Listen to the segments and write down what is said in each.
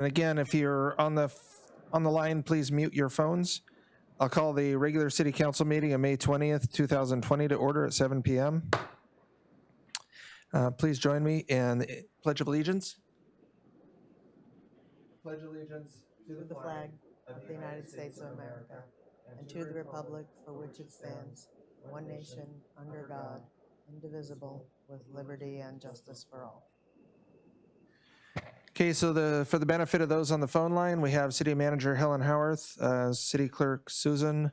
And again, if you're on the line, please mute your phones. I'll call the regular City Council meeting of May 20th, 2020 to order at 7 p.m. Please join me in the Pledge of Allegiance. Pledge allegiance to the flag of the United States of America and to the republic for which it stands, one nation, under God, indivisible, with liberty and justice for all. Okay, so for the benefit of those on the phone line, we have City Manager Helen Howarth, City Clerk Susan,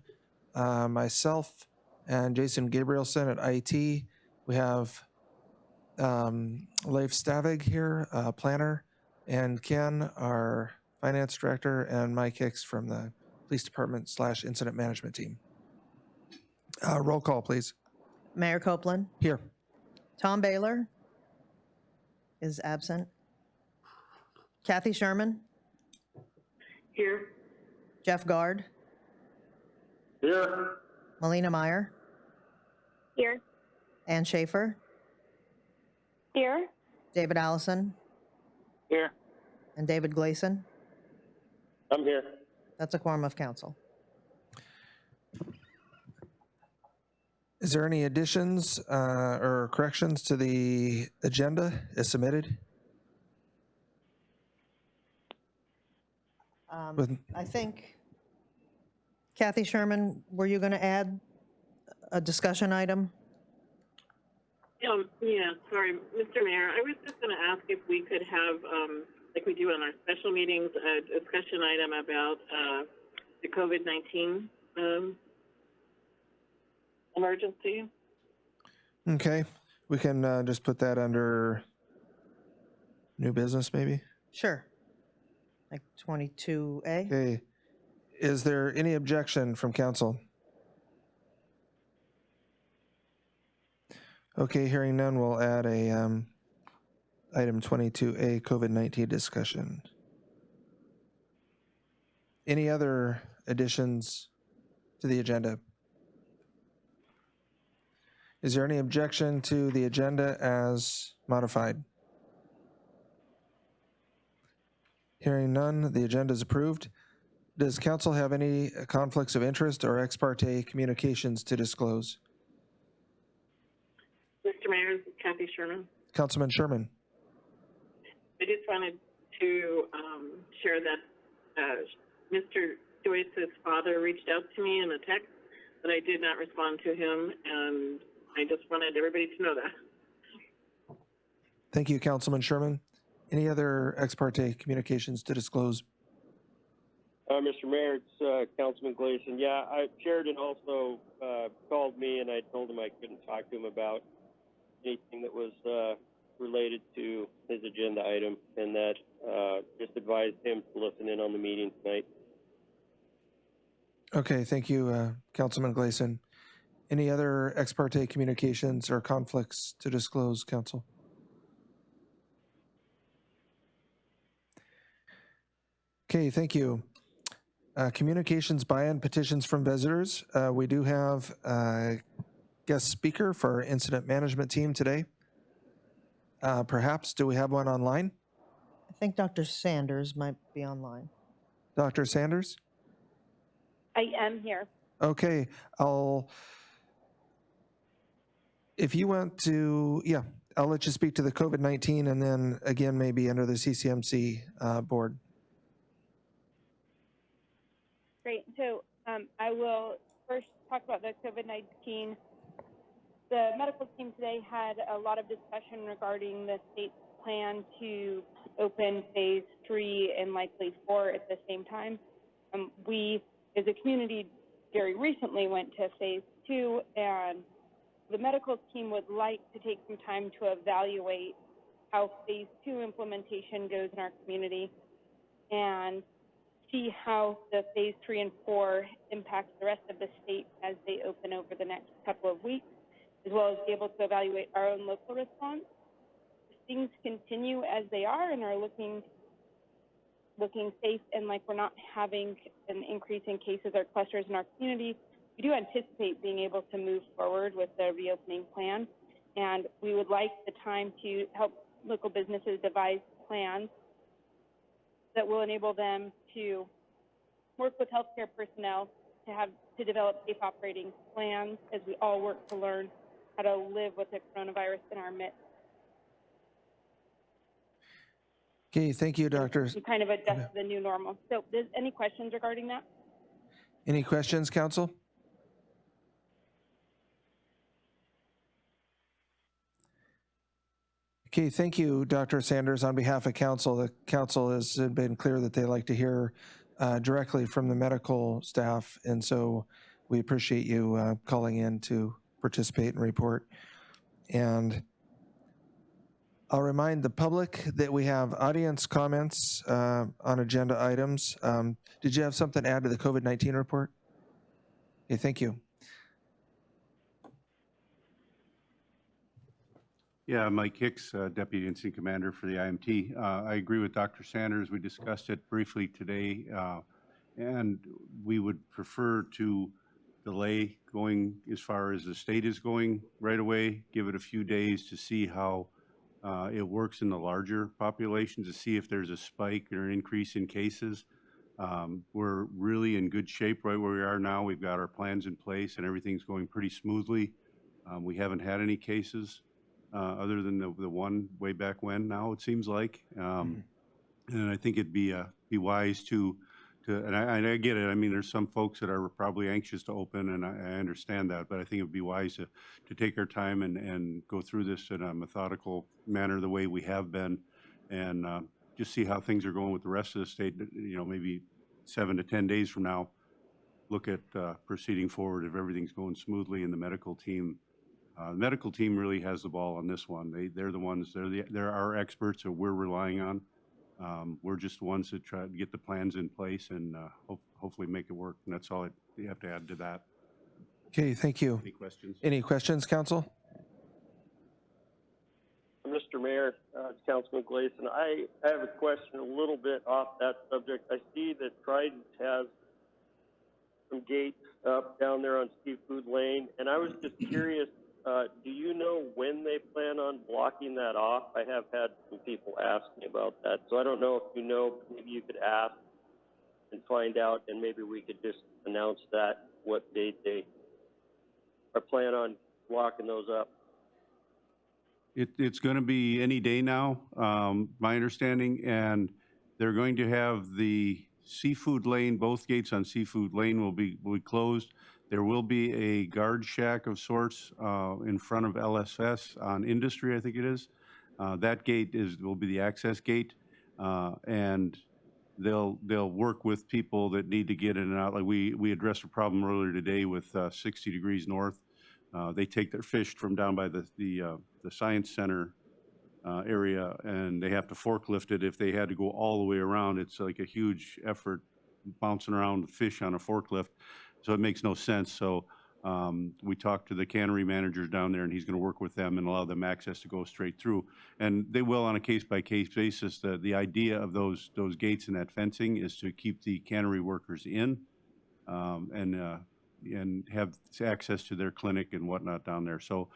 myself, and Jason Gabrielson at IT. We have Leif Stavig here, planner, and Ken, our finance director, and Mike Hicks from the police department / incident management team. Roll call, please. Mayor Copeland. Here. Tom Baylor is absent. Kathy Sherman. Here. Jeff Gard. Here. Melina Meyer. Here. Ann Schaefer. Here. David Allison. Here. And David Gleason. I'm here. That's a quorum of council. Is there any additions or corrections to the agenda as submitted? I think, Kathy Sherman, were you going to add a discussion item? Yeah, sorry, Mr. Mayor, I was just going to ask if we could have, like we do on our special meetings, a discussion item about the COVID-19 emergency. Okay, we can just put that under new business, maybe? Sure. Like 22A? Okay, is there any objection from council? Okay, hearing none, we'll add a item 22A, COVID-19 discussion. Any other additions to the agenda? Is there any objection to the agenda as modified? Hearing none, the agenda is approved. Does council have any conflicts of interest or ex parte communications to disclose? Mr. Mayor, this is Kathy Sherman. Councilman Sherman. I just wanted to share that Mr. Joyce's father reached out to me in a text, but I did not respond to him, and I just wanted everybody to know that. Thank you, Councilman Sherman. Any other ex parte communications to disclose? Mr. Mayor, it's Councilman Gleason. Yeah, Sheridan also called me, and I told him I couldn't talk to him about anything that was related to his agenda item, and that just advised him to listen in on the meeting tonight. Okay, thank you, Councilman Gleason. Any other ex parte communications or conflicts to disclose, Council? Okay, thank you. Communications by and petitions from visitors. We do have a guest speaker for our incident management team today. Perhaps, do we have one online? I think Dr. Sanders might be online. Dr. Sanders? I am here. Okay, if you want to, yeah, I'll let you speak to the COVID-19 and then again, maybe under the CCMC board. Great. So I will first talk about the COVID-19. The medical team today had a lot of discussion regarding the state's plan to open phase 3 and likely 4 at the same time. We, as a community, very recently went to phase 2, and the medical team would like to take some time to evaluate how phase 2 implementation goes in our community and see how the phase 3 and 4 impacts the rest of the state as they open over the next couple of weeks, as well as be able to evaluate our own local response. If things continue as they are and are looking safe and like we're not having an increase in cases or clusters in our community, we do anticipate being able to move forward with the reopening plan. And we would like the time to help local businesses devise plans that will enable them to work with healthcare personnel to develop safe operating plans as we all work to learn how to live with the coronavirus in our midst. Okay, thank you, Dr. And kind of adjust to the new normal. So, any questions regarding that? Any questions, council? Okay, thank you, Dr. Sanders. On behalf of council, the council has been clear that they like to hear directly from the medical staff, and so we appreciate you calling in to participate and report. And I'll remind the public that we have audience comments on agenda items. Did you have something to add to the COVID-19 report? Okay, thank you. Yeah, Mike Hicks, Deputy Incident Commander for the IMT. I agree with Dr. Sanders. We discussed it briefly today, and we would prefer to delay going as far as the state is going right away, give it a few days to see how it works in the larger population, to see if there's a spike or an increase in cases. We're really in good shape right where we are now. We've got our plans in place and everything's going pretty smoothly. We haven't had any cases. Other than the one way back when now, it seems like. And I think it'd be wise and I get it. I mean, there's some folks that are probably anxious to open, and I understand that, but I think it'd be wise to take our time and go through this in a methodical manner the way we have been, and just see how things are going with the rest of the state. You know, maybe 7 to 10 days from now, look at proceeding forward if everything's going smoothly, and the medical team really has the ball on this one. They're the ones, they're our experts that we're relying on. We're just the ones that try to get the plans in place and hopefully make it work. And that's all you have to add to that. Okay, thank you. Any questions? Any questions, council? Mr. Mayor, Councilman Gleason, I have a question a little bit off that subject. I see that Trident has some gates up down there on Seafood Lane, and I was just curious, do you know when they plan on blocking that off? I have had some people ask me about that, so I don't know if you know. Maybe you could ask and find out, and maybe we could just announce that, what date they are planning on blocking those up. It's going to be any day now, my understanding, and they're going to have the Seafood Lane, both gates on Seafood Lane will be closed. There will be a guard shack of sorts in front of LSS on Industry, I think it is. That gate will be the access gate, and they'll work with people that need to get in and out. Like we addressed a problem earlier today with 60 degrees north. They take their fish from down by the Science Center area, and they have to forklift it. If they had to go all the way around, it's like a huge effort bouncing around fish on a forklift. So it makes no sense. So we talked to the cannery managers down there, and he's going to work with them and allow them access to go straight through. And they will on a case-by-case basis. The idea of those gates and that fencing is to keep the cannery workers in and have access to their clinic and whatnot down there. So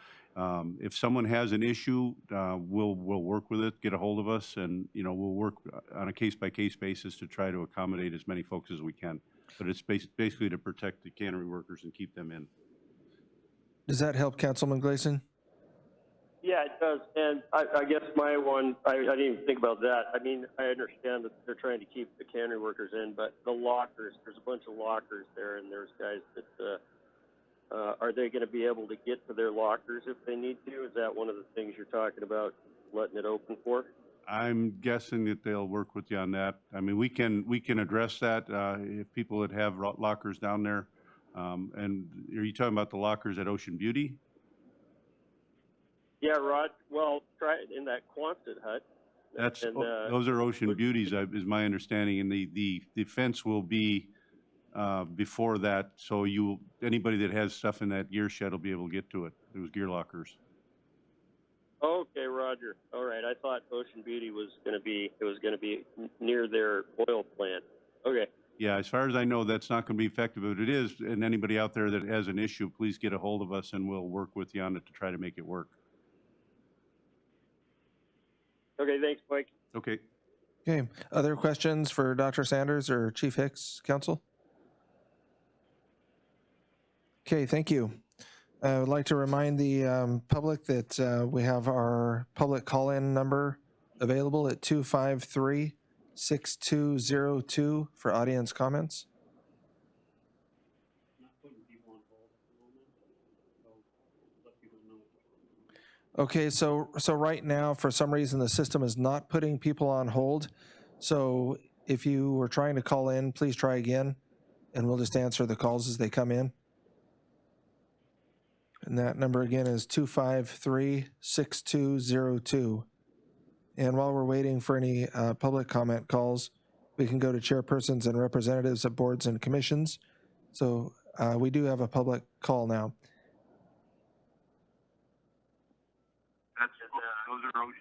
if someone has an issue, we'll work with it, get a hold of us, and we'll work on a case-by-case basis to try to accommodate as many folks as we can. But it's basically to protect the cannery workers and keep them in. Does that help, Councilman Gleason? Yeah, it does. And I guess my one, I didn't even think about that. I mean, I understand that they're trying to keep the cannery workers in, but the lockers, there's a bunch of lockers there, and there's guys that, are they going to be able to get to their lockers if they need to? Is that one of the things you're talking about, letting it open for? I'm guessing that they'll work with you on that. I mean, we can address that if people that have lockers down there. And are you talking about the lockers at Ocean Beauty? Yeah, Rod. Well, try it in that Quonset hut. Those are Ocean Beauties, is my understanding, and the fence will be before that. So anybody that has stuff in that gear shed will be able to get to it. Those gear lockers. Okay, Roger. All right. I thought Ocean Beauty was going to be near their oil plant. Okay. Yeah, as far as I know, that's not going to be effective, but it is. And anybody out there that has an issue, please get a hold of us, and we'll work with you on it to try to make it work. Okay. Thanks, Mike. Okay. Okay, other questions for Dr. Sanders or Chief Hicks, Council? Okay, thank you. I would like to remind the public that we have our public call-in number available at 253-6202 for audience comments. Okay, so right now, for some reason, the system is not putting people on hold. So if you were trying to call in, please try again, and we'll just answer the calls as they come in. And that number again is 253-6202. And while we're waiting for any public comment calls, we can go to chairpersons and representatives of boards and commissions. So we do have a public call now.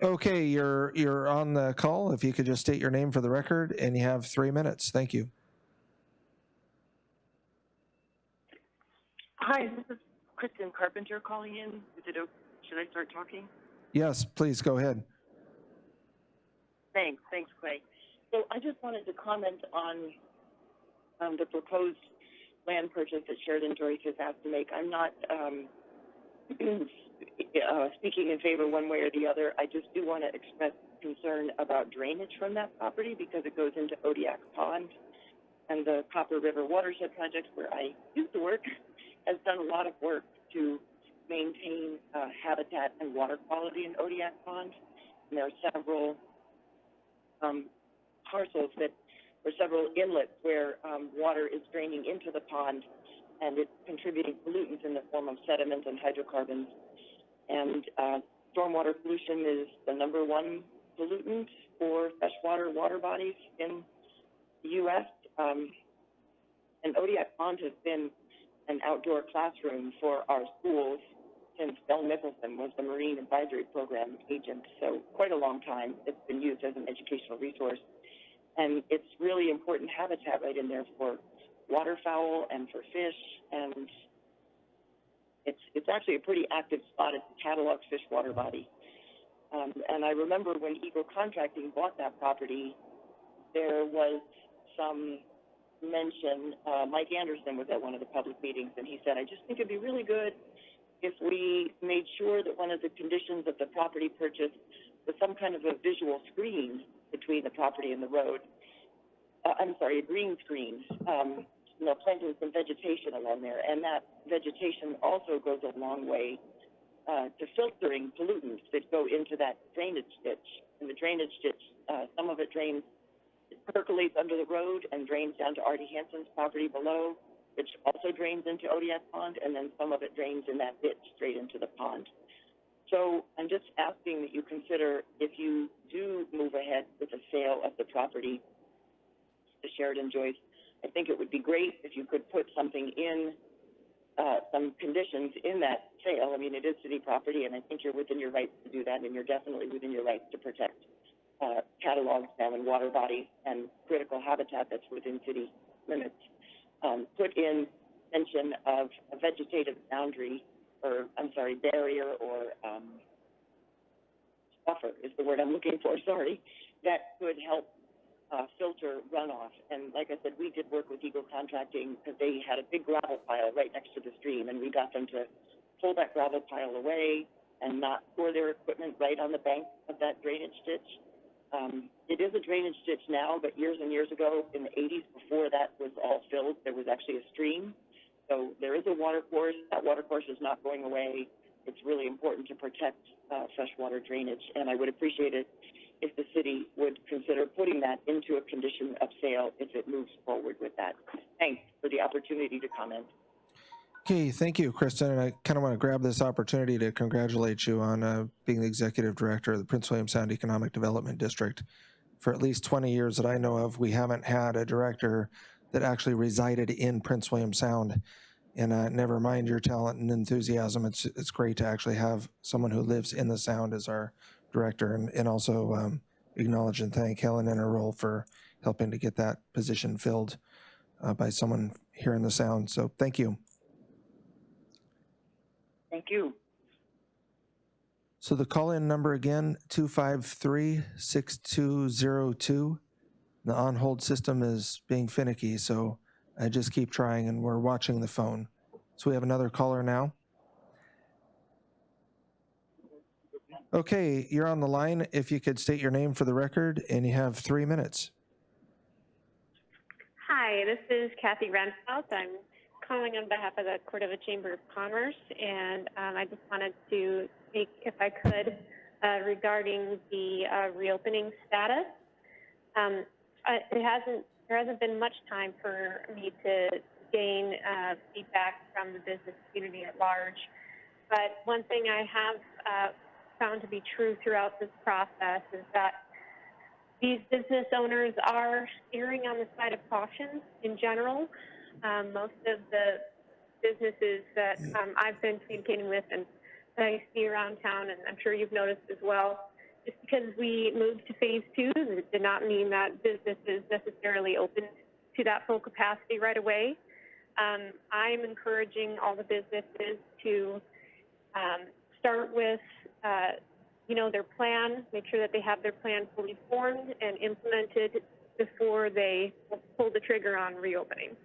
Okay, you're on the call. If you could just state your name for the record, and you have 3 minutes. Thank you. Hi, this is Kristen Carpenter calling in. Should I start talking? Yes, please go ahead. Thanks, Clay. So I just wanted to comment on the proposed land purchase that Sheridan Joyce has asked to make. I'm not speaking in favor one way or the other. I just do want to express concern about drainage from that property because it goes into Odiak Pond, and the Copper River Watershed Project, where I used to work, has done a lot of work to maintain habitat and water quality in Odiak Pond. And there are several parcels or several inlets where water is draining into the pond, and it's contributing pollutants in the form of sediment and hydrocarbons. And stormwater pollution is the #1 pollutant for freshwater water bodies in the U.S. And Odiak Pond has been an outdoor classroom for our schools since Bell Nicholson was the Marine Advisory Program agent. So quite a long time. It's been used as an educational resource. And it's really important habitat right in there for waterfowl and for fish. And it's actually a pretty active spot. It's a cataloged fish water body. And I remember when Eagle Contracting bought that property, there was some mention, Mike Anderson was at one of the public meetings, and he said, I just think it'd be really good if we made sure that one of the conditions of the property purchase was some kind of a visual screen between the property and the road. A green screen, planting some vegetation along there. And that vegetation also goes a long way to filtering pollutants that go into that drainage ditch. And the drainage ditch, some of it percolates under the road and drains down to Artie Hanson's property below, which also drains into Odiak Pond, and then some of it drains in that ditch straight into the pond. So I'm just asking that you consider, if you do move ahead with the sale of the property to Sheridan Joyce, I think it would be great if you could put something in, some conditions in that sale. I mean, it is city property, and I think you're within your rights to do that, and you're definitely within your rights to protect cataloged salmon water bodies and critical habitat that's within city limits. Put in mention of a vegetative boundary, barrier, or buffer is the word I'm looking for, that could help filter runoff. And like I said, we did work with Eagle Contracting because they had a big gravel pile right next to the stream, and we got them to pull that gravel pile away and not store their equipment right on the bank of that drainage ditch. It is a drainage ditch now, but years and years ago, in the 80s, before that was all filled, there was actually a stream. So there is a water course. That water course is not going away. It's really important to protect freshwater drainage, and I would appreciate it if the city would consider putting that into a condition of sale if it moves forward with that. Thanks for the opportunity to comment. Okay, thank you, Kristen. And I kind of want to grab this opportunity to congratulate you on being the executive director of the Prince William Sound Economic Development District. For at least 20 years that I know of, we haven't had a director that actually resided in Prince William Sound. And never mind your talent and enthusiasm, it's great to actually have someone who lives in the Sound as our director, and also acknowledge and thank Helen in her role for helping to get that position filled by someone here in the Sound. So thank you. Thank you. So the call-in number again, 253-6202. The on-hold system is being finicky, so I just keep trying and we're watching the phone. So we have another caller now. Okay, you're on the line. If you could state your name for the record, and you have 3 minutes. Hi, this is Kathy Renfeld. I'm calling on behalf of the Cordova Chamber of Commerce, and I just wanted to speak, if I could, regarding the reopening status. There hasn't been much time for me to gain feedback from the business community at large, but one thing I have found to be true throughout this process is that these business owners are erring on the side of caution in general. Most of the businesses that I've been communicating with and that I see around town, and I'm sure you've noticed as well, just because we moved to phase 2 it did not mean that businesses necessarily opened to that full capacity right away. I'm encouraging all the businesses to start with their plan, make sure that they have their plan fully formed and implemented before they pull the trigger on reopening.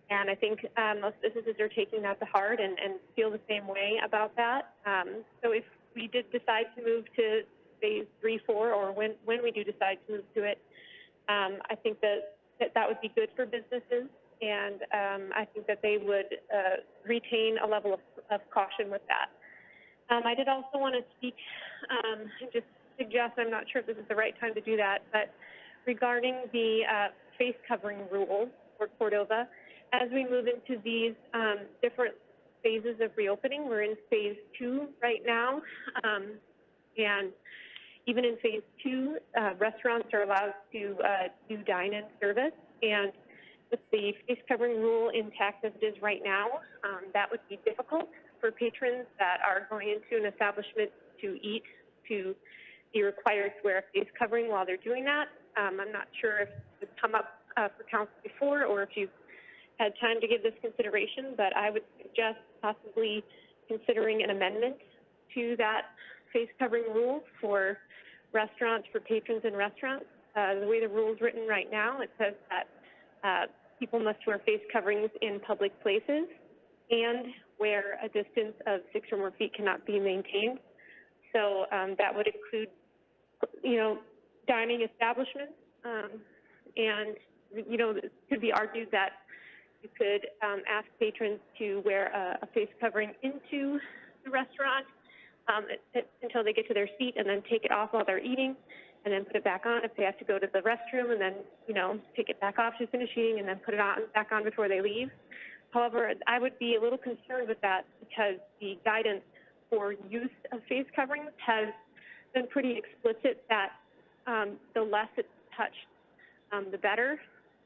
And I think most businesses are taking that to heart and feel the same way about that. So if we did decide to move to phase 3, 4, or when we do decide to move to it, I think that would be good for businesses, and I think that they would retain a level of caution with that. I did also want to speak and just suggest, I'm not sure if this is the right time to do that, but regarding the face covering rule for Cordova, as we move into these different phases of reopening, we're in phase 2 right now, and even in phase 2, restaurants are allowed to do dine-in service, and with the face covering rule intact as it is right now, that would be difficult for patrons that are going into an establishment to eat to be required to wear a face covering while they're doing that. I'm not sure if it's come up for council before or if you've had time to give this consideration, but I would suggest possibly considering an amendment to that face covering rule for restaurants, for patrons in restaurants. The way the rule is written right now, it says that people must wear face coverings in public places and where a distance of 6 or more feet cannot be maintained. So that would include, dining establishments, and, it could be argued that you could ask patrons to wear a face covering into the restaurant until they get to their seat, and then take it off while they're eating, and then put it back on if they have to go to the restroom, and then, take it back off to finish eating, and then put it back on before they leave. However, I would be a little concerned with that because the guidance for use of face coverings has been pretty explicit that the less it's touched, the better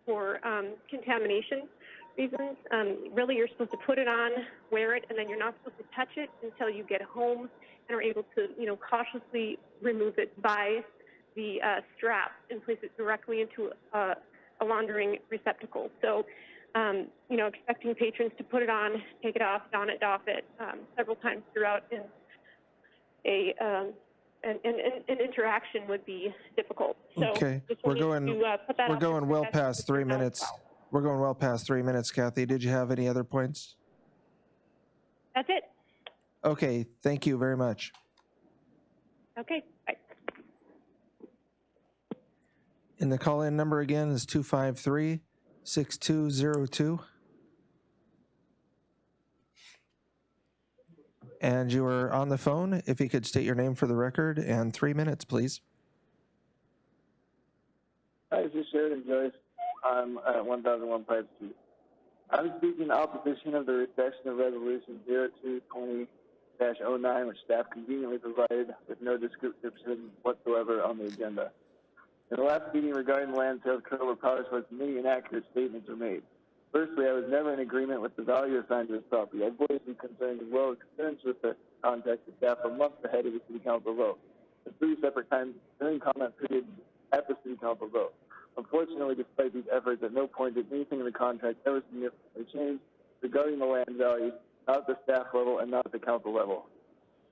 for contamination reasons. Really, you're supposed to put it on, wear it, and then you're not supposed to touch it until you get home and are able to, cautiously remove it by the strap and place it directly into a laundering receptacle. So, expecting patrons to put it on, take it off, don it, doff it several times throughout an interaction would be difficult. So Okay, we're going well past 3 minutes. We're going well past 3 minutes, Kathy. Did you have any other points? That's it. Okay, thank you very much. Okay, bye. And the call-in number again is 253-6202. And you are on the phone. If you could state your name for the record and 3 minutes, please. Hi, this is Sheridan Joyce. I'm at 1001 Pipe Street. I'm speaking in opposition of the rejection of Resolution 0220-09, which staff conveniently provided with no description whatsoever on the agenda. In the last meeting regarding the land sales Cordova Power Source, many inaccurate statements were made. Firstly, I was never in agreement with the value assigned to this property. I voiced these concerns as well as concerns with the contact the staff for months ahead of the City Council vote, at 3 separate times during comment period at the City Council vote. Unfortunately, despite these efforts, at no point did anything in the contract ever significantly change regarding the land value, not at the staff level and not at the council level.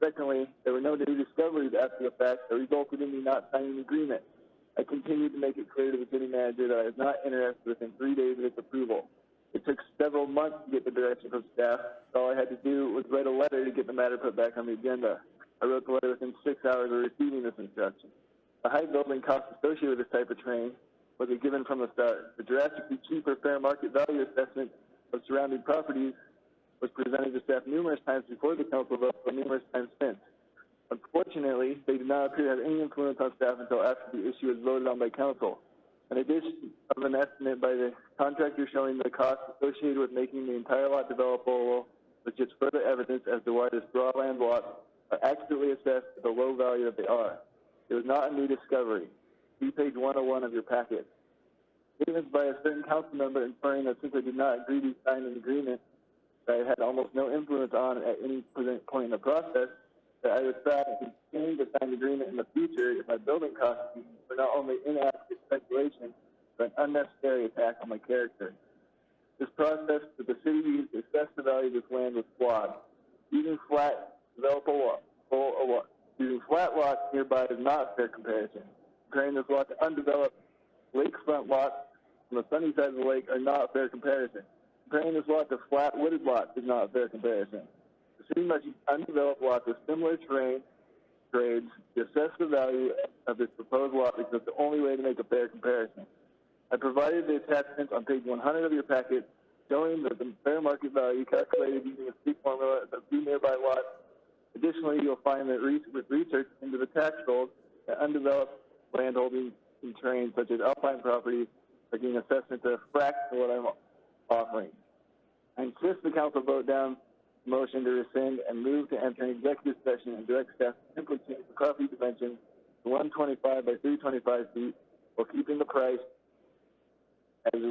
Secondly, there were no new discoveries after the fact that resulted in me not signing an agreement. I continued to make it clear to the city manager that I was not interested within 3 days of its approval. It took several months to get the direction from staff. All I had to do was write a letter to get the matter put back on the agenda. I wrote the letter within 6 hours of receiving this instruction. The high building costs associated with this type of train was a given from the start. The drastically cheaper fair market value assessment of surrounding properties was presented to staff numerous times before the council vote, but numerous times since. Unfortunately, they did not appear to have any influence on staff until after the issue was voted on by council. In addition of an estimate by the contractor showing the costs associated with making the entire lot developable was just further evidence as to why this raw land lots are accurately assessed at the low value that they are. It was not a new discovery. See page 101 of your packet. Statements by a certain council member inferring that since I did not agree to sign an agreement that I had almost no influence on at any point in the process, that I would try and continue to sign an agreement in the future if my building costs were not only inaccurate speculation, but an unnecessary attack on my character. This process that the city used to assess the value of this land was flawed. Using flat, developable using flat lots nearby is not a fair comparison. Comparing this lot to undeveloped lakefront lots on the sunny side of the lake are not a fair comparison. Comparing this lot to flat wooded lots is not a fair comparison. The city must use undeveloped lots with similar terrain grades to assess the value of this proposed lot because it's the only way to make a fair comparison. I provided the attachments on page 100 of your packet showing that the fair market value calculated using a street formula of two nearby lots. Additionally, you'll find that with research into the tax rolls that undeveloped landholding in terrain such as alpine properties are getting assessed at a fraction of what I'm offering. I insist the council vote down the motion to rescind and move to enter an executive session and direct staff to simply change the property dimension to 125 by 325 feet while keeping the price as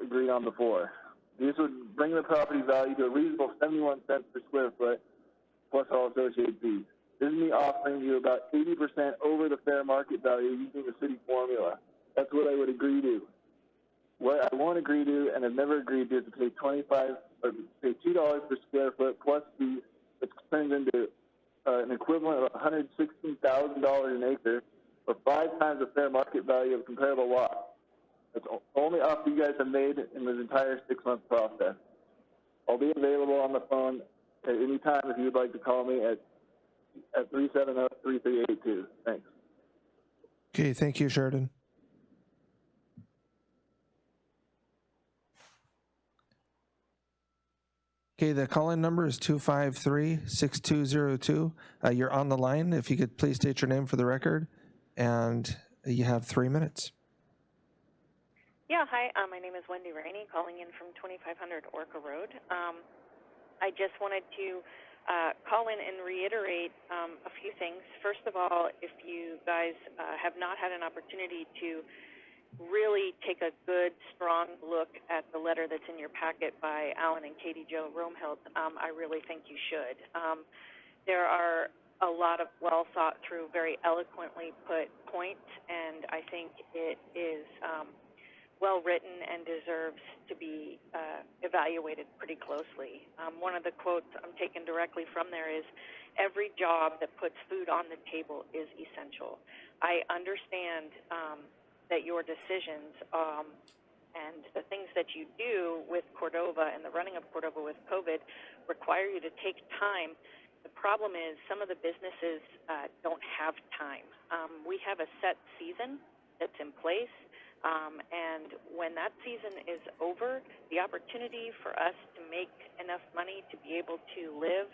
agreed on before. This would bring the property value to a reasonable 71 cents per square foot plus all associated fees. This is me offering you about 80% over the fair market value using the city formula. That's what I would agree to. What I won't agree to and have never agreed to is to pay $2 per square foot plus fees, which turns into an equivalent of $116,000 an acre, or 5 times the fair market value of comparable lots. That's the only offer you guys have made in this entire 6-month process. I'll be available on the phone at any time if you would like to call me at 370-3382. Thanks. Okay, thank you, Sheridan. Okay, the call-in number is 253-6202. You're on the line. If you could please state your name for the record, and you have 3 minutes. Yeah, hi, my name is Wendy Rainey, calling in from 2500 Orca Road. I just wanted to call in and reiterate a few things. First of all, if you guys have not had an opportunity to really take a good, strong look at the letter that's in your packet by Alan and Katie Jo Romehild, I really think you should. There are a lot of well-thought-through, very eloquently put points, and I think it is well-written and deserves to be evaluated pretty closely. One of the quotes I'm taking directly from there is, every job that puts food on the table is essential. I understand that your decisions and the things that you do with Cordova and the running of Cordova with COVID require you to take time. The problem is some of the businesses don't have time. We have a set season that's in place. And when that season is over, the opportunity for us to make enough money to be able to live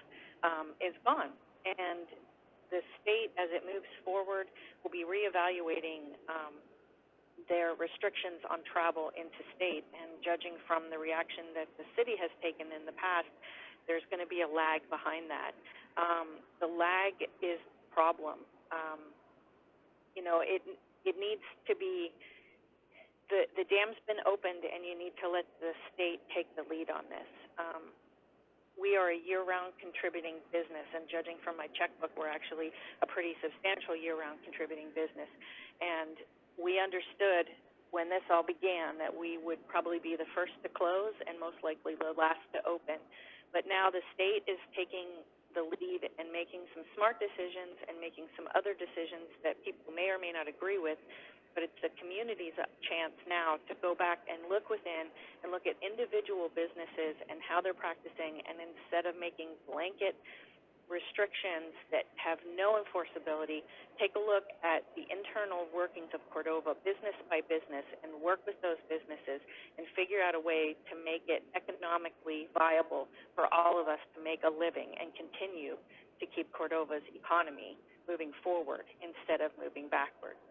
is gone. And the state, as it moves forward, will be reevaluating their restrictions on travel into state. And judging from the reaction that the city has taken in the past, there's going to be a lag behind that. The lag is the problem. It needs to be. The dam's been opened, and you need to let the state take the lead on this. We are a year-round contributing business, and judging from my checkbook, we're actually a pretty substantial year-round contributing business. And we understood when this all began that we would probably be the first to close and most likely the last to open. But now the state is taking the lead in making some smart decisions and making some other decisions that people may or may not agree with, but it's the community's chance now to go back and look within and look at individual businesses and how they're practicing, and instead of making blanket restrictions that have no enforceability, take a look at the internal workings of Cordova business by business and work with those businesses and figure out a way to make it economically viable for all of us to make a living and continue to keep Cordova's economy moving forward instead of moving backwards.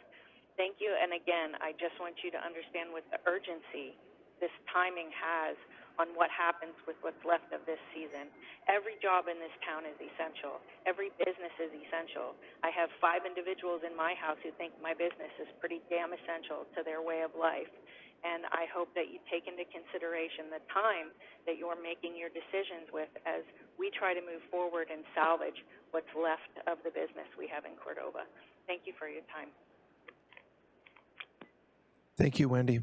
Thank you, and again, I just want you to understand with the urgency this timing has on what happens with what's left of this season. Every job in this town is essential. Every business is essential. I have 5 individuals in my house who think my business is pretty damn essential to their way of life. And I hope that you take into consideration the time that you're making your decisions with as we try to move forward and salvage what's left of the business we have in Cordova. Thank you for your time. Thank you, Wendy.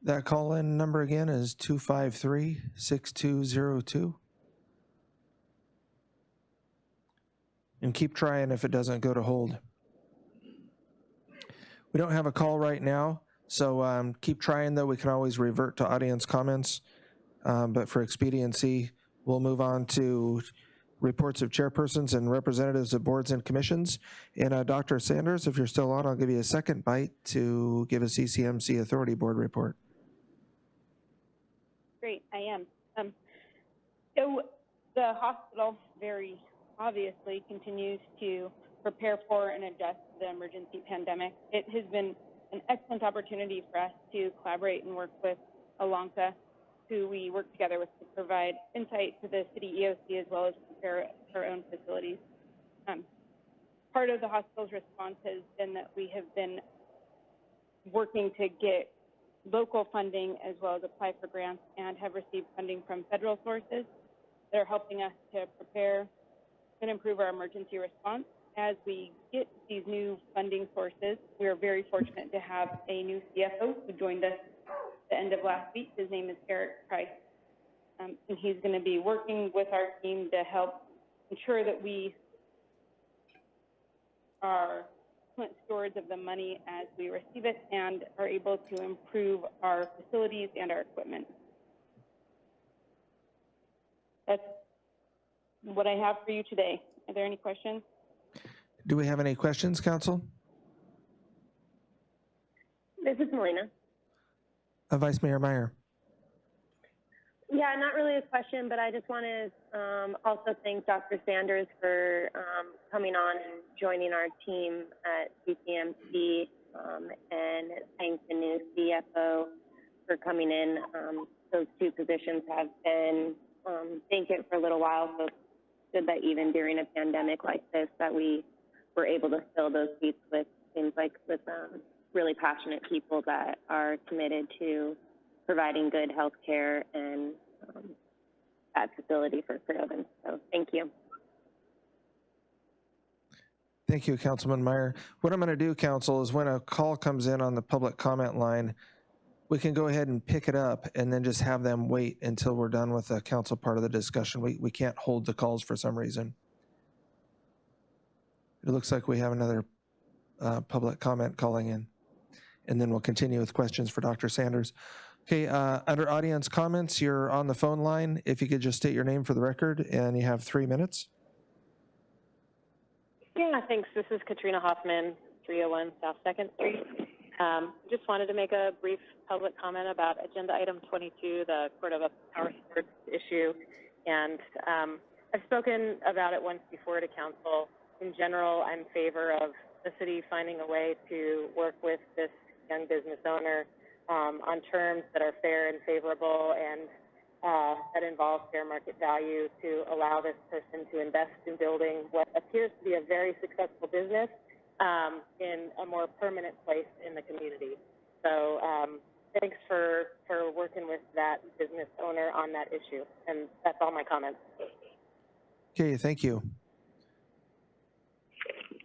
That call-in number again is 253-6202. And keep trying if it doesn't go to hold. We don't have a call right now, so keep trying, though. We can always revert to audience comments. But for expediency, we'll move on to reports of chairpersons and representatives of boards and commissions. And Dr. Sanders, if you're still on, I'll give you a second bite to give a CCMC Authority Board report. Great, I am. So the hospital very obviously continues to prepare for and adjust to the emergency pandemic. It has been an excellent opportunity for us to collaborate and work with Alonca, who we work together with to provide insight to the city EOC as well as prepare our own facilities. Part of the hospital's response has been that we have been working to get local funding as well as apply for grants and have received funding from federal sources that are helping us to prepare and improve our emergency response. As we get these new funding sources, we are very fortunate to have a new CFO who joined us at the end of last week. His name is Eric Price, and he's going to be working with our team to help ensure that we are excellent stewards of the money as we receive it and are able to improve our facilities and our equipment. That's what I have for you today. Are there any questions? Do we have any questions, Council? This is Melina. Vice Mayor Meyer. Yeah, not really a question, but I just want to also thank Dr. Sanders for coming on and joining our team at CCMC, and thank the new CFO for coming in. Those 2 positions have been vacant for a little while, so it's good that even during a pandemic like this that we were able to fill those seats with, seems like, with really passionate people that are committed to providing good health care and that facility for Cordovans. So thank you. Thank you, Councilman Meyer. What I'm going to do, Council, is when a call comes in on the public comment line, we can go ahead and pick it up and then just have them wait until we're done with the council part of the discussion. We can't hold the calls for some reason. It looks like we have another public comment calling in, and then we'll continue with questions for Dr. Sanders. Okay, under audience comments, you're on the phone line. If you could just state your name for the record, and you have 3 minutes. Yeah, thanks. This is Katrina Hoffman, 301 South 2nd Street. Just wanted to make a brief public comment about agenda item 22, the Cordova Power Sports issue. And I've spoken about it once before to council. In general, I'm in favor of the city finding a way to work with this young business owner on terms that are fair and favorable and that involve fair market value to allow this person to invest in building what appears to be a very successful business in a more permanent place in the community. So thanks for working with that business owner on that issue. And that's all my comments. Okay, thank you.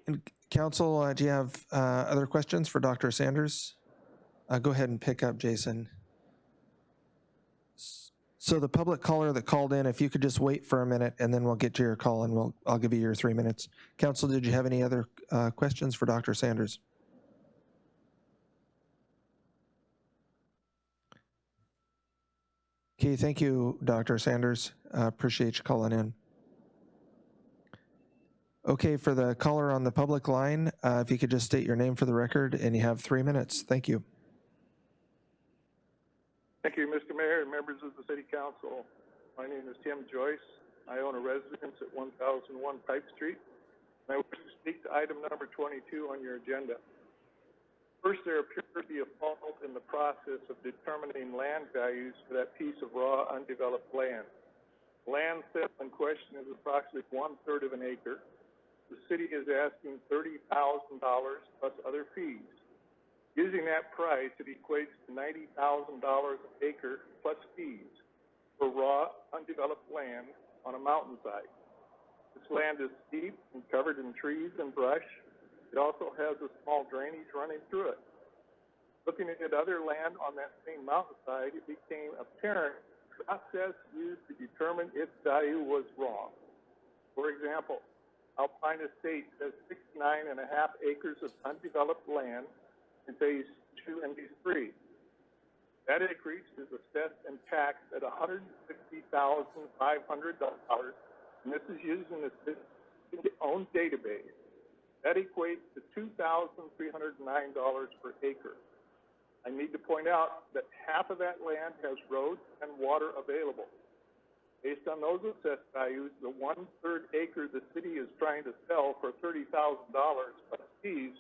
And Council, do you have other questions for Dr. Sanders? Go ahead and pick up, Jason. So the public caller that called in, if you could just wait for a minute, and then we'll get to your call, and I'll give you your 3 minutes. Council, did you have any other questions for Dr. Sanders? Okay, thank you, Dr. Sanders. Appreciate you calling in. Okay, for the caller on the public line, if you could just state your name for the record, and you have 3 minutes. Thank you. Thank you, Mr. Mayor and members of the City Council. My name is Tim Joyce. I own a residence at 1001 Pipe Street. And I wish to speak to item number 22 on your agenda. First, there appears to be a fault in the process of determining land values for that piece of raw, undeveloped land. Land sale in question is approximately 1/3 of an acre. The city is asking $30,000 plus other fees. Using that price, it equates to $90,000 an acre plus fees for raw, undeveloped land on a mountainside. This land is steep and covered in trees and brush. It also has a small drainage running through it. Looking at other land on that same mountainside, it became apparent the process used to determine its value was wrong. For example, Alpine Estates has 69.5 acres of undeveloped land in phase 2 and phase 3. That acreage is assessed and taxed at $160,500, and this is used in the city's own database. That equates to $2,309 per acre. I need to point out that half of that land has roads and water available. Based on those assessed values, the 1/3 acre the city is trying to sell for $30,000 plus fees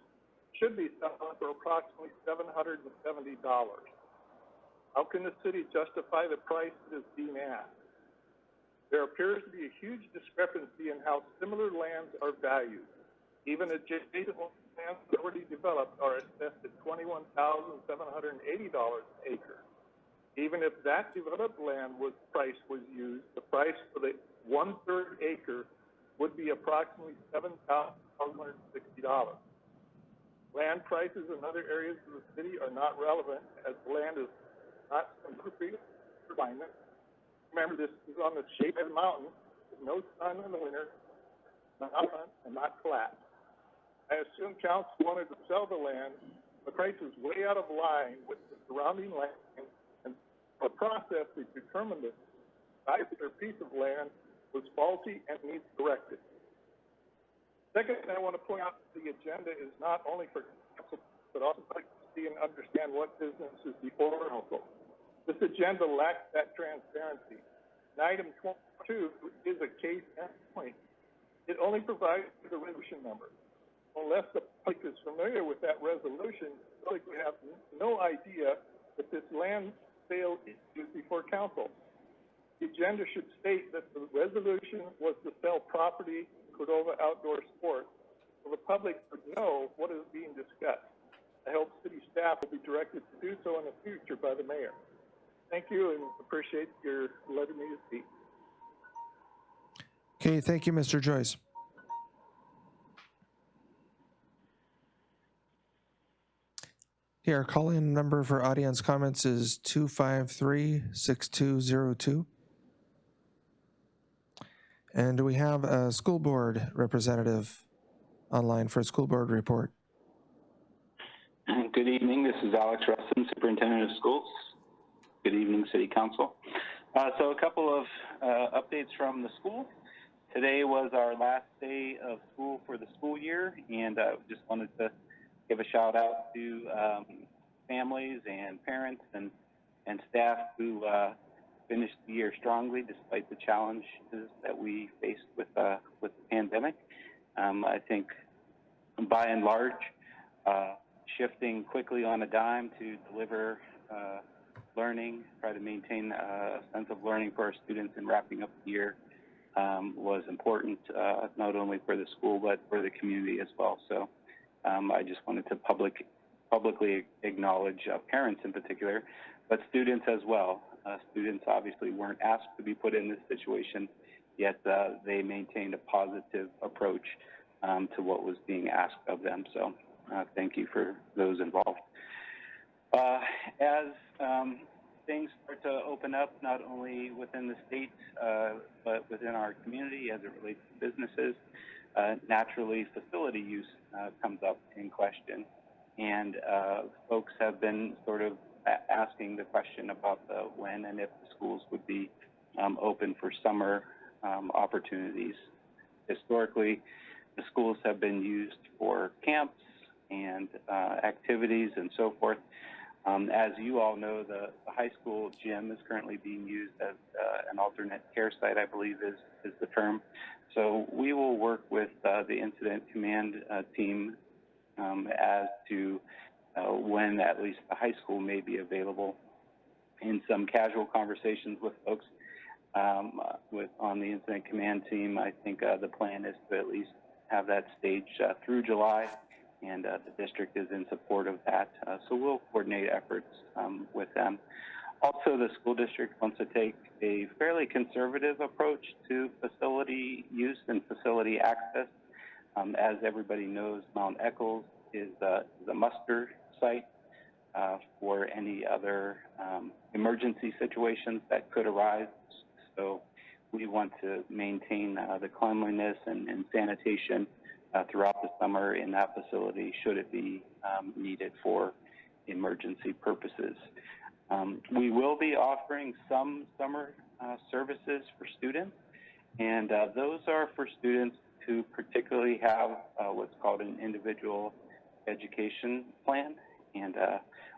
should be selling for approximately $770. How can the city justify the price that is being asked? There appears to be a huge discrepancy in how similar lands are valued. Even adjacent lands already developed are assessed at $21,780 an acre. Even if that developed land price was used, the price for the 1/3 acre would be approximately $7,160. Land prices in other areas of the city are not relevant as the land is not appropriate for climate. Remember, this is on the shape of the mountain with no sun in the winter, not front and not flat. I assume council wanted to sell the land. The price is way out of line with the surrounding land, and the process to determine the size of their piece of land was faulty and needs corrected. Second, I want to point out that the agenda is not only for council, but also to see and understand what business is before council. This agenda lacks that transparency. And item 22 is a case in point. It only provides the resolution number. Unless the public is familiar with that resolution, the public would have no idea that this land sale is before council. The agenda should state that the resolution was to sell property to Cordova Outdoor Sports, so the public would know what is being discussed. I hope city staff will be directed to do so in the future by the mayor. Thank you, and appreciate your letting me speak. Okay, thank you, Mr. Joyce. Here, our call-in number for audience comments is 253-6202. And do we have a school board representative online for a school board report? Good evening. This is Alex Rustin, Superintendent of Schools. Good evening, City Council. So a couple of updates from the school. Today was our last day of school for the school year, and I just wanted to give a shout out to families and parents and staff who finished the year strongly despite the challenges that we faced with the pandemic. I think by and large, shifting quickly on a dime to deliver learning, try to maintain a sense of learning for our students and wrapping up the year was important, not only for the school, but for the community as well. So I just wanted to publicly acknowledge parents in particular, but students as well. Students obviously weren't asked to be put in this situation, yet they maintained a positive approach to what was being asked of them. So thank you for those involved. As things start to open up, not only within the state, but within our community as it relates to businesses, naturally facility use comes up in question. And folks have been sort of asking the question about the when and if the schools would be open for summer opportunities. Historically, the schools have been used for camps and activities and so forth. As you all know, the high school gym is currently being used as an alternate care site, I believe is the term. So we will work with the incident command team as to when at least the high school may be available. In some casual conversations with folks on the incident command team, I think the plan is to at least have that stage through July, and the district is in support of that. So we'll coordinate efforts with them. Also, the school district wants to take a fairly conservative approach to facility use and facility access. As everybody knows, Mount Echols is a muster site for any other emergency situations that could arise. So we want to maintain the cleanliness and sanitation throughout the summer in that facility should it be needed for emergency purposes. We will be offering some summer services for students, and those are for students who particularly have what's called an individual education plan, and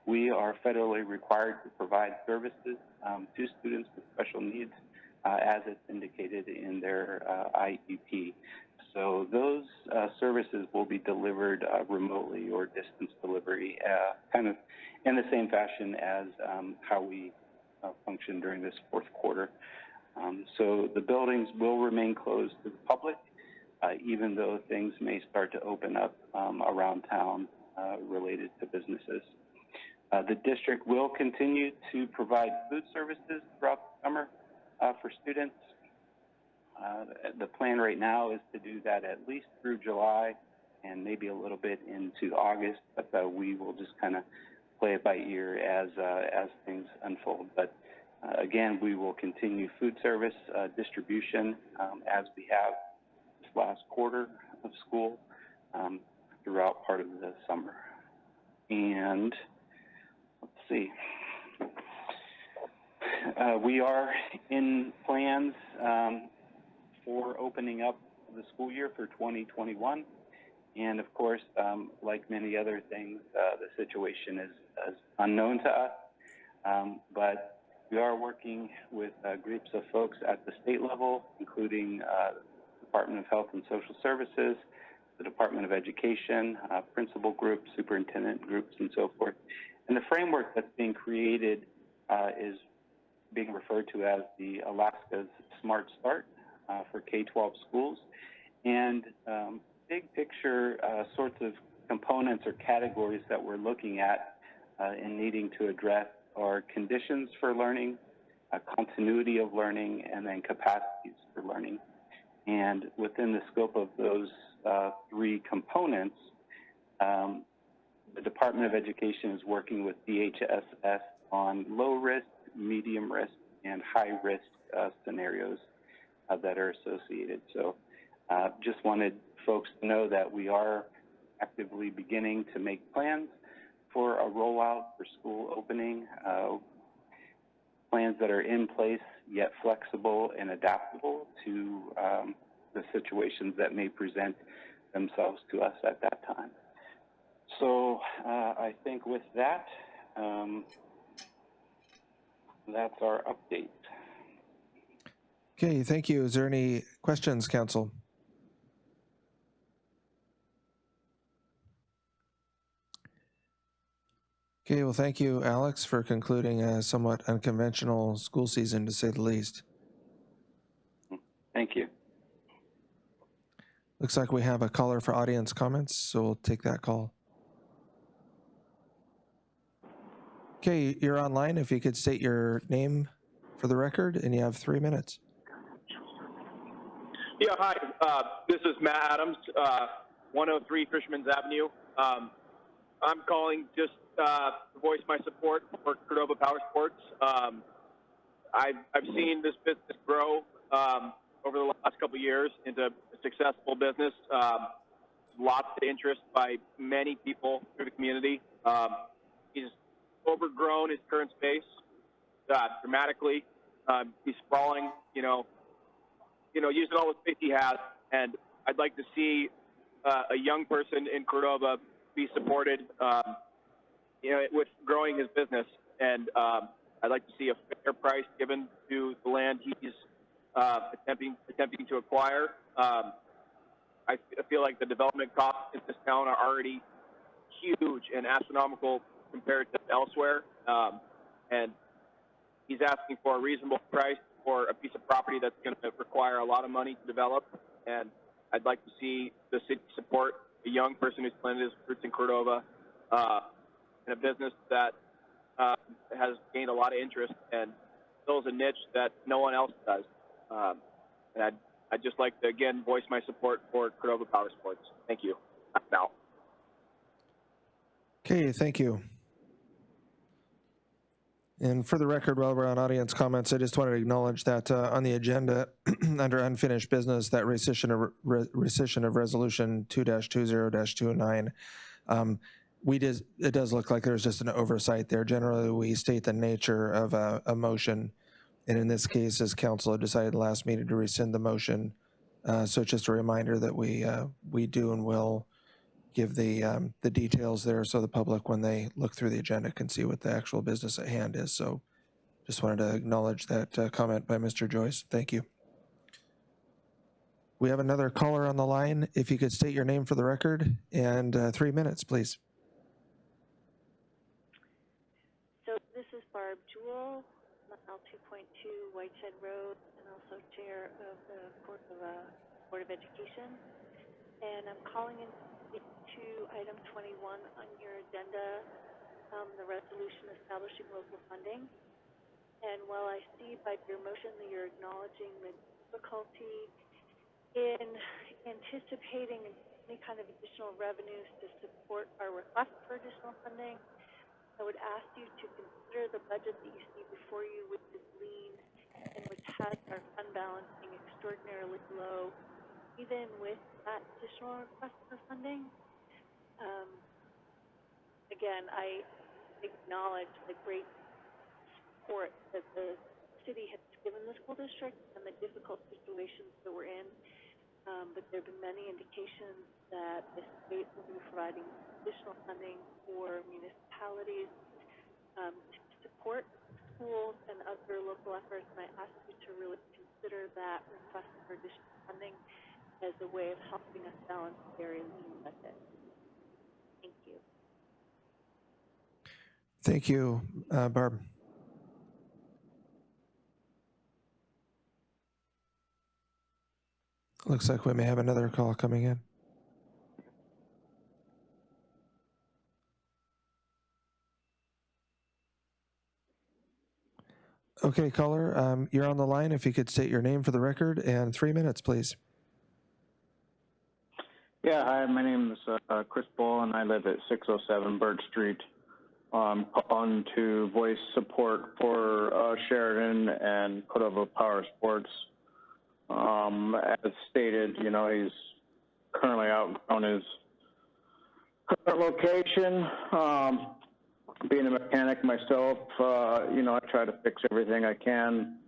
we are federally required to provide services to students with special needs as it's indicated in their IEP. So those services will be delivered remotely or distance delivery, kind of in the same fashion as how we function during this fourth quarter. So the buildings will remain closed to the public, even though things may start to open up around town related to businesses. The district will continue to provide food services throughout the summer for students. The plan right now is to do that at least through July and maybe a little bit into August, but we will just kind of play it by ear as things unfold. But again, we will continue food service distribution as we have this last quarter of school throughout part of the summer. And let's see. We are in plans for opening up the school year for 2021. And of course, like many other things, the situation is unknown to us. But we are working with groups of folks at the state level, including the Department of Health and Social Services, the Department of Education, principal groups, superintendent groups, and so forth. And the framework that's being created is being referred to as the Alaska's Smart Start for K-12 schools. And big picture sorts of components or categories that we're looking at and needing to address are conditions for learning, continuity of learning, and then capacities for learning. And within the scope of those three components, the Department of Education is working with DHSS on low risk, medium risk, and high risk scenarios that are associated. So just wanted folks to know that we are actively beginning to make plans for a rollout for school opening, plans that are in place yet flexible and adaptable to the situations that may present themselves to us at that time. So I think with that, that's our update. Okay, thank you. Is there any questions, Council? Okay, well, thank you, Alex, for concluding a somewhat unconventional school season, to say the least. Thank you. Looks like we have a caller for audience comments, so we'll take that call. Okay, you're online. If you could state your name for the record, and you have 3 minutes. Yeah, hi. This is Matt Adams, 103 Fishman's Avenue. I'm calling just voice my support for Cordova Power Sports. I've seen this business grow over the last couple of years into a successful business. Lots of interest by many people through the community. He's overgrown his current space dramatically. He's sprawling, using all the space he has, and I'd like to see a young person in Cordova be supported, with growing his business, and I'd like to see a fair price given to the land he's attempting to acquire. I feel like the development costs in this town are already huge and astronomical compared to elsewhere, and he's asking for a reasonable price for a piece of property that's going to require a lot of money to develop, and I'd like to see the city support a young person who's planted his roots in Cordova in a business that has gained a lot of interest and fills a niche that no one else does. And I'd just like to, again, voice my support for Cordova Power Sports. Thank you. Now. Okay, thank you. And for the record, while we're on audience comments, I just wanted to acknowledge that on the agenda, under unfinished business, that rescission of resolution 2-20-29, it does look like there's just an oversight there. Generally, we state the nature of a motion, and in this case, as council had decided last meeting to rescind the motion. So it's just a reminder that we do and will give the details there so the public, when they look through the agenda, can see what the actual business at hand is. So just wanted to acknowledge that comment by Mr. Joyce. Thank you. We have another caller on the line. If you could state your name for the record and 3 minutes, please. So this is Barb Jewell, L2.2 Whiteside Road, and also chair of the Cordova Board of Education. And I'm calling in to item 21 on your agenda, the resolution establishing local funding. And while I see by your motion that you're acknowledging the difficulty in anticipating any kind of additional revenues to support our request for additional funding, I would ask you to consider the budget that you see before you, which is lean and which has our fund balance being extraordinarily low, even with that additional request for funding. Again, I acknowledge the great support that the city has given the school district and the difficult situations that we're in, but there have been many indications that the state will be providing additional funding for municipalities to support schools and other local efforts, and I ask you to really consider that request for additional funding as a way of helping us balance a very lean budget. Thank you. Thank you, Barb. Looks like we may have another call coming in. Okay, caller, you're on the line. If you could state your name for the record and 3 minutes, please. Yeah, hi, my name is Chris Bull, and I live at 607 Birch Street. On to voice support for Sheridan and Cordova Power Sports. As stated, he's currently out on his current location. Being a mechanic myself, I try to fix everything I can.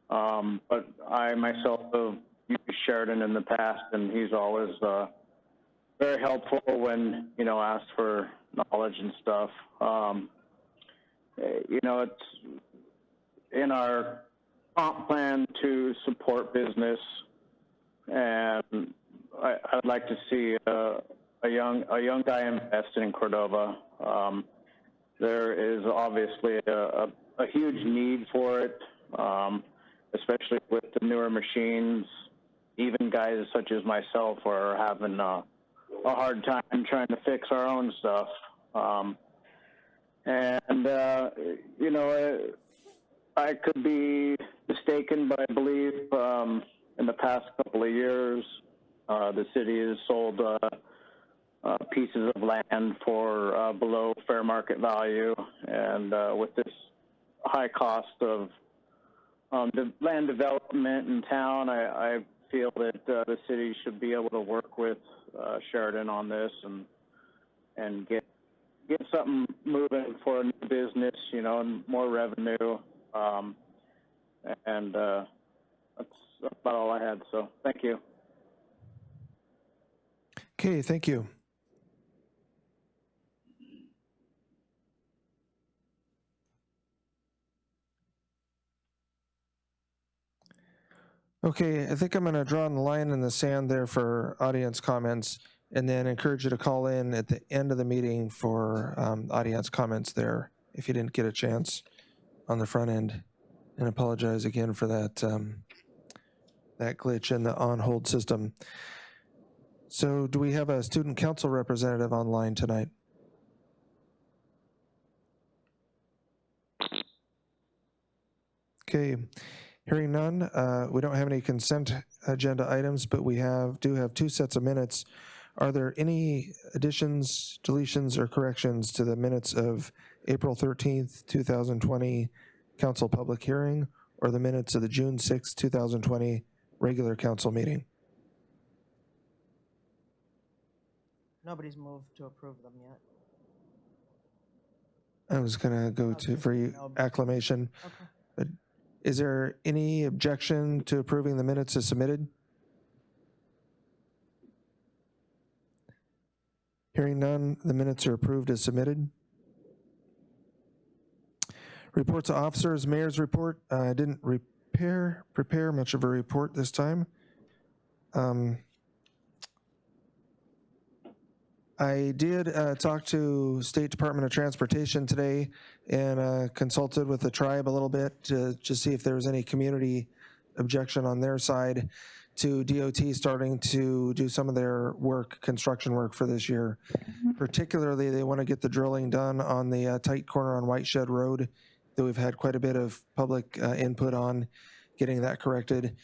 But I myself have used Sheridan in the past, and he's always very helpful when, asked for knowledge and stuff. It's in our comp plan to support business, and I'd like to see a young guy invest in Cordova. There is obviously a huge need for it, especially with the newer machines. Even guys such as myself are having a hard time trying to fix our own stuff. I could be mistaken, but I believe in the past couple of years, the city has sold pieces of land for below fair market value, and with this high cost of the land development in town, I feel that the city should be able to work with Sheridan on this and get something moving for a new business, you know, and more revenue. And that's about all I had. So thank you. Okay, thank you. Okay, I think I'm going to draw the line in the sand there for audience comments, and then encourage you to call in at the end of the meeting for audience comments there if you didn't get a chance on the front end. And apologize again for that that glitch in the on-hold system. So do we have a student council representative online tonight? Okay, hearing none, we don't have any consent agenda items, but we do have 2 sets of minutes. Are there any additions, deletions, or corrections to the minutes of April 13th, 2020 council public hearing, or the minutes of the June 6th, 2020 regular council meeting? Nobody's moved to approve them yet. I was gonna go to for you acclamation. Okay. But is there any objection to approving the minutes as submitted? Hearing none, the minutes are approved as submitted. Reports of officers, mayor's report. I didn't prepare much of a report this time. I did talk to State Department of Transportation today and consulted with the tribe a little bit to just see if there was any community objection on their side to DOT starting to do some of their work, construction work for this year. Particularly, they want to get the drilling done on the tight corner on White Shed Road that we've had quite a bit of public input on getting that corrected.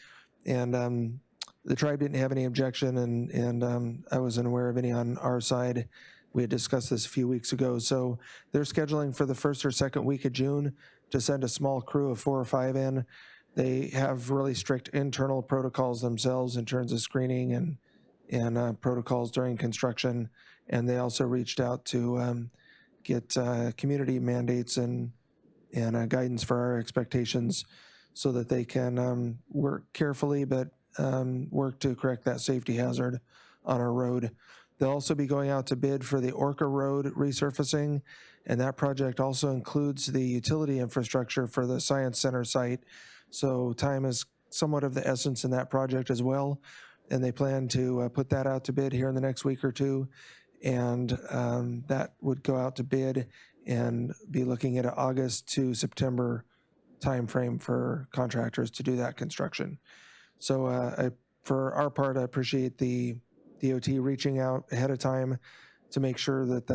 And the tribe didn't have any objection, and I wasn't aware of any on our side. We had discussed this a few weeks ago. So they're scheduling for the first or second week of June to send a small crew of 4 or 5 in. They have really strict internal protocols themselves in terms of screening and protocols during construction. And they also reached out to get community mandates and guidance for our expectations so that they can work carefully, but work to correct that safety hazard on our road. They'll also be going out to bid for the Orca Road resurfacing, and that project also includes the utility infrastructure for the Science Center site. So time is somewhat of the essence in that project as well, and they plan to put that out to bid here in the next week or two, and that would go out to bid and be looking at an August to September timeframe for contractors to do that construction. So for our part, I appreciate the DOT reaching out ahead of time to make sure that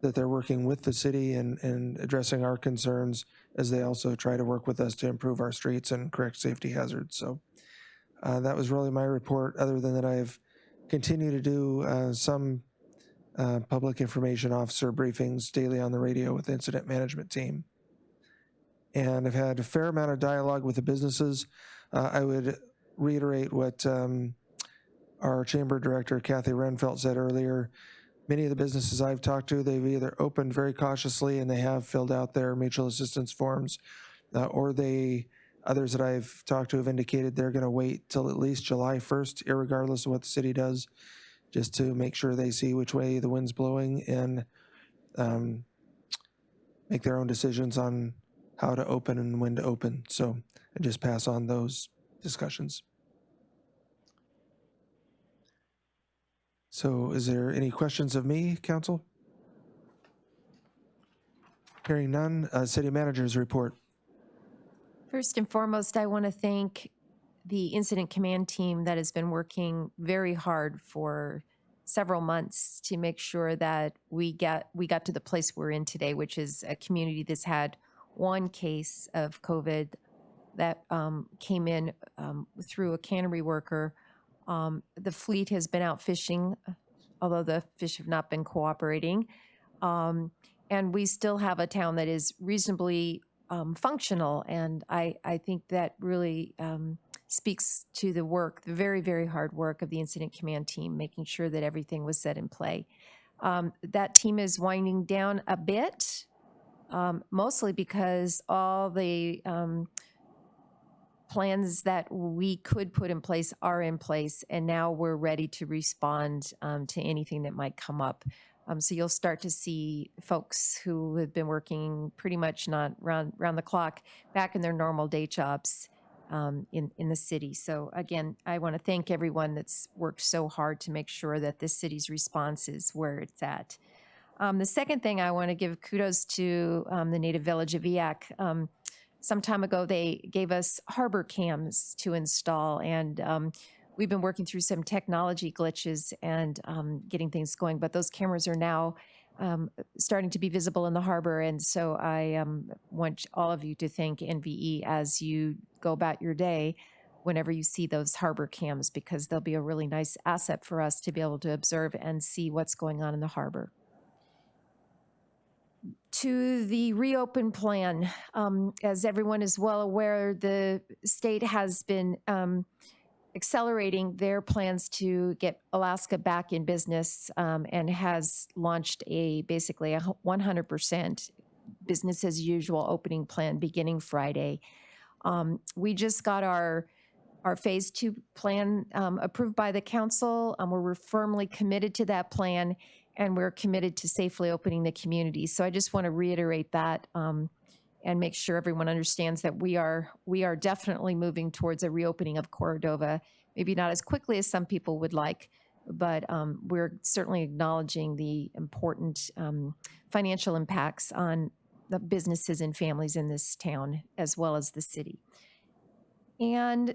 they're working with the city and addressing our concerns as they also try to work with us to improve our streets and correct safety hazards. So that was really my report, other than that I've continued to do some public information officer briefings daily on the radio with the incident management team. And I've had a fair amount of dialogue with the businesses. I would reiterate what our chamber director, Kathy Renfelt, said earlier. Many of the businesses I've talked to, they've either opened very cautiously and they have filled out their mutual assistance forms, or others that I've talked to have indicated they're gonna wait till at least July 1st, irregardless of what the city does, just to make sure they see which way the wind's blowing and make their own decisions on how to open and when to open. So I just pass on those discussions. So is there any questions of me, council? Hearing none, city manager's report. First and foremost, I want to thank the incident command team that has been working very hard for several months to make sure that we got to the place we're in today, which is a community that's had one case of COVID that came in through a cannery worker. The fleet has been out fishing although the fish have not been cooperating. And we still have a town that is reasonably functional. And I think that really speaks to the work, the very, very hard work of the incident command team, making sure that everything was set in play. That team is winding down a bit, mostly because all the plans that we could put in place are in place, and now we're ready to respond to anything that might come up. So you'll start to see folks who have been working pretty much not round the clock back in their normal day jobs in the city. So again, I want to thank everyone that's worked so hard to make sure that this city's response is where it's at. The second thing I want to give kudos to the Native Village of Eyak. Some time ago, they gave us harbor cams to install, and we've been working through some technology glitches and getting things going, but those cameras are now starting to be visible in the harbor. And so I want all of you to thank NVE as you go about your day whenever you see those harbor cams, because they'll be a really nice asset for us to be able to observe and see what's going on in the harbor. To the reopen plan, as everyone is well aware, the state has been accelerating their plans to get Alaska back in business and has launched basically a 100% business as usual opening plan beginning Friday. We just got our phase 2 plan approved by the council. We're firmly committed to that plan, and we're committed to safely opening the community. So I just want to reiterate that and make sure everyone understands that we are definitely moving towards a reopening of Cordova, maybe not as quickly as some people would like, but we're certainly acknowledging the important financial impacts on the businesses and families in this town, as well as the city. And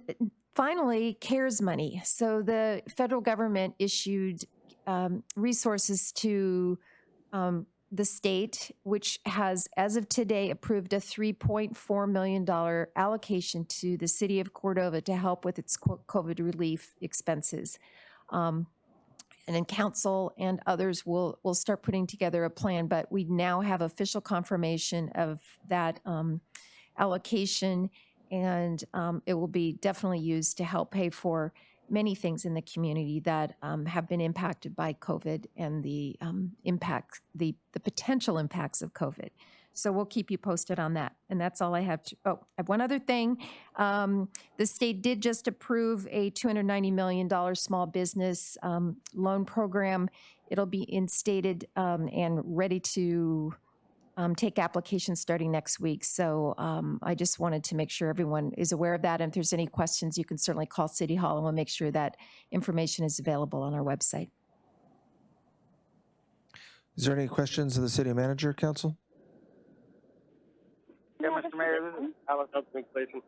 finally, CARES money. So the federal government issued resources to the state, which has, as of today, approved a $3.4 million allocation to the city of Cordova to help with its COVID relief expenses. And then council and others will start putting together a plan, but we now have official confirmation of that allocation, and it will be definitely used to help pay for many things in the community that have been impacted by COVID and the potential impacts of COVID. So we'll keep you posted on that. And that's all I have. I have one other thing. The state did just approve a $290 million small business loan program. It'll be instated and ready to take applications starting next week. So I just wanted to make sure everyone is aware of that. And if there's any questions, you can certainly call City Hall, and we'll make sure that information is available on our website. Is there any questions of the city manager, council? Yeah, Mr. Mayor, this is Councilman Gleason.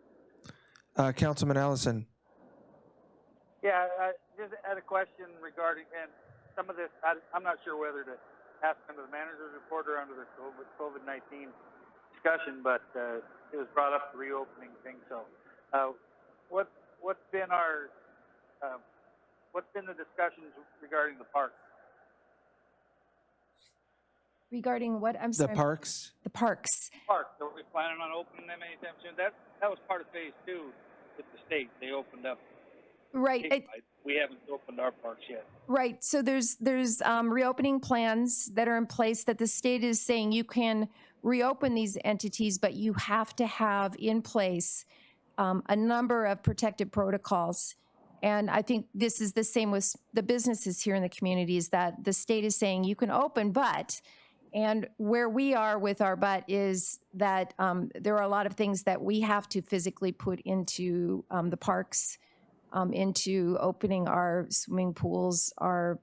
Councilman Allison. Yeah, I just had a question regarding, and some of this, I'm not sure whether to ask under the manager's report or under the COVID-19 discussion, but it was brought up, the reopening thing. So what's been the discussions regarding the park? Regarding what? I'm sorry. The parks? The parks. Parks. Are we planning on opening them anytime soon? That was part of phase 2 with the state. They opened up. Right. We haven't opened our parks yet. Right. So there's reopening plans that are in place that the state is saying you can reopen these entities, but you have to have in place a number of protective protocols. And I think this is the same with the businesses here in the community, is that the state is saying you can open, but, and where we are with our but is that there are a lot of things that we have to physically put into the parks, into opening our swimming pools, our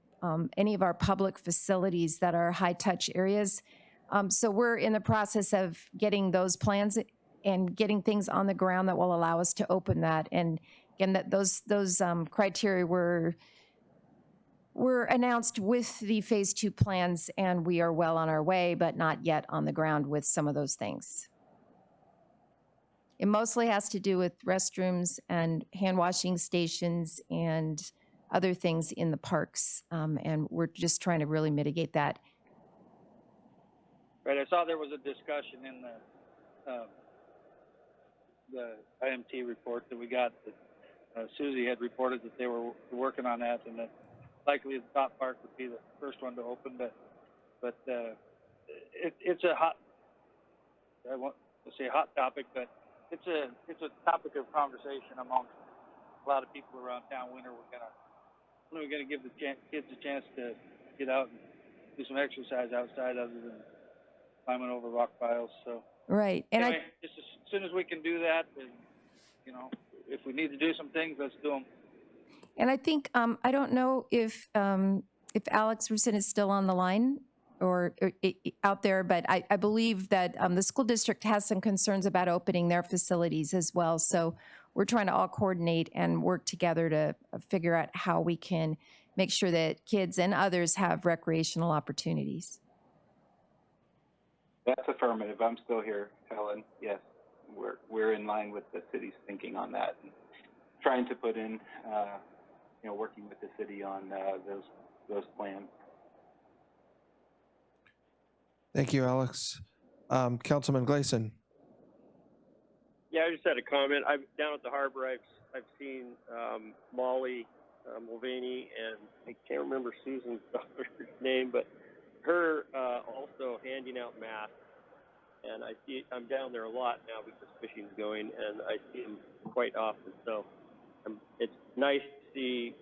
any of our public facilities that are high-touch areas. So we're in the process of getting those plans and getting things on the ground that will allow us to open that. And again, that those criteria were announced with the phase 2 plans, and we are well on our way, but not yet on the ground with some of those things. It mostly has to do with restrooms and hand washing stations and other things in the parks. And we're just trying to really mitigate that. Right, I saw there was a discussion in the IMT report that we got that Susie had reported that they were working on that, and that likely the top park would be the first one to open. But it's a hot, I won't say hot topic, but it's a topic of conversation amongst a lot of people around town. When are we gonna give the kids a chance to get out and do some exercise outside other than climbing over rock piles? So Right, and anyway, just as soon as we can do that, and if we need to do some things, let's do them. And I think, I don't know if Alex Rusin is still on the line or out there, but I believe that the school district has some concerns about opening their facilities as well. So we're trying to all coordinate and work together to figure out how we can make sure that kids and others have recreational opportunities. That's affirmative. I'm still here, Helen. Yes, we're in line with the city's thinking on that, and trying to put in, working with the city on those plans. Thank you, Alex. Councilman Gleason. Yeah, I just had a comment. I'm down at the harbor. I've seen Molly Mulvaney, and I can't remember Susan's daughter's name, but her also handing out masks. And I'm down there a lot now because fishing's going, and I see them quite often. So it's nice to see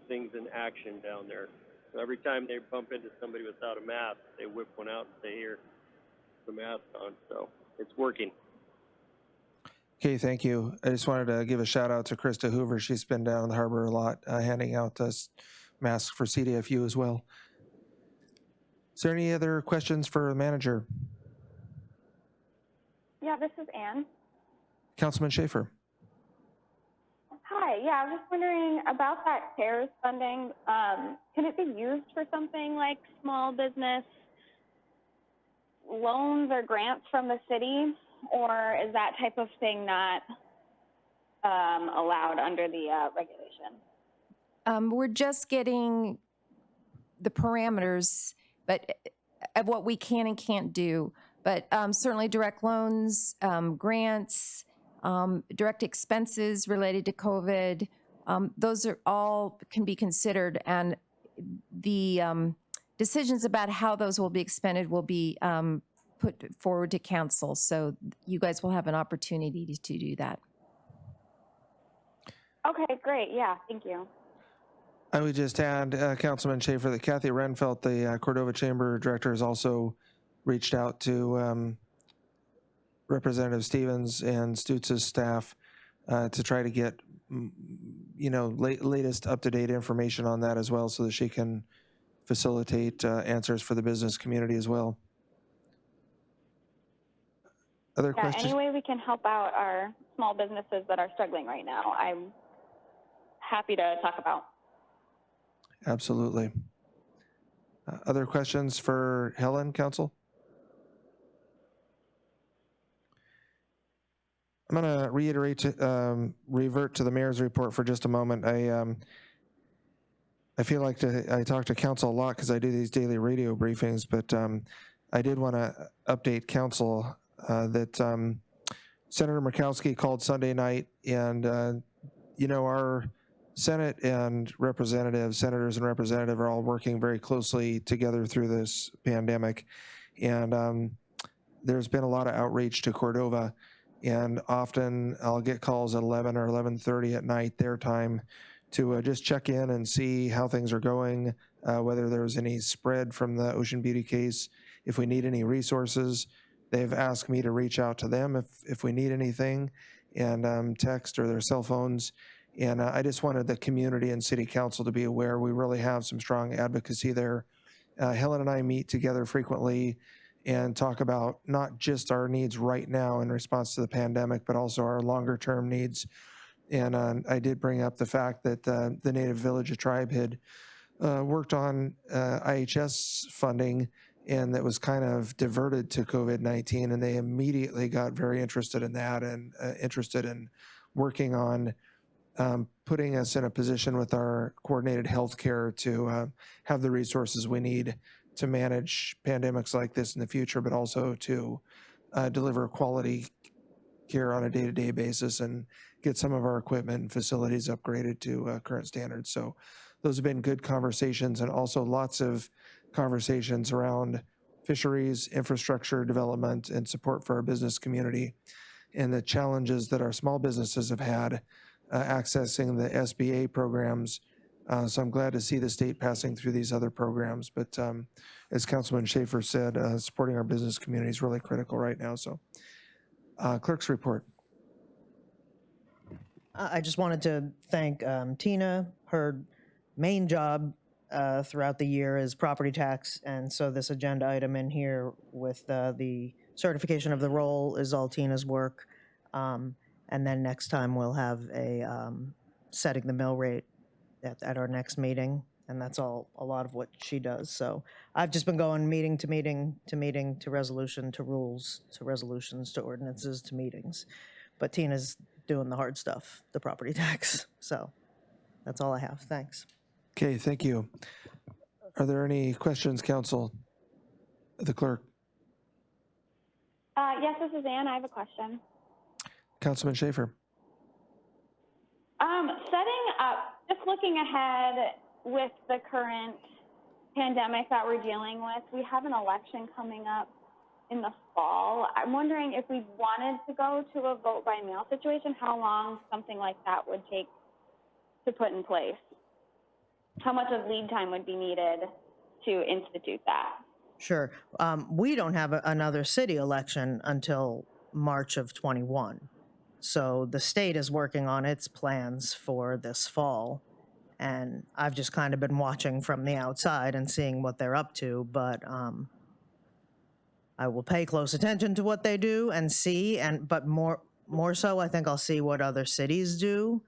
things in action down there. So every time they bump into somebody without a mask, they whip one out and say, "Here, the mask on." So it's working. Okay, thank you. I just wanted to give a shout out to Krista Hoover. She's been down in the harbor a lot, handing out masks for CDFU as well. Is there any other questions for the manager? Yeah, this is Anne. Councilman Schaefer. Hi, yeah, I was just wondering about that CARES funding. Can it be used for something like small business loans or grants from the city? Or is that type of thing not allowed under the regulation? We're just getting the parameters, but of what we can and can't do. But certainly direct loans, grants, direct expenses related to COVID, those are all can be considered, and the decisions about how those will be expended will be put forward to council. So you guys will have an opportunity to do that. Okay, great. Yeah, thank you. I would just add, Councilman Schaefer, that Kathy Renfelt, the Cordova Chamber Director, has also reached out to Representative Stevens and Stutz's staff to try to get, latest up-to-date information on that as well, so that she can facilitate answers for the business community as well. Other questions? Any way we can help out our small businesses that are struggling right now, I'm happy to talk about. Absolutely. Other questions for Helen, Council? I'm going to revert to the mayor's report for just a moment. I feel like I talk to council a lot because I do these daily radio briefings, but I did want to update council that Senator Murkowski called Sunday night, and our Senate and senators and representatives are all working very closely together through this pandemic, and there's been a lot of outreach to Cordova. And often I'll get calls at 11 or 11:30 at night, their time, to just check in and see how things are going, whether there's any spread from the Ocean Beauty case, if we need any resources. They've asked me to reach out to them if we need anything, and text or their cell phones. And I just wanted the community and city council to be aware we really have some strong advocacy there. Helen and I meet together frequently and talk about not just our needs right now in response to the pandemic, but also our longer term needs. And I did bring up the fact that the Native Village Tribe had worked on IHS funding, and that was kind of diverted to COVID-19, and they immediately got very interested in that and interested in working on putting us in a position with our coordinated healthcare to have the resources we need to manage pandemics like this in the future, but also to deliver quality care on a day-to-day basis and get some of our equipment and facilities upgraded to current standards. So those have been good conversations, and also lots of conversations around fisheries, infrastructure development, and support for our business community, and the challenges that our small businesses have had accessing the SBA programs. So I'm glad to see the state passing through these other programs. But as Councilman Schaefer said, supporting our business community is really critical right now. So clerk's report. I just wanted to thank Tina. Her main job throughout the year is property tax, and so this agenda item in here with the certification of the roll is all Tina's work. And then next time we'll have a setting the mill rate at our next meeting, and that's all a lot of what she does. So I've just been going meeting to meeting to meeting to resolution to rules to resolutions to ordinances to meetings. But Tina's doing the hard stuff, the property tax. So that's all I have. Thanks. Okay, thank you. Are there any questions, council? The clerk. Yes, this is Ann. I have a question. Councilman Schaefer. Setting up, just looking ahead with the current pandemic that we're dealing with, we have an election coming up in the fall. I'm wondering if we wanted to go to a vote by mail situation, how long something like that would take to put in place? How much of lead time would be needed to institute that? Sure. We don't have another city election until March of 21. So the state is working on its plans for this fall. And I've just kind of been watching from the outside and seeing what they're up to. But I will pay close attention to what they do and see. But more so, I think I'll see what other cities do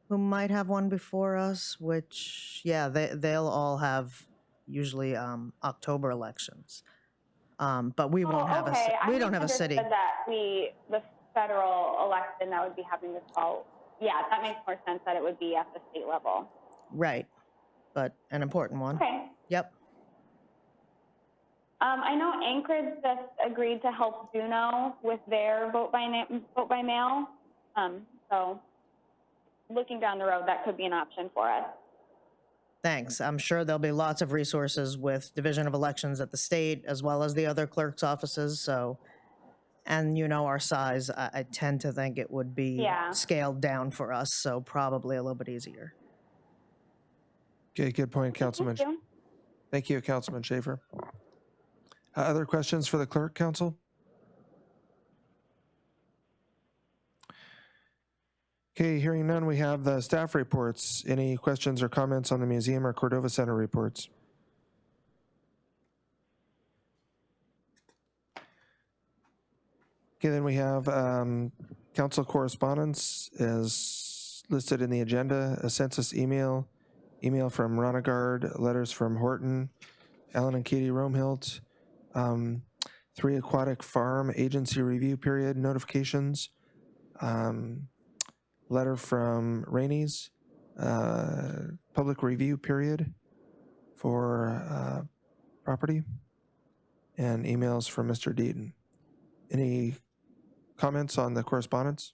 who might have one before us, which, yeah, they'll all have usually October elections. But we won't have we don't have a city. That the federal election that would be happening this fall, yeah, that makes more sense that it would be at the state level. Right, but an important one. Okay. Yep. I know Anchorage just agreed to help Juneau with their vote by mail. So looking down the road, that could be an option for us. Thanks. I'm sure there'll be lots of resources with Division of Elections at the state as well as the other clerk's offices. So, and you know our size, I tend to think it would be scaled down for us, so probably a little bit easier. Okay, good point, Councilman. Thank you, Councilman Schaefer. Other questions for the clerk, council? Okay, hearing none, we have the staff reports. Any questions or comments on the museum or Cordova Center reports? Okay, then we have council correspondence as listed in the agenda, a census email from Ronagard, letters from Horton, Alan and Katie Romehilt, 3 aquatic farm agency review period notifications, letter from Rainey's, public review period for property, and emails from Mr. Deaton. Any comments on the correspondence?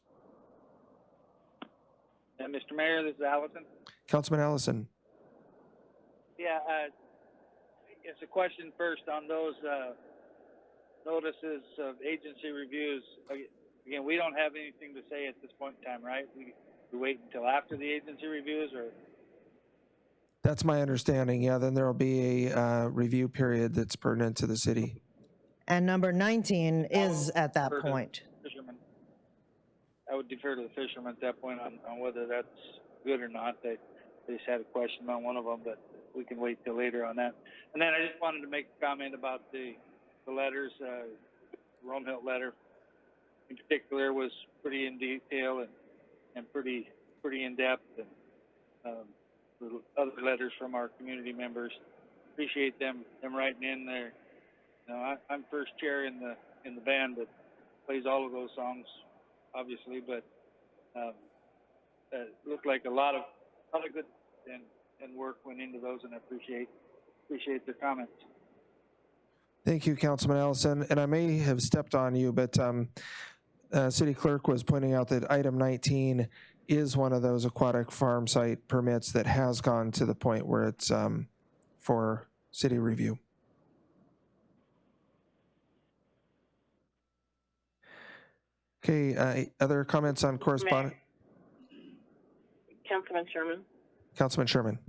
Mr. Mayor, this is Allison. Councilman Allison. Yeah, it's a question first on those notices of agency reviews. Again, we don't have anything to say at this point in time, right? We wait until after the agency reviews, or? That's my understanding, yeah. Then there will be a review period that's pertinent to the city. And number 19 is at that point. Fishermen. I would defer to the fishermen at that point on whether that's good or not. They just had a question on one of them, but we can wait till later on that. And then I just wanted to make a comment about the letters. Romehilt letter in particular was pretty in detail and pretty in depth, and the other letters from our community members. Appreciate them writing in there. You know, I'm first chair in the band that plays all of those songs, obviously, but looked like a lot of good and work went into those, and I appreciate their comments. Thank you, Councilman Allison. And I may have stepped on you, but City Clerk was pointing out that item 19 is one of those aquatic farm site permits that has gone to the point where it's for city review. Okay, other comments on correspondence? Councilman Sherman. Councilman Sherman.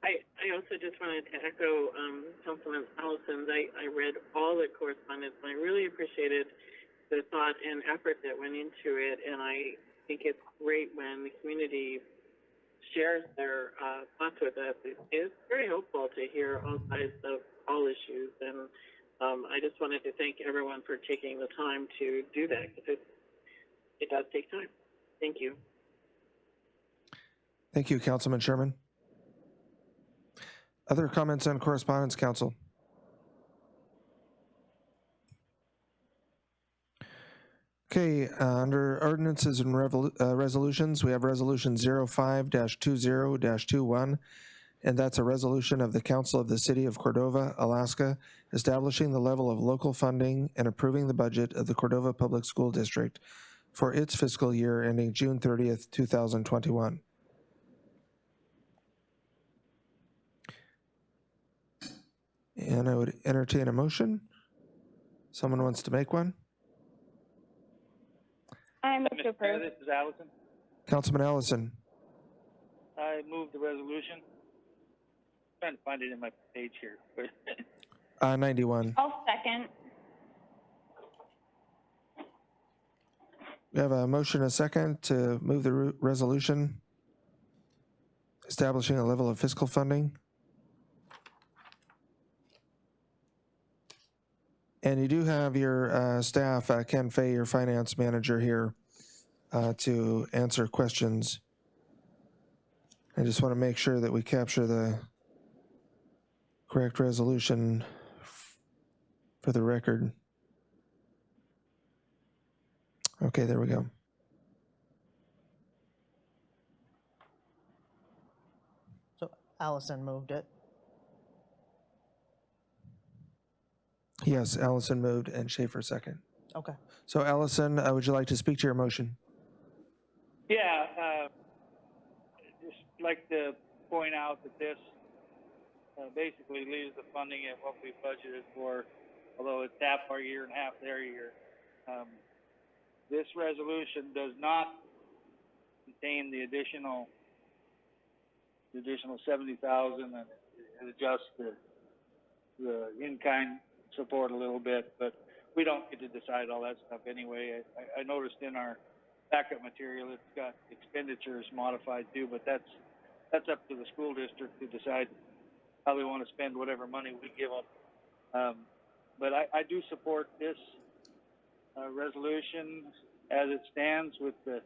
I also just wanted to echo Councilman Allison's. I read all the correspondence, and I really appreciated the thought and effort that went into it, and I think it's great when the community shares their thoughts with us. It's very helpful to hear all sides of all issues, and I just wanted to thank everyone for taking the time to do that, because it does take time. Thank you. Thank you, Councilman Sherman. Other comments on correspondence, Council? Okay, under ordinances and resolutions, we have resolution 05-20-21, and that's a resolution of the Council of the City of Cordova, Alaska, establishing the level of local funding and approving the budget of the Cordova Public School District for its fiscal year ending June 30th, 2021. And I would entertain a motion. Someone wants to make one? I move to approve. This is Allison. Councilman Allison. I move the resolution. I'm trying to find it in my page here. 91. I'll second. We have a motion and a second to move the resolution establishing a level of fiscal funding. And you do have your staff, Ken Fay, your finance manager here to answer questions. I just want to make sure that we capture the correct resolution for the record. Okay, there we go. So Allison moved it. Yes, Allison moved and Schaefer second. Okay. So Allison, would you like to speak to your motion? Yeah, just like to point out that this basically leaves the funding at what we budgeted for, although it's half our year and half their year. This resolution does not contain the additional 70,000, and it adjusts the in-kind support a little bit, but we don't get to decide all that stuff anyway. I noticed in our backup material it's got expenditures modified too, but that's up to the school district to decide how they want to spend whatever money we give them. But I do support this resolution as it stands with the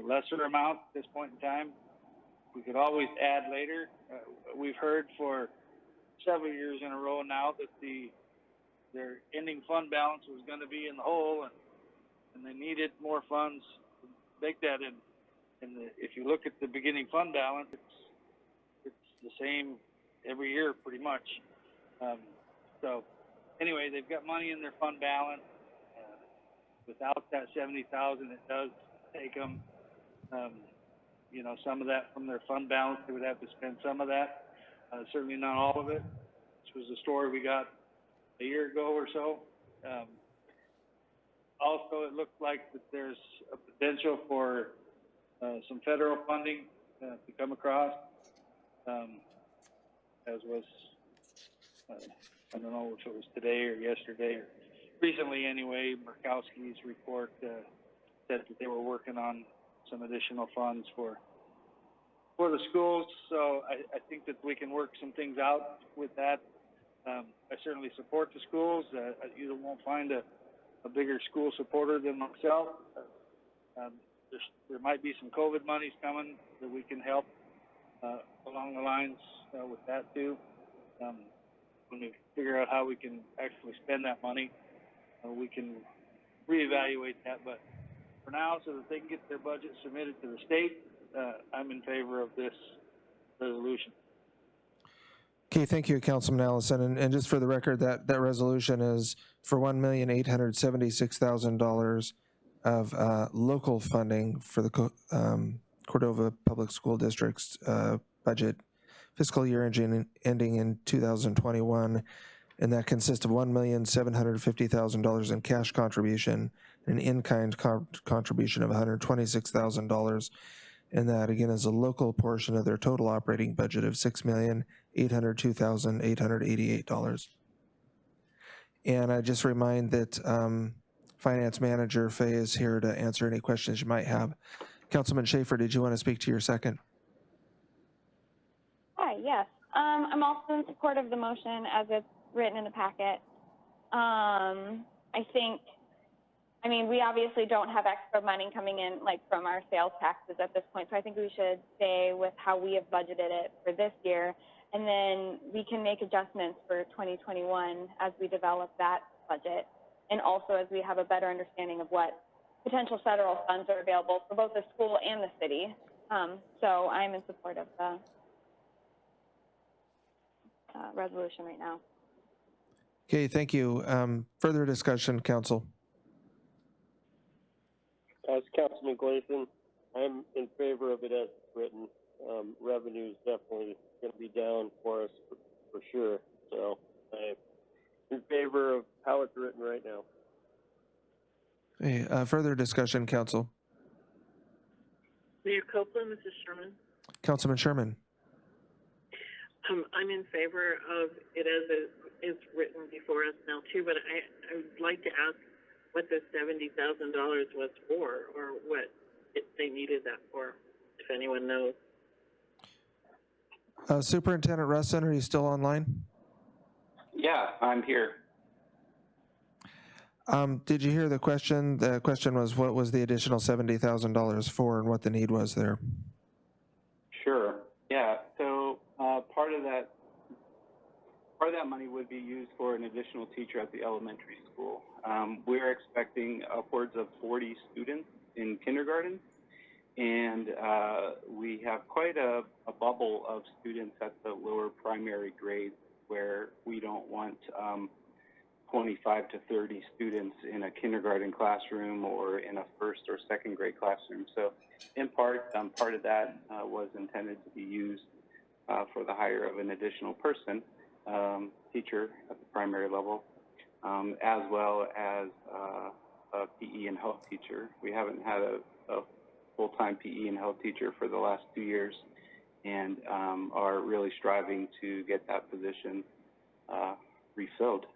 lesser amount at this point in time. We could always add later. We've heard for several years in a row now that their ending fund balance was going to be in the hole, and they needed more funds to make that in. And if you look at the beginning fund balance, it's the same every year pretty much. So anyway, they've got money in their fund balance. Without that 70,000, it does take them, some of that from their fund balance. They would have to spend some of that. Certainly not all of it. This was a story we got a year ago or so. Also, it looks like that there's a potential for some federal funding to come across, as was, I don't know if it was today or yesterday or recently anyway. Murkowski's report said that they were working on some additional funds for the schools, so I think that we can work some things out with that. I certainly support the schools. You won't find a bigger school supporter than myself. There might be some COVID monies coming that we can help along the lines with that too. When we figure out how we can actually spend that money, we can reevaluate that. But for now so that they can get their budget submitted to the state. I'm in favor of this resolution. Okay, thank you, Councilman Allison. And just for the record, that resolution is for $1,876,000 of local funding for the Cordova Public School District's budget fiscal year ending in 2021. And that consists of $1,750,000 in cash contribution and in-kind contribution of $126,000. And that, again, is a local portion of their total operating budget of $6,802,888. And I just remind that Finance Manager Fay is here to answer any questions you might have. Councilman Schaefer, did you want to speak to your second? Hi, yes. I'm also in support of the motion as it's written in the packet. I mean, we obviously don't have extra money coming in like from our sales taxes at this point, so I think we should stay with how we have budgeted it for this year, and then we can make adjustments for 2021 as we develop that budget, and also as we have a better understanding of what potential federal funds are available for both the school and the city. So I'm in support of the resolution right now. Okay, thank you. Further discussion, Council. As Councilman Gleason, I'm in favor of it as written. Revenue is definitely going to be down for us for sure. So I'm in favor of how it's written right now. Okay, further discussion, Council. Mayor Copeland, this is Sherman. Councilman Sherman. I'm in favor of it as it's written before us now too, but I would like to ask what the $70,000 was for, or what they needed that for, if anyone knows. Superintendent Russin, are you still online? Yeah, I'm here. Did you hear the question? The question was, what was the additional $70,000 for and what the need was there? Sure. Yeah. So part of that money would be used for an additional teacher at the elementary school. We're expecting upwards of 40 students in kindergarten, and we have quite a bubble of students at the lower primary grades where we don't want 25 to 30 students in a kindergarten classroom or in a first or second grade classroom. So in part, part of that was intended to be used for the hire of an additional person, teacher at the primary level, as well as a PE and health teacher. We haven't had a full-time PE and health teacher for the last 2 years, and are really striving to get that position refilled.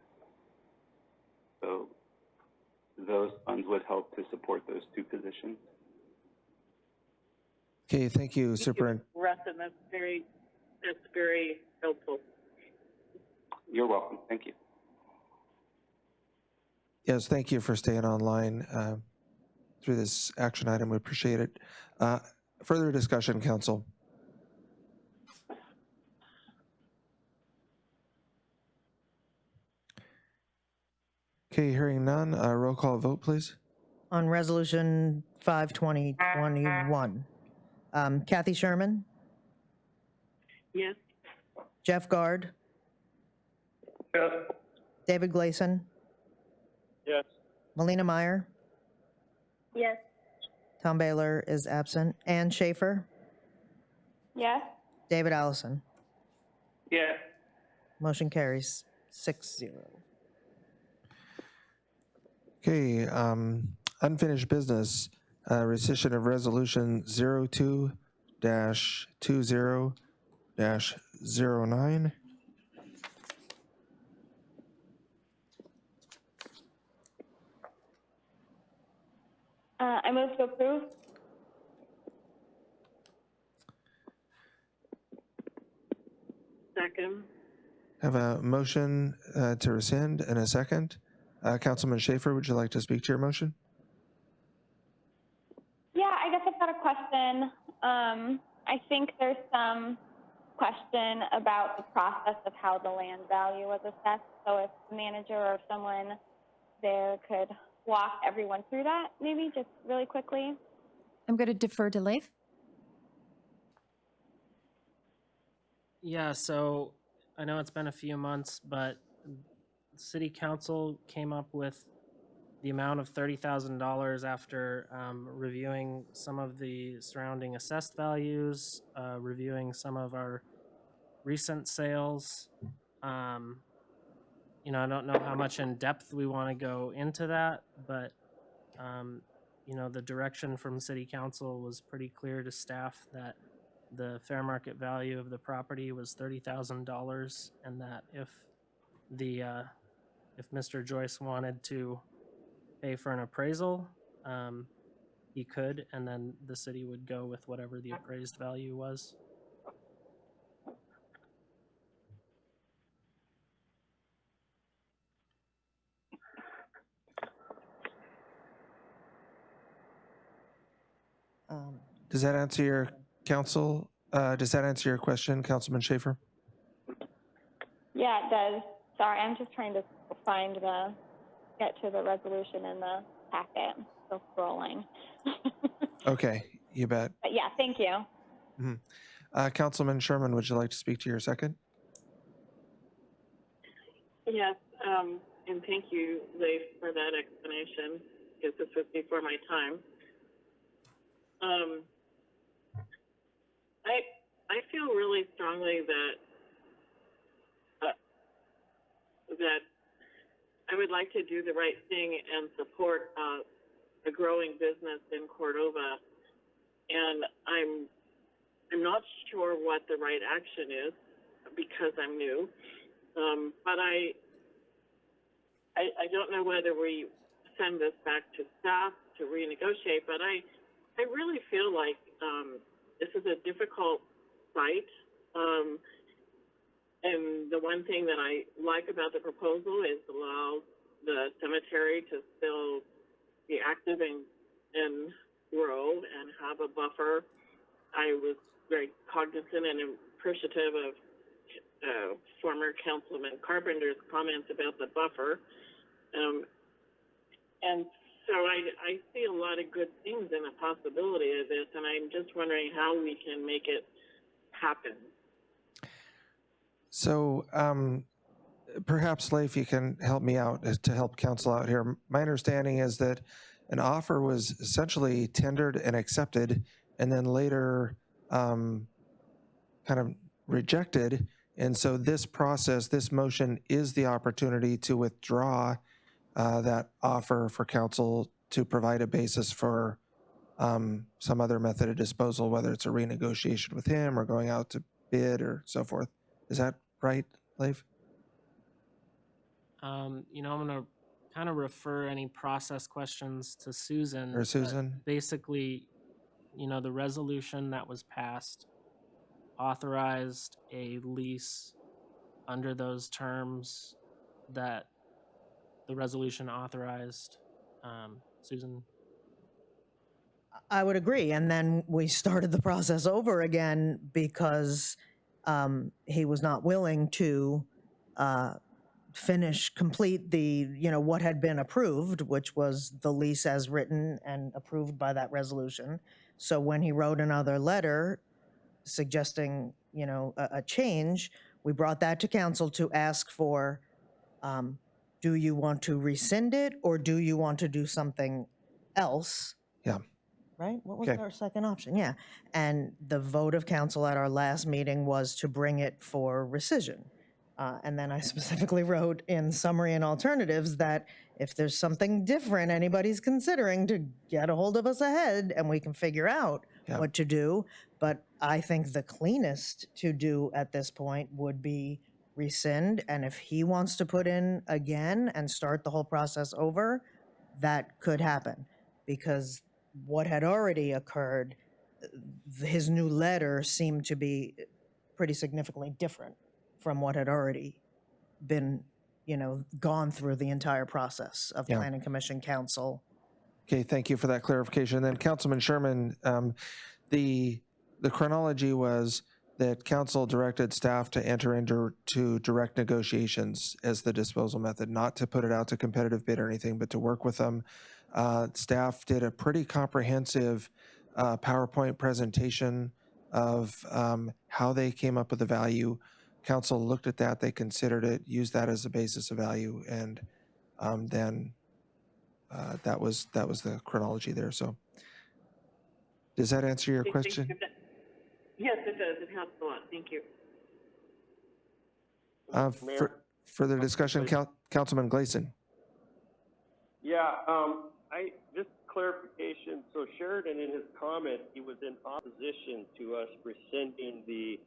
So those funds would help to support those two positions. Okay, thank you, Superintendent. Rustin, that's very helpful. You're welcome. Thank you. Yes, thank you for staying online through this action item. We appreciate it. Further discussion, Council. Okay, hearing none, roll call vote, please. On Resolution 5/2021, Kathy Sherman, Yes. Jeff Guard, Yes. David Gleason, Yes. Melina Meyer, Yes. Tom Baylor is absent, Ann Schaefer, Yes. David Allison. Yeah. Motion carries 6-0. Okay, unfinished business, rescission of resolution 02-20-09. I move to approve. Second. Have a motion to rescind and a second. Councilman Schaefer, would you like to speak to your motion? Yeah, I guess I've got a question. I think there's some question about the process of how the land value was assessed. So if the manager or someone there could walk everyone through that, maybe just really quickly. I'm going to defer to Leif. Yeah, so I know it's been a few months, but City Council came up with the amount of $30,000 after reviewing some of the surrounding assessed values, reviewing some of our recent sales. You know, I don't know how much in depth we want to go into that, but you know, the direction from City Council was pretty clear to staff that the fair market value of the property was $30,000, and that if Mr. Joyce wanted to pay for an appraisal, he could, and then the city would go with whatever the appraised value was. Does that answer your council? Does that answer your question, Councilman Schaefer? Yeah, it does. Sorry, I'm just trying to get to the resolution in the packet. Still scrolling. Okay, you bet. But yeah, thank you. Mm-hmm. Councilman Sherman, would you like to speak to your second? Yes, and thank you, Leif, for that explanation, because this was before my time. I feel really strongly that I would like to do the right thing and support a growing business in Cordova, and I'm not sure what the right action is because I'm new, but I don't know whether we send this back to staff to renegotiate, but I really feel like this is a difficult site. And the one thing that I like about the proposal is allow the cemetery to still be active and grow and have a buffer. I was very cognizant and appreciative of former Councilman Carpenter's comments about the buffer. And so I see a lot of good things in the possibility of this, and I'm just wondering how we can make it happen. So perhaps, Leif, you can help me out to help council out here. My understanding is that an offer was essentially tendered and accepted, and then later kind of rejected. And so this process, this motion is the opportunity to withdraw that offer for council to provide a basis for some other method of disposal, whether it's a renegotiation with him or going out to bid or so forth. Is that right, Leif? You know, I'm going to kind of refer any process questions to Susan. Or Susan? Basically, you know, the resolution that was passed authorized a lease under those terms that the resolution authorized. Susan? I would agree. And then we started the process over again because he was not willing to complete the, what had been approved, which was the lease as written and approved by that resolution. So when he wrote another letter suggesting, a change, we brought that to council to ask for, do you want to rescind it or do you want to do something else? Yeah. Right? What was Okay. our second option? Yeah. And the vote of council at our last meeting was to bring it for rescission. And then I specifically wrote in summary and alternatives that if there's something different anybody's considering, to get a hold of us ahead and we can figure out what to do. But I think the cleanest to do at this point would be rescind. And if he wants to put in again and start the whole process over, that could happen. Because what had already occurred, his new letter seemed to be pretty significantly different from what had already been, gone through the entire process of Planning Commission, Council. Okay, thank you for that clarification. And then Councilman Sherman, the chronology was that council directed staff to enter into direct negotiations as the disposal method, not to put it out to competitive bid or anything, but to work with them. Staff did a pretty comprehensive PowerPoint presentation of how they came up with the value. Council looked at that, they considered it, used that as a basis of value, and then that was the chronology there. So does that answer your question? Yes, it does. It helps a lot. Thank you. Further discussion, Councilman Gleason. Yeah, I just clarification. So Sheridan, in his comment, he was in opposition to us rescinding the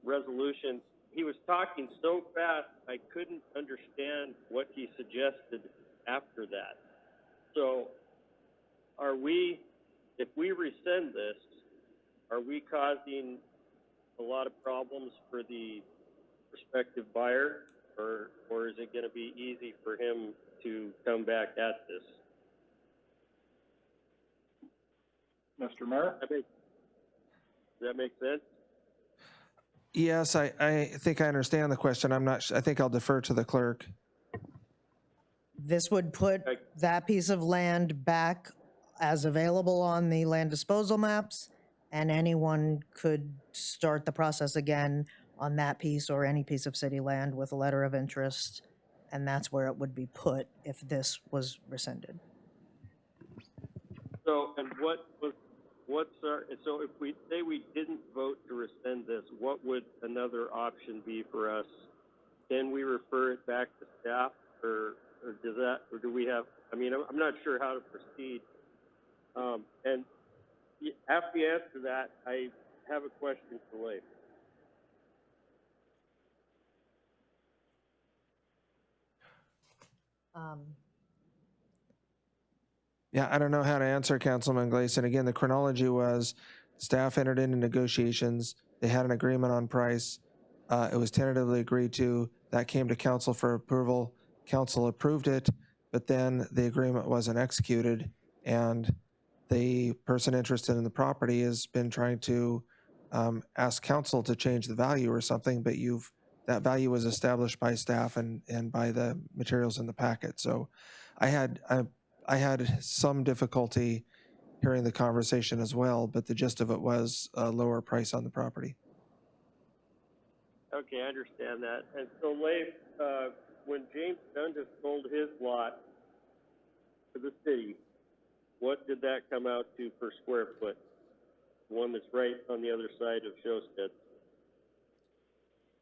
resolution. He was talking so fast, I couldn't understand what he suggested after that. So if we rescind this, are we causing a lot of problems for the prospective buyer, or is it going to be easy for him to come back at this? Mr. Mayor? Does that make sense? Yes, I think I understand the question. I think I'll defer to the clerk. This would put that piece of land back as available on the land disposal maps, and anyone could start the process again on that piece or any piece of city land with a letter of interest, and that's where it would be put if this was rescinded. So, and so if we say we didn't vote to rescind this, what would another option be for us? Can we refer it back to staff, or do we have, I mean, I'm not sure how to proceed. And after you answer that, I have a question for Leif. Yeah, I don't know how to answer Councilman Gleason. Again, the chronology was staff entered into negotiations. They had an agreement on price. It was tentatively agreed to. That came to council for approval. Council approved it, but then the agreement wasn't executed, and the person interested in the property has been trying to ask council to change the value or something, but that value was established by staff and by the materials in the packet. So I had some difficulty hearing the conversation as well, but the gist of it was a lower price on the property. Okay, I understand that. And so, Leif, when James Dundas sold his lot to the city, what did that come out to per square foot? The one that's right on the other side of Showstead.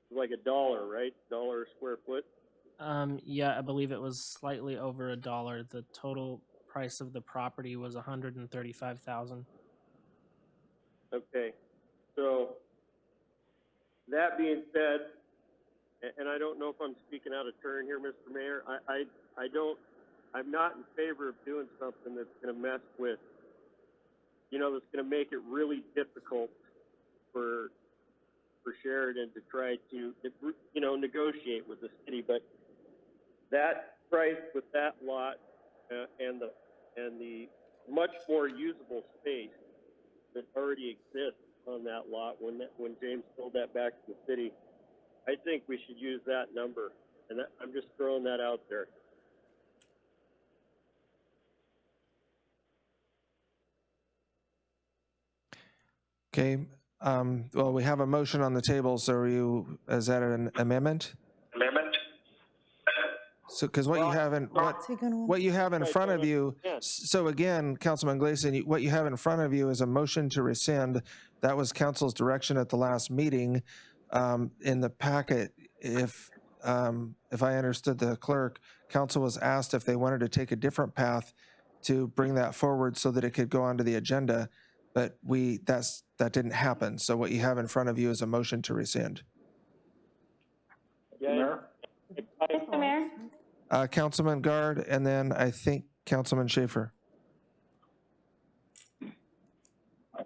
It's like $1, right? $1 a square foot? Yeah, I believe it was slightly over $1. The total price of the property was $135,000. Okay, so that being said, and I don't know if I'm speaking out of turn here, Mr. Mayor, I'm not in favor of doing something that's going to mess with, that's going to make it really difficult for Sheridan to try to, negotiate with the city. But that price with that lot and the much more usable space that already exists on that lot when James sold that back to the city, I think we should use that number. And I'm just throwing that out there. Okay. Well, we have a motion on the table. So is that an amendment? So, because what you have in front of you. So again, Councilman Gleason, what you have in front of you is a motion to rescind. That was council's direction at the last meeting. In the packet, if I understood the clerk, council was asked if they wanted to take a different path to bring that forward so that it could go onto the agenda, but that didn't happen. So what you have in front of you is a motion to rescind. Yeah. Mr. Mayor? Councilman Guard, and then I think Councilman Schaefer.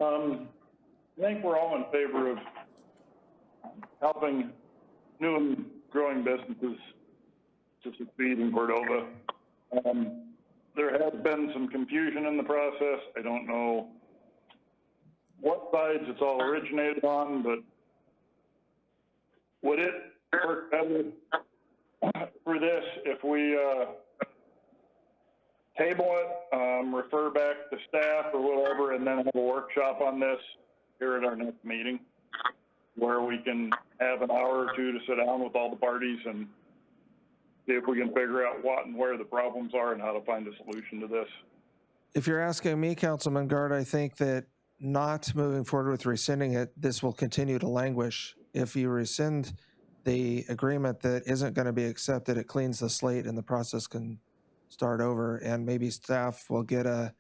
I think we're all in favor of helping new and growing businesses to succeed in Cordova. There has been some confusion in the process. I don't know what sides it's all originated on, but would it work better for this if we, table it, refer back to staff or whatever, and then have a workshop on this here at our next meeting, where we can have an hour or two to sit down with all the parties and see if we can figure out what and where the problems are and how to find a solution to this. If you're asking me, Councilman Gard, I think that not moving forward with rescinding it, this will continue to languish. If you rescind the agreement that isn't going to be accepted, it cleans the slate and the process can start over, and maybe staff will get an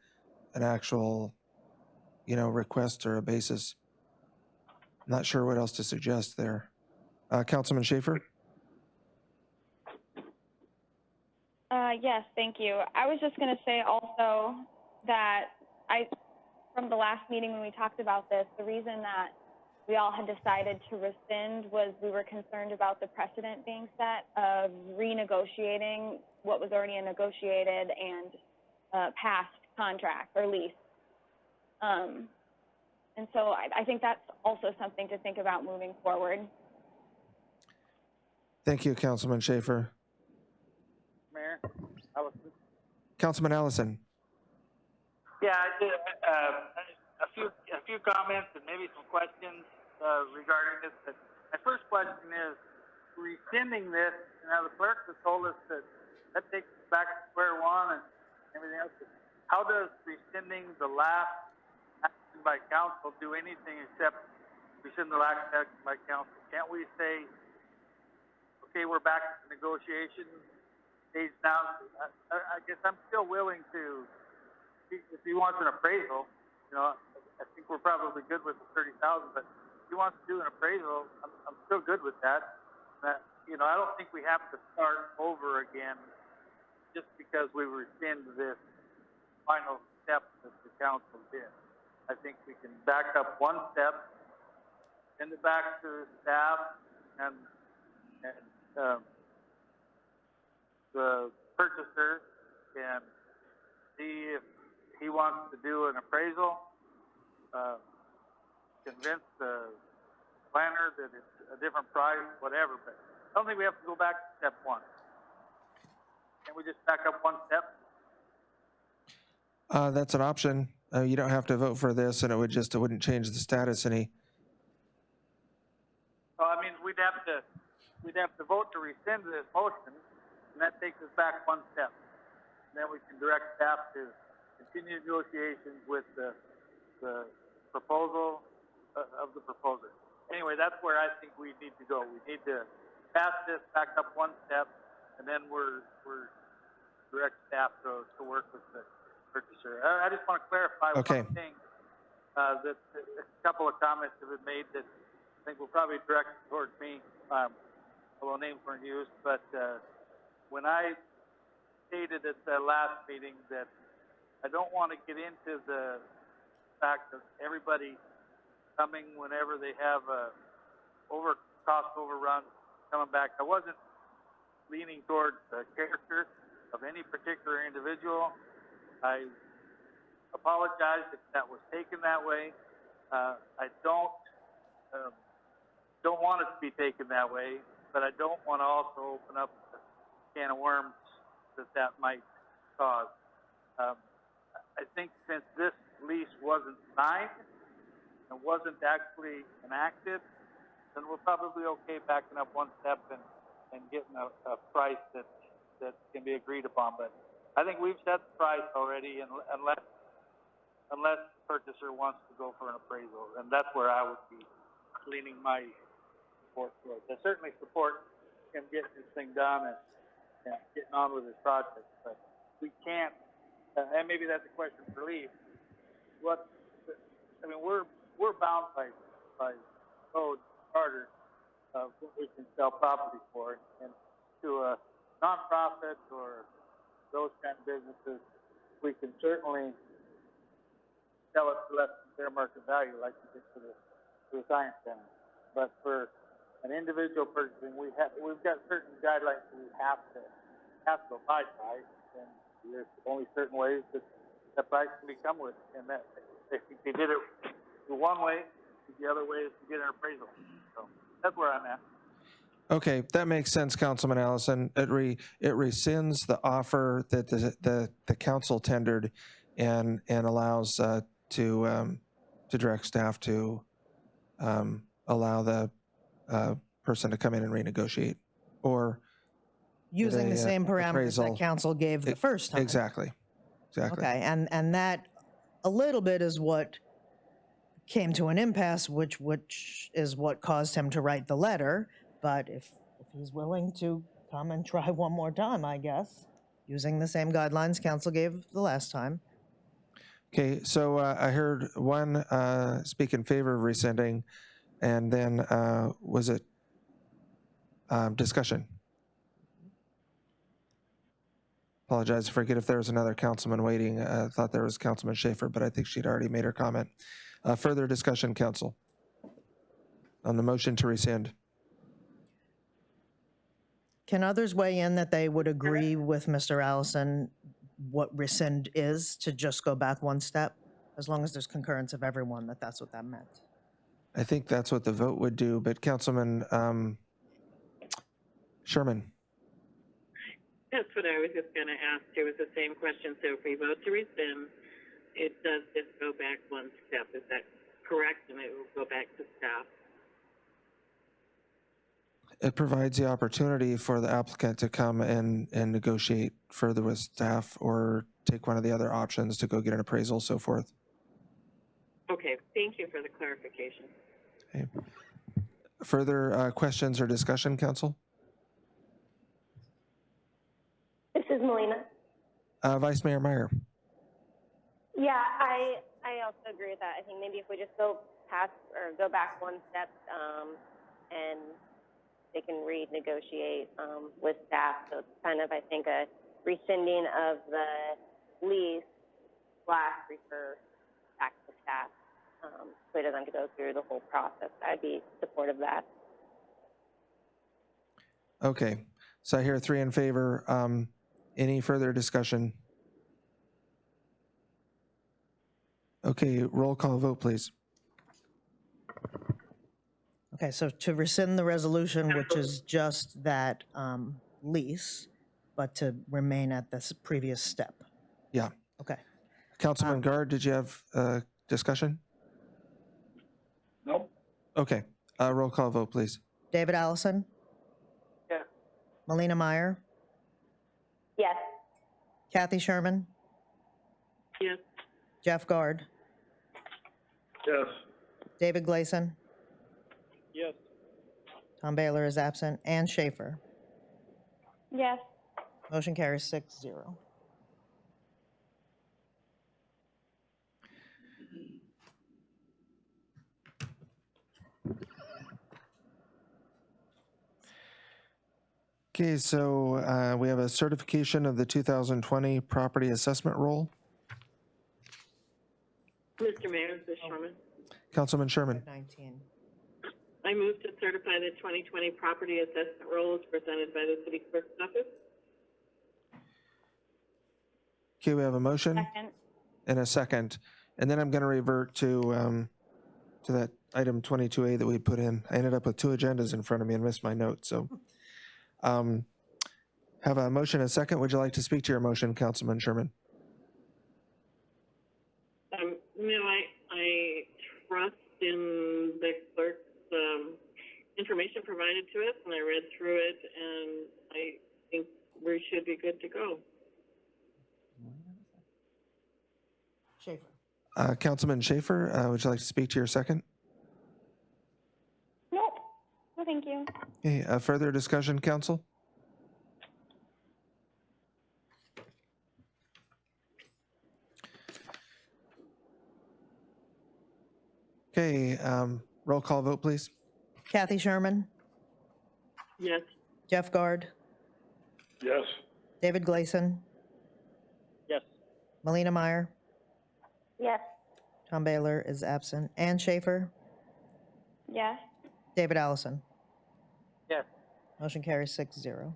actual, request or a basis. Not sure what else to suggest there. Councilman Schaefer? Yes, thank you. I was just going to say also that from the last meeting when we talked about this, the reason that we all had decided to rescind was we were concerned about the precedent being set of renegotiating what was already a negotiated and past contract or lease. And so I think that's also something to think about moving forward. Thank you, Councilman Schaefer. Mayor, Allison. Councilman Allison. Yeah, I did, a few comments and maybe some questions regarding this. But my first question is, rescinding this, now the clerk has told us that takes us back to square one and everything else. How does rescinding the last action by council do anything except rescind the last action by council? Can't we say, okay, we're back to negotiation stage now? I guess I'm still willing to, if he wants an appraisal, I think we're probably good with the 30,000, but if he wants to do an appraisal, I'm still good with that. I don't think we have to start over again just because we rescind this final step that the council did. I think we can back up one step, send it back to staff and the purchaser, and see if he wants to do an appraisal, convince the planner that it's a different price, whatever, but I don't think we have to go back to step one. Can we just back up one step? That's an option. You don't have to vote for this, and it wouldn't change the status any. So I mean, we'd have to vote to rescind this motion, and that takes us back one step. And then we can direct staff to continue negotiations with the proposal of the proposer. Anyway, that's where I think we need to go. We need to pass this back up one step, and then we're direct staff to work with the purchaser. I just want to clarify one thing that a couple of comments have been made that I think will probably direct towards me, although names weren't used, but when I stated at the last meeting that I don't want to get into the fact of everybody coming whenever they have a cost overrun coming back. I wasn't leaning towards the character of any particular individual. I apologize if that was taken that way. I don't want it to be taken that way, but I don't want to also open up a can of worms that might cause. I think since this lease wasn't signed and wasn't actually enacted, then we're probably okay backing up one step and getting a price that can be agreed upon. But I think we've set the price already, unless the purchaser wants to go for an appraisal, and that's where I would be leaning my support towards. I certainly support him getting this thing done and getting on with his project, but we can't. And maybe that's a question for Lee. We're bound by code charter of what we can sell property for, and to a nonprofit or those kind of businesses, we can certainly sell it for less than fair market value, like we did for the science center. But for an individual purchasing, we've got certain guidelines that we have to abide by, and there's only certain ways that price can be come with, and that they did it go one way, the other way is to get an appraisal. So that's where I'm at. Okay, that makes sense, Councilman Allison. It rescinds the offer that the council tendered and allows to direct staff to allow the person to come in and renegotiate or Using the same parameters appraisal. that council gave the first time. Exactly. Okay, and that a little bit is what came to an impasse, which is what caused him to write the letter. But if he's willing to come and try one more time, I guess, using the same guidelines council gave the last time. Okay, so I heard one speak in favor of rescinding, and then was it discussion? Apologize, I forget if there was another councilman waiting. I thought there was Councilman Schaefer, but I think she'd already made her comment. Further discussion, council, on the motion to rescind. Can others weigh in that they would agree with Mr. Allison what rescind is, to just go back one step? As long as there's concurrence of everyone that that's what that meant. I think that's what the vote would do, but Councilman Sherman. That's what I was just going to ask. It was the same question. So if we vote to rescind, it does just go back one step. Is that correct? And it will go back to staff. It provides the opportunity for the applicant to come and negotiate further with staff or take one of the other options to go get an appraisal, so forth. Okay. Thank you for the clarification. Okay. Further questions or discussion, council? This is Melina. Vice Mayor Meyer. Yeah, I also agree with that. I think maybe if we just go past or go back one step, and they can renegotiate with staff. So it's kind of, I think, a rescinding of the lease / refer back to staff, so it doesn't have to go through the whole process. I'd be supportive of that. Okay, so I hear 3 in favor. Any further discussion? Okay, roll call vote, please. Okay, so to rescind the resolution, which is just that lease, but to remain at this previous step. Yeah. Okay. Councilman Guard, did you have discussion? Nope. Okay, roll call vote, please. David Allison? Yeah. Melina Meyer? Yes. Kathy Sherman? Yes. Jeff Guard? Yes. David Gleason? Yes. Tom Baylor is absent. Ann Schaefer? Yes. Motion carries 6-0. Okay, so we have a certification of the 2020 property assessment roll. Mr. Mayor, this is Sherman. Councilman Sherman. 19. I move to certify the 2020 property assessment rolls presented by the city clerk's office. Okay, we have a motion Second. and a second. And then I'm going to revert to that item 22A that we put in. I ended up with 2 agendas in front of me and missed my notes. So have a motion and a second. Would you like to speak to your motion, Councilman Sherman? No, I trust in the clerk's information provided to us, and I read through it, and I think we should be good to go. Schaefer. Councilman Schaefer, would you like to speak to your second? Nope. No, thank you. Okay, further discussion, council? Okay, roll call vote, please. Kathy Sherman? Yes. Jeff Guard? Yes. David Gleason? Yes. Melina Meyer? Yes. Tom Baylor is absent. Ann Schaefer? Yes. David Allison? Yes. Motion carries 6-0.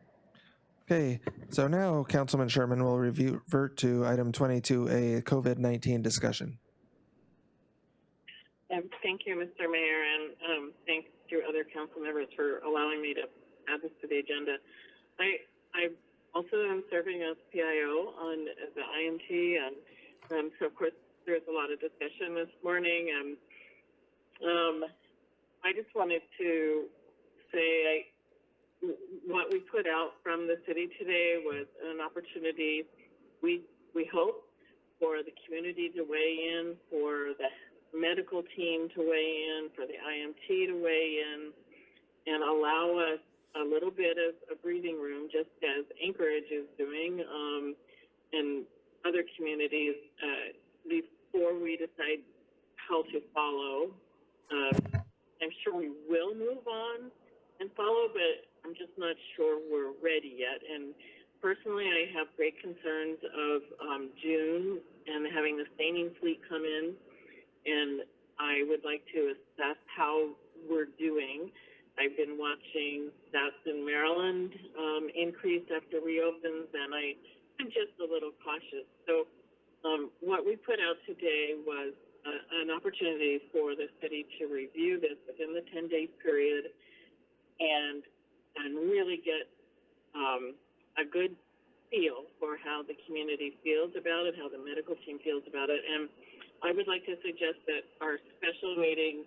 Okay, so now Councilman Sherman will revert to item 22A, COVID-19 discussion. Thank you, Mr. Mayor, and thanks to other council members for allowing me to add this to the agenda. I also am serving as PIO on the IMT, and so of course there's a lot of discussion this morning, and I just wanted to say what we put out from the city today was an opportunity. We hope for the community to weigh in, for the medical team to weigh in, for the IMT to weigh in, and allow us a little bit of a breathing room, just as Anchorage is doing, and other communities, before we decide how to follow. I'm sure we will move on and follow, but I'm just not sure we're ready yet. And personally, I have great concerns of June and having the staining fleet come in, and I would like to assess how we're doing. I've been watching stats in Maryland increase after reopens, and I'm just a little cautious. So what we put out today was an opportunity for the city to review this within the 10-day period and really get a good feel for how the community feels about it, how the medical team feels about it. And I would like to suggest that our special meeting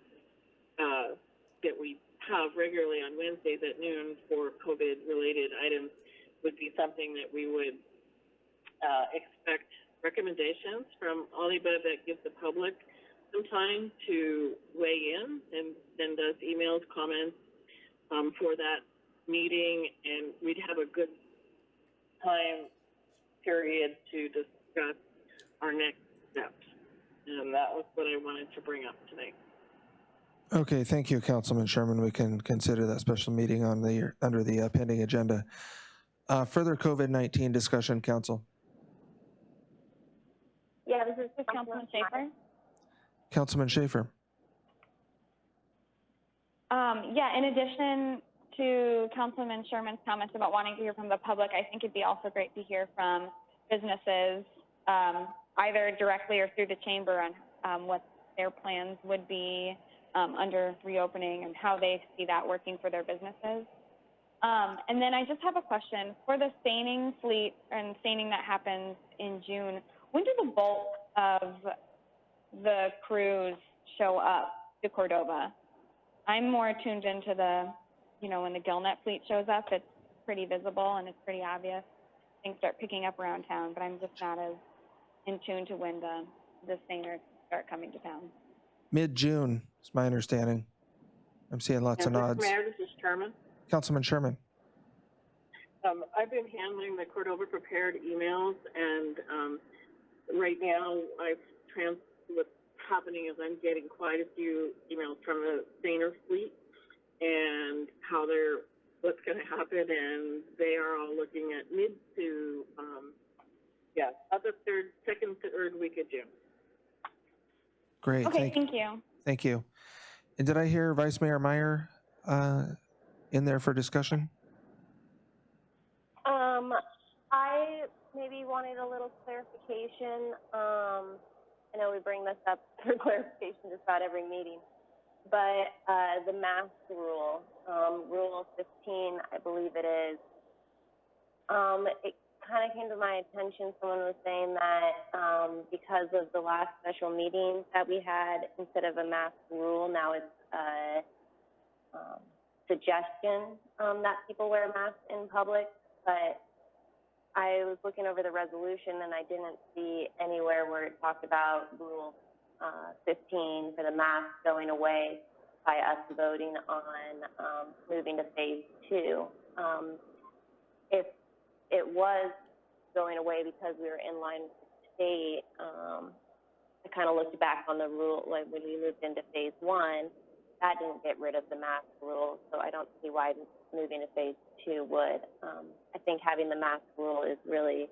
that we have regularly on Wednesdays at noon for COVID-related items would be something that we would expect recommendations from Oliba that gives the public some time to weigh in and send us emails, comments for that meeting, and we'd have a good time period to discuss our next steps. And that was what I wanted to bring up today. Okay, thank you, Councilman Sherman. We can consider that special meeting on under the pending agenda. Further COVID-19 discussion, Council. Yeah, this is Councilman Schaefer. Councilman Schaefer. Yeah, in addition to Councilman Sherman's comments about wanting to hear from the public, I think it'd be also great to hear from businesses, either directly or through the chamber, on what their plans would be under reopening and how they see that working for their businesses. And then I just have a question. For the staining fleet and staining that happens in June, when do the bulk of the crews show up to Cordova? I'm more tuned into the, when the Gillnet fleet shows up, it's pretty visible and it's pretty obvious. Things start picking up around town, but I'm just not as in tune to when the stainers start coming to town. Mid-June is my understanding. I'm seeing lots of nods. Mr. Mayor, this is Sherman. Councilman Sherman. I've been handling the Cordova prepared emails, and right now what's happening is I'm getting quite a few emails from the stainer fleet and what's going to happen, and they are all looking at mid to second, third week of June. Great. Okay, thank you. Thank you. And did I hear Vice Mayor Meyer in there for discussion? I maybe wanted a little clarification. I know we bring this up for clarification just about every meeting, but the mask rule, Rule 15, I believe it is, it kind of came to my attention. Someone was saying that because of the last special meeting that we had, instead of a mask rule, now it's a suggestion that people wear masks in public. But I was looking over the resolution and I didn't see anywhere where it talked about Rule 15 for the mask going away by us voting on moving to phase 2. If it was going away because we were in line with the state, I kind of looked back on the rule, like when we moved into phase 1, that didn't get rid of the mask rule, so I don't see why moving to phase 2 would. I think having the mask rule is really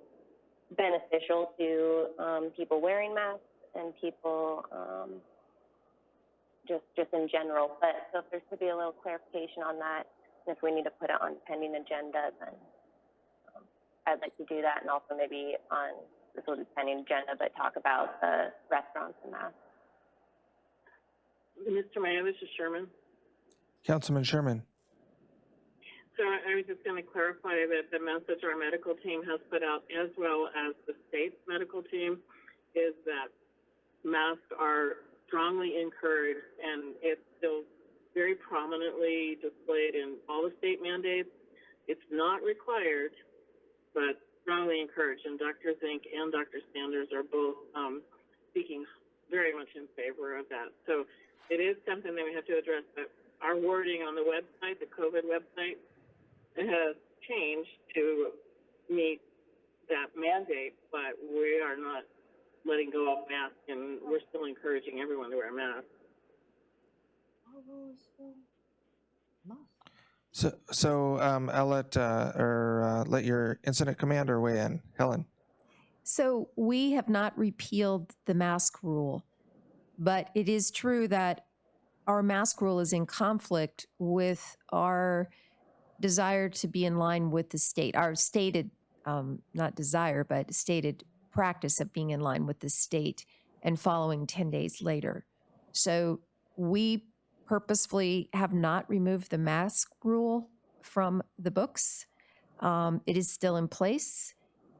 beneficial to people wearing masks and people just in general. But so if there could be a little clarification on that, and if we need to put it on pending agenda, then I'd like to do that, and also maybe on this will be pending agenda, but talk about the restaurants and masks. Mr. Mayor, this is Sherman. Councilman Sherman. So I was just going to clarify that the message our medical team has put out, as well as the state's medical team, is that masks are strongly encouraged, and it's still very prominently displayed in all the state mandates. It's not required, but strongly encouraged, and Dr. Zink and Dr. Sanders are both speaking very much in favor of that. So it is something that we have to address, but our wording on the website, the COVID website, has changed to meet that mandate, but we are not letting go of masks, and we're still encouraging everyone to wear masks. So I'll let your incident commander weigh in. Helen. So we have not repealed the mask rule, but it is true that our mask rule is in conflict with our desire to be in line with the state, our stated, not desire, but stated practice of being in line with the state and following 10 days later. So we purposefully have not removed the mask rule from the books. It is still in place.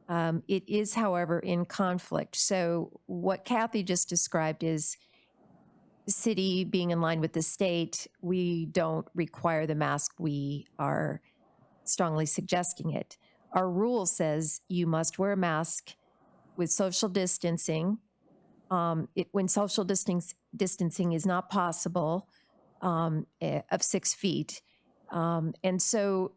It is, however, in conflict. So what Kathy just described is the city being in line with the state. We don't require the mask. We are strongly suggesting it. Our rule says you must wear a mask with social distancing. When social distancing is not possible, of 6 feet. And so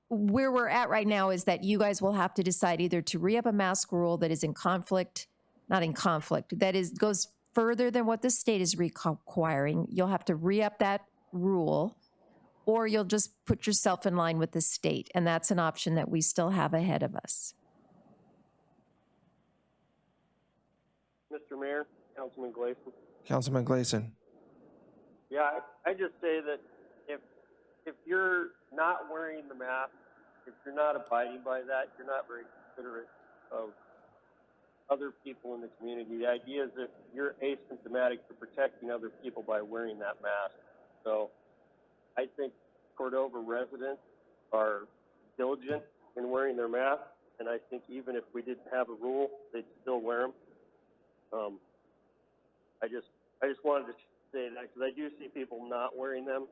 where we're at right now is that you guys will have to decide either to re-up a mask rule that is in conflict, not in conflict, that is goes further than what the state is requiring. You'll have to re-up that rule, or you'll just put yourself in line with the state. And that's an option that we still have ahead of us. Mr. Mayor, Councilman Gleason. Councilman Gleason. Yeah, I just say that if you're not wearing the mask, if you're not abiding by that, you're not very considerate of other people in the community. The idea is if you're asymptomatic, you're protecting other people by wearing that mask. So I think Cordova residents are diligent in wearing their masks, and I think even if we didn't have a rule, they'd still wear them. I just wanted to say that because I do see people not wearing them,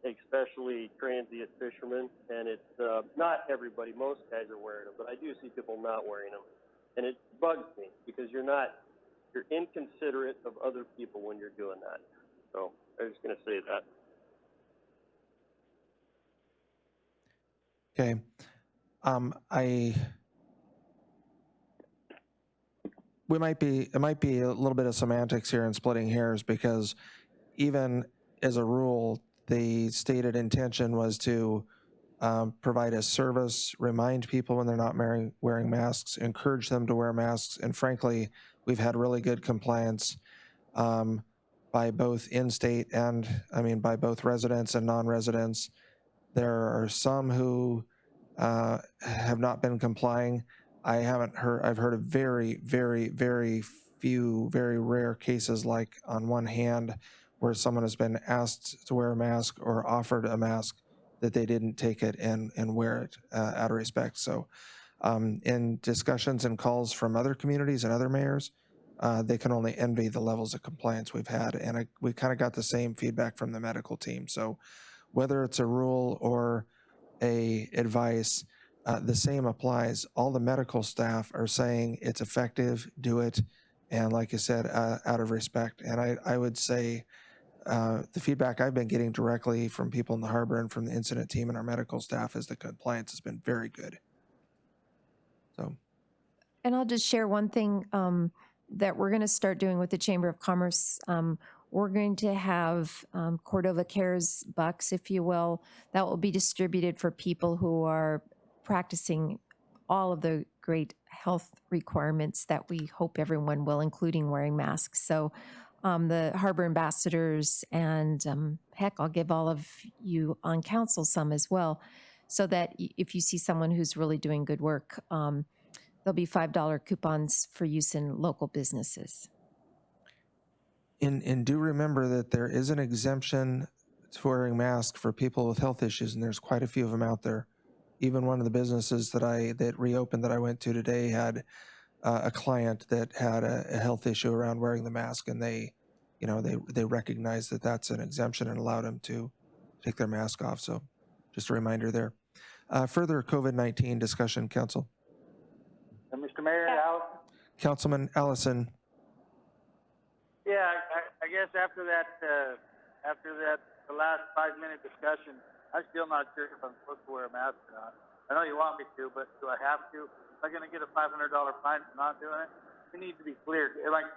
especially transient fishermen, and it's not everybody. Most guys are wearing them, but I do see people not wearing them, and it bugs me because you're inconsiderate of other people when you're doing that. So I was just going to say that. Okay. It might be a little bit of semantics here and splitting hairs, because even as a rule, the stated intention was to provide a service, remind people when they're not wearing masks, encourage them to wear masks. And frankly, we've had really good compliance by both in-state and, by both residents and non-residents. There are some who have not been complying. I've heard of very, very, very few, very rare cases, like on one hand, where someone has been asked to wear a mask or offered a mask that they didn't take it and wear it out of respect. So in discussions and calls from other communities and other mayors, they can only envy the levels of compliance we've had. And we kind of got the same feedback from the medical team. So whether it's a rule or a advice, the same applies. All the medical staff are saying it's effective, do it. And like I said, out of respect. And I would say the feedback I've been getting directly from people in the harbor and from the incident team and our medical staff is the compliance has been very good. So. And I'll just share one thing that we're going to start doing with the Chamber of Commerce. We're going to have Cordova Cares bucks, if you will, that will be distributed for people who are practicing all of the great health requirements that we hope everyone will, including wearing masks. So the harbor ambassadors and heck, I'll give all of you on council some as well, so that if you see someone who's really doing good work, there'll be $5 coupons for use in local businesses. And do remember that there is an exemption to wearing masks for people with health issues, and there's quite a few of them out there. Even one of the businesses that reopened that I went to today had a client that had a health issue around wearing the mask, and they recognized that that's an exemption and allowed them to take their mask off. So just a reminder there. Further COVID-19 discussion, Council. Mr. Mayor, Councilman Allison. Yeah, I guess after that, the last 5-minute discussion, I'm still not sure if I'm supposed to wear a mask or not. I know you want me to, but do I have to? Am I going to get a $500 fine for not doing it? We need to be clear. Like,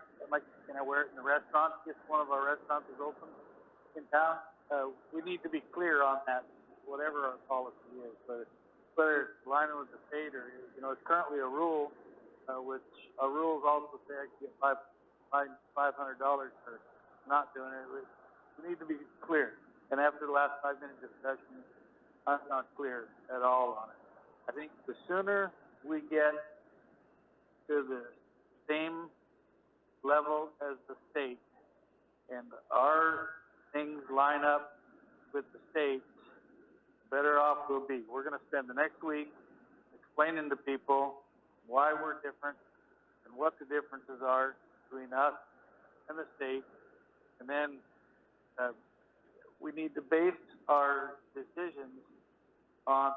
can I wear it in the restaurant if one of our restaurants is open in town? We need to be clear on that, whatever our policy is. But whether it's aligning with the state or, it's currently a rule, which our rules also say I can get $500 for not doing it. We need to be clear. And after the last 5-minute discussion, I'm not clear at all on it. I think the sooner we get to the same level as the state and our things line up with the state, better off we'll be. We're going to spend the next week explaining to people why we're different and what the differences are between us and the state. And then we need to base our decisions on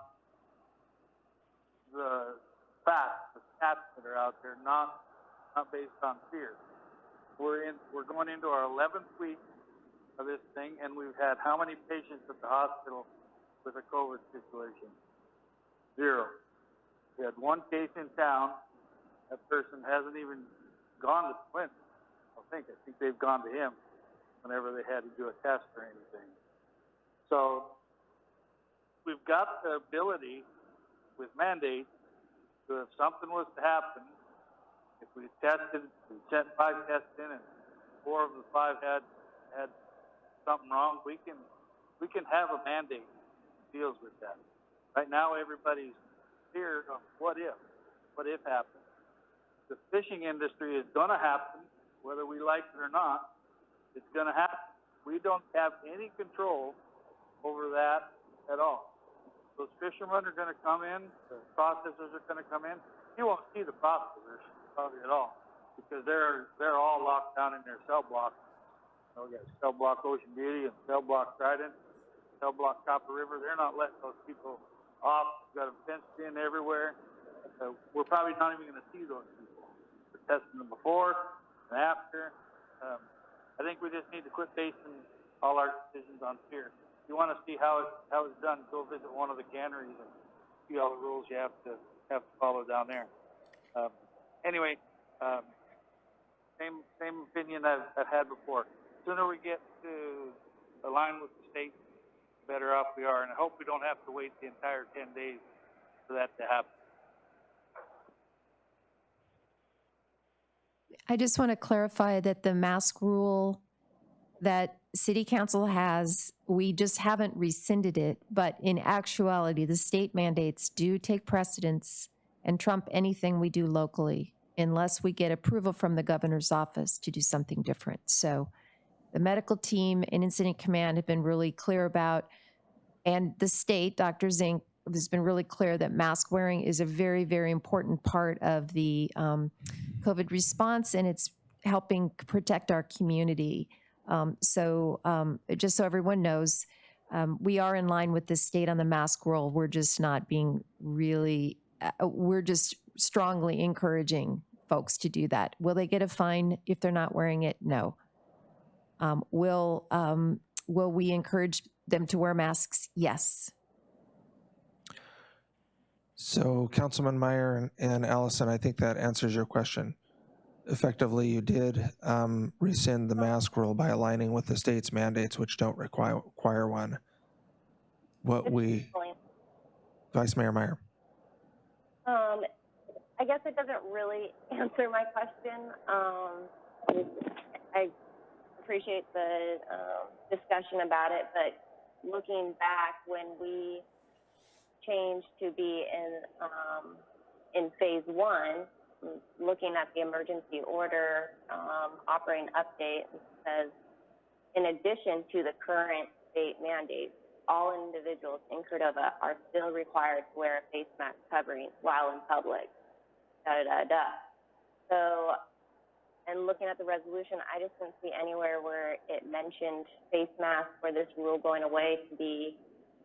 the facts, the stats that are out there, not based on fear. We're going into our 11th week of this thing, and we've had how many patients at the hospital with a COVID situation? 0. We had 1 case in town. That person hasn't even gone to the clinic. I think they've gone to him whenever they had to do a test or anything. So we've got the ability with mandates to, if something was to happen, if we tested, we sent 5 tests in and 4 of the 5 had something wrong, we can have a mandate that deals with that. Right now, everybody's feared of what if happens. The fishing industry is going to happen, whether we like it or not. It's going to happen. We don't have any control over that at all. Those fishermen are going to come in. The processors are going to come in. You won't see the processors probably at all because they're all locked down in their cell block. We got cell block Ocean Beauty and cell block Trident, cell block Copper River. They're not letting those people off. We've got them fenced in everywhere. We're probably not even going to see those people. We're testing them before and after. I think we just need to quit basing all our decisions on fear. If you want to see how it's done, go visit one of the canneries and see all the rules you have to follow down there. Anyway, same opinion I've had before. Sooner we get to align with the state, the better off we are. And I hope we don't have to wait the entire 10 days for that to happen. I just want to clarify that the mask rule that City Council has, we just haven't rescinded it, but in actuality, the state mandates do take precedence and trump anything we do locally unless we get approval from the governor's office to do something different. So the medical team and incident command have been really clear about, and the state, Dr. Zink, has been really clear that mask wearing is a very, very important part of the COVID response, and it's helping protect our community. Just so everyone knows, we are in line with the state on the mask rule. We're just not being really, we're just strongly encouraging folks to do that. Will they get a fine if they're not wearing it? No. Will we encourage them to wear masks? Yes. So Councilman Meyer and Allison, I think that answers your question. Effectively, you did rescind the mask rule by aligning with the state's mandates, which don't require one. Vice Mayor Meyer. I guess it doesn't really answer my question. I appreciate the discussion about it, but looking back when we changed to be in phase 1, looking at the emergency order operating update, it says, in addition to the current state mandates, all individuals in Cordova are still required to wear a face mask covering while in public. So, and looking at the resolution, I just didn't see anywhere where it mentioned face masks or this rule going away to be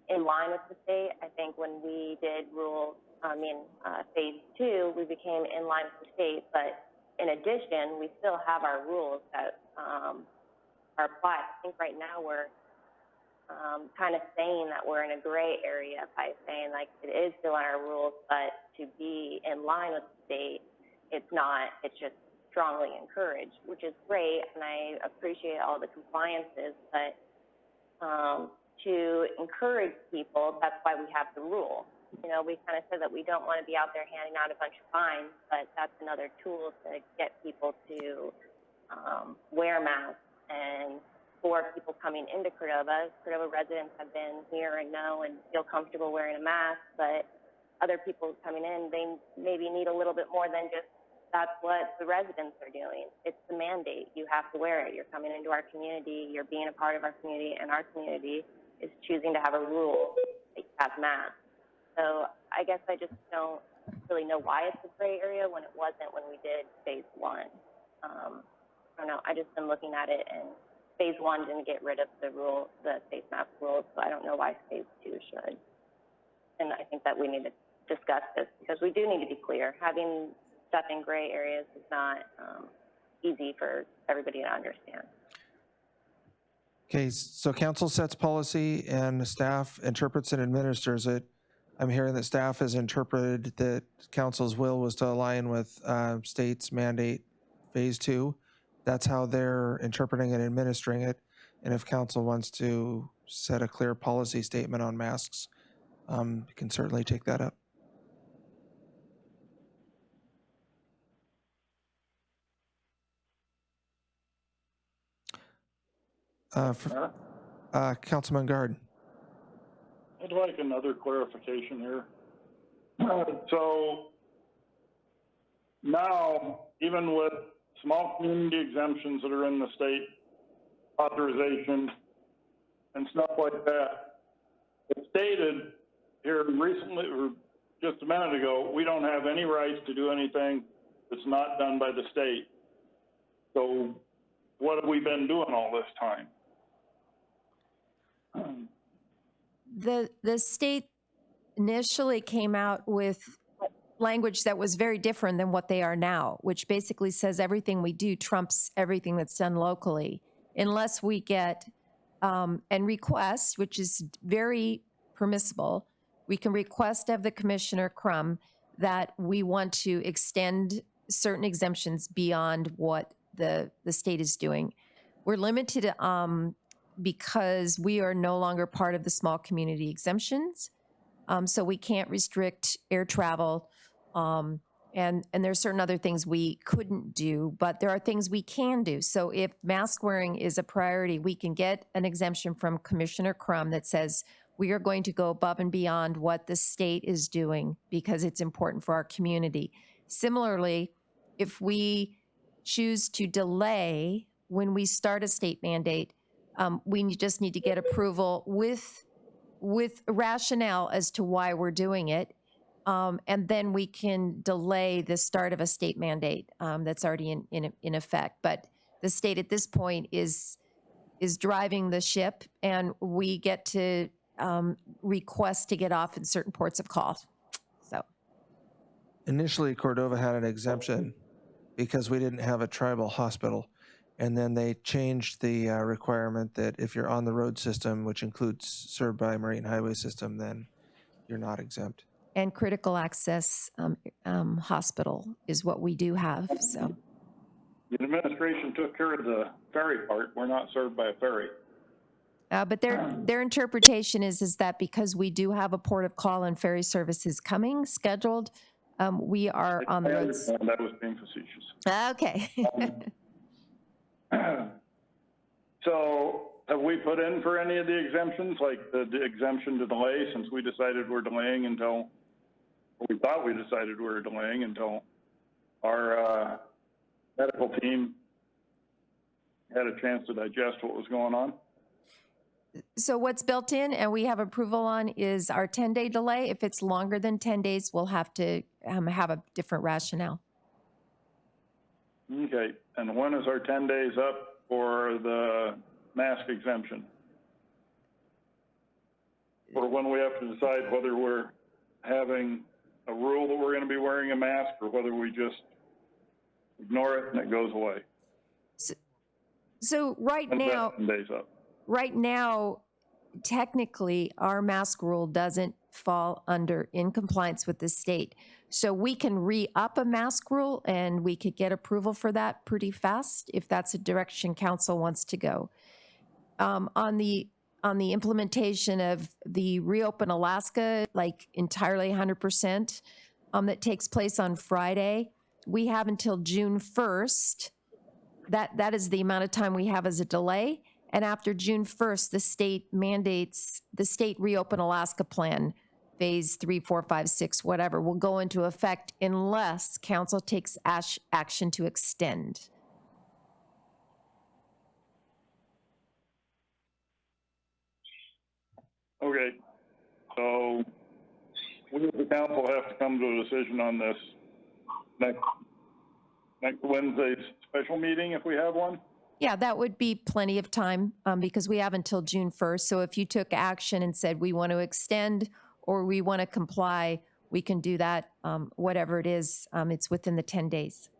in line with the state. I think when we did phase 2, we became in line with the state, but in addition, we still have our rules that are applied. I think right now we're kind of saying that we're in a gray area by saying like it is still in our rules, but to be in line with the state, it's not, it's just strongly encouraged, which is great, and I appreciate all the compliances, but to encourage people, that's why we have the rule. You know, we kind of said that we don't want to be out there handing out a bunch of fines, but that's another tool to get people to wear masks. And for people coming into Cordova residents have been here and know and feel comfortable wearing a mask, but other people coming in, they maybe need a little bit more than just that's what the residents are doing. It's the mandate. You have to wear it. You're coming into our community. You're being a part of our community, and our community is choosing to have a rule that you have masks. So I guess I just don't really know why it's a gray area when it wasn't when we did phase 1. I don't know. I just been looking at it, and phase 1 didn't get rid of the rule, the face mask rules, so I don't know why phase 2 should. And I think that we need to discuss this because we do need to be clear. Having stuff in gray areas is not easy for everybody to understand. Okay, so council sets policy and staff interprets and administers it. I'm hearing that staff has interpreted that council's will was to align with state's mandate phase 2. That's how they're interpreting and administering it. And if council wants to set a clear policy statement on masks, you can certainly take that up. Councilman Guard. I'd like another clarification here. So now, even with small community exemptions that are in the state authorization and stuff like that, it stated here recently, or just a minute ago, we don't have any rights to do anything that's not done by the state. So what have we been doing all this time? The state initially came out with language that was very different than what they are now, which basically says everything we do trumps everything that's done locally, unless we get and request, which is very permissible. We can request of the Commissioner Crum that we want to extend certain exemptions beyond what the state is doing. We're limited because we are no longer part of the small community exemptions. So we can't restrict air travel. And there's certain other things we couldn't do, but there are things we can do. So if mask wearing is a priority, we can get an exemption from Commissioner Crum that says we are going to go above and beyond what the state is doing because it's important for our community. Similarly, if we choose to delay when we start a state mandate, we just need to get approval with rationale as to why we're doing it. And then we can delay the start of a state mandate that's already in effect. But the state at this point is driving the ship, and we get to request to get off in certain ports of call. So Initially, Cordova had an exemption because we didn't have a tribal hospital. And then they changed the requirement that if you're on the road system, which includes served by a marine highway system, then you're not exempt. And critical access hospital is what we do have. So The administration took care of the ferry part. We're not served by a ferry. But their interpretation is that because we do have a port of call and ferry services coming, scheduled, we are on the roads. That was being facetious. Okay. So have we put in for any of the exemptions, like the exemption to delay, since we decided we're delaying until, or we thought we decided we were delaying until our medical team had a chance to digest what was going on. So what's built in and we have approval on is our 10-day delay. If it's longer than 10 days, we'll have to have a different rationale. Okay, and when is our 10 days up for the mask exemption? Or when we have to decide whether we're having a rule that we're going to be wearing a mask or whether we just ignore it and it goes away? So right When's that now, 10 days up? right now, technically, our mask rule doesn't fall under in compliance with the state. So we can re-up a mask rule and we could get approval for that pretty fast if that's a direction council wants to go. On the implementation of the Reopen Alaska, like entirely 100%, that takes place on Friday, we have until June 1st. That is the amount of time we have as a delay. And after June 1st, the state mandates, the state Reopen Alaska plan, phase 3, 4, 5, 6, whatever, will go into effect unless council takes action to extend. Okay, so we as the council have to come to a decision on this next Wednesday's special meeting if we have one? Yeah, that would be plenty of time because we have until June 1st. So if you took action and said we want to extend or we want to comply, we can do that, whatever it is, it's within the 10 days.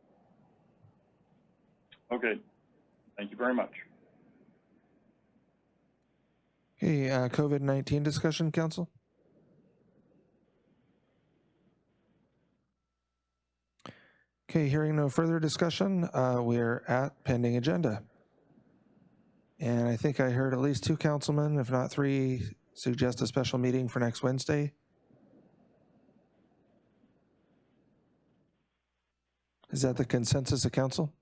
Okay, thank you very much. Okay, COVID-19 discussion, council? Okay, hearing no further discussion, we're at pending agenda. And I think I heard at least 2 councilmen, if not 3, suggest a special meeting for next Wednesday. Is that the consensus of council?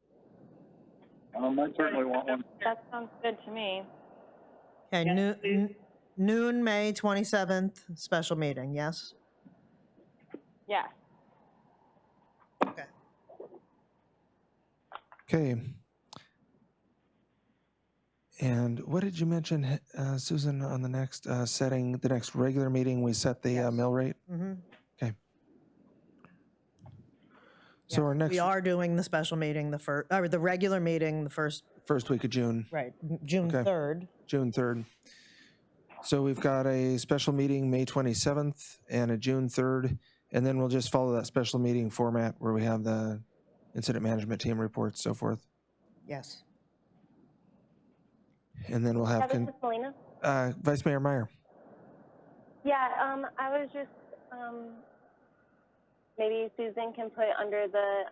I certainly want one. That sounds good to me. Okay, noon, May 27th, special meeting, yes? Yeah. Okay. Okay. And what did you mention, Susan, on the next setting, the next regular meeting, we set the mill rate? Mm-hmm. Okay. So our next We are doing the special meeting, the regular meeting, the first week of June. Right, June 3rd. June 3rd. So we've got a special meeting May 27th and a June 3rd, and then we'll just follow that special meeting format where we have the incident management team reports, so forth. Yes. And then we'll have this is Selena. Vice Mayor Meyer. Yeah, I was just, maybe Susan can put under the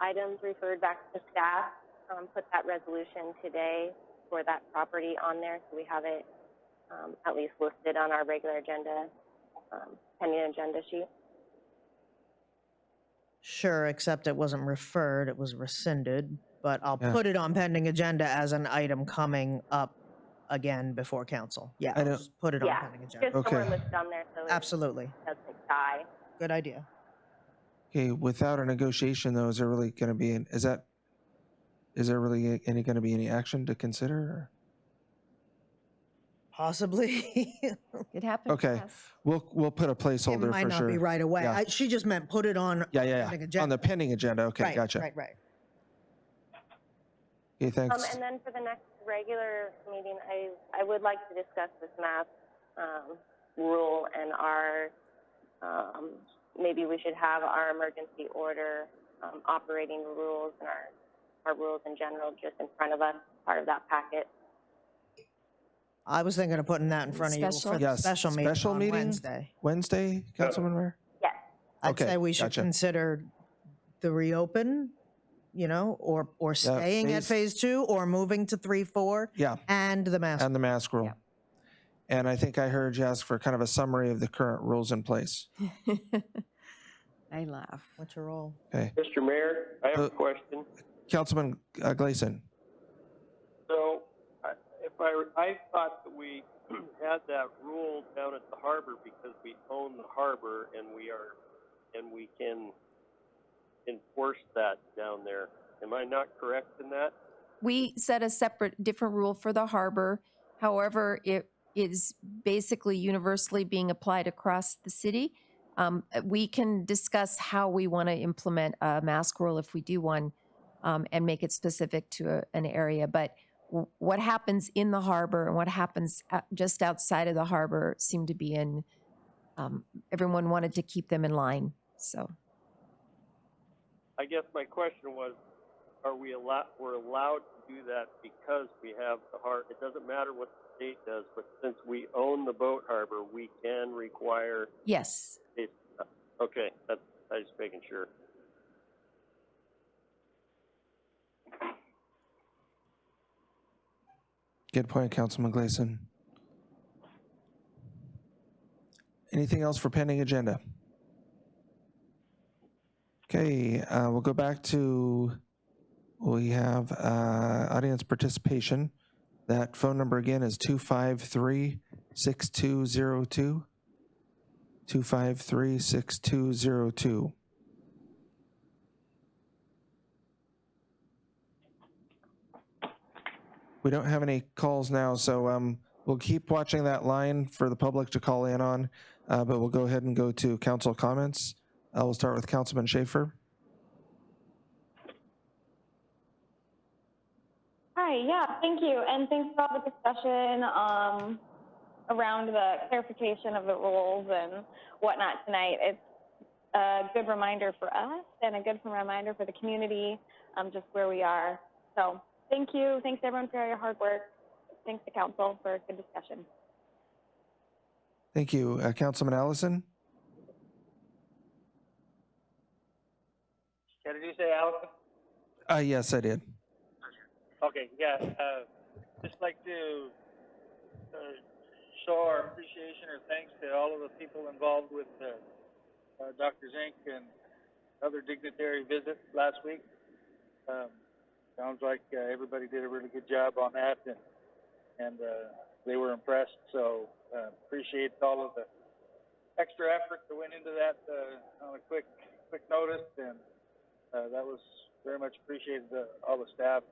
items referred back to staff, put that resolution today for that property on there so we have it at least listed on our regular agenda, pending agenda sheet. Sure, except it wasn't referred, it was rescinded, but I'll put it on pending agenda as an item coming up again before council. Yeah, I'll just put it on pending agenda. Just so we're listed on there so Absolutely. it doesn't die. Good idea. Okay, without a negotiation though, is there really going to be, is there really going to be any action to consider? Or? Possibly. It happens. Okay, we'll put a placeholder for sure. It might not be right away. Yeah. She just meant put it on pending agenda. On the pending agenda. Okay, right, gotcha. Right. Okay, thanks. And then for the next regular meeting, I would like to discuss this mask rule and our, maybe we should have our emergency order operating rules and our rules in general just in front of us, part of that packet. I was thinking of putting that in front of you for the special meeting on Wednesday. Wednesday, Councilman Mayer? Yes. I'd say we should consider the reopen, or staying at phase 2 or moving to 3, 4. Yeah. And the mask. And the mask rule. Yeah. And I think I heard you ask for kind of a summary of the current rules in place. I laugh. What's your role? Okay. Mr. Mayor, I have a question. Councilman Gleason. So, I thought that we had that rule down at the harbor because we own the harbor and we can enforce that down there. Am I not correct in that? We set a different rule for the harbor. However, it is basically universally being applied across the city. We can discuss how we want to implement a mask rule if we do one, and make it specific to an area. But what happens in the harbor and what happens just outside of the harbor seem to be in, everyone wanted to keep them in line. So I guess my question was, we're allowed to do that because we have the harbor. It doesn't matter what the state does, but since we own the boat harbor, we can require. Yes. Okay, I was just making sure. Good point, Councilman Gleason. Anything else for pending agenda? Okay, we'll go back to, we have audience participation. That phone number again is 253-6202. 253-6202. We don't have any calls now, so we'll keep watching that line for the public to call in on, but we'll go ahead and go to council comments. We'll start with Councilman Schaefer. Hi, yeah, thank you. And thanks for all the discussion around the clarification of the rules and whatnot tonight. It's a good reminder for us and a good reminder for the community, just where we are. So thank you. Thanks everyone for your hard work. Thanks to council for a good discussion. Thank you. Councilman Allison? Did you say Allison? Yes, I did. Okay, yeah. Just like to show our appreciation or thanks to all of the people involved with Dr. Zink and other dignitary visit last week. Sounds like everybody did a really good job on that, and they were impressed. So appreciate all of the extra effort that went into that on a quick notice, and that was very much appreciated. All the staff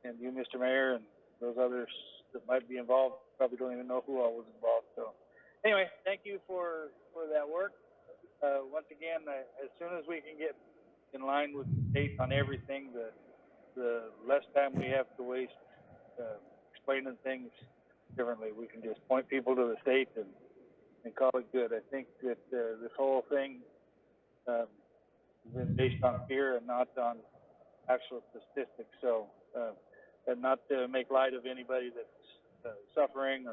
and you, Mr. Mayor, and those others that might be involved probably don't even know who all was involved. So anyway, thank you for that work. Once again, as soon as we can get in line with the state on everything, the less time we have to waste explaining things differently. We can just point people to the state and call it good. I think that this whole thing has been based on fear and not on actual statistics. So, and not to make light of anybody that's suffering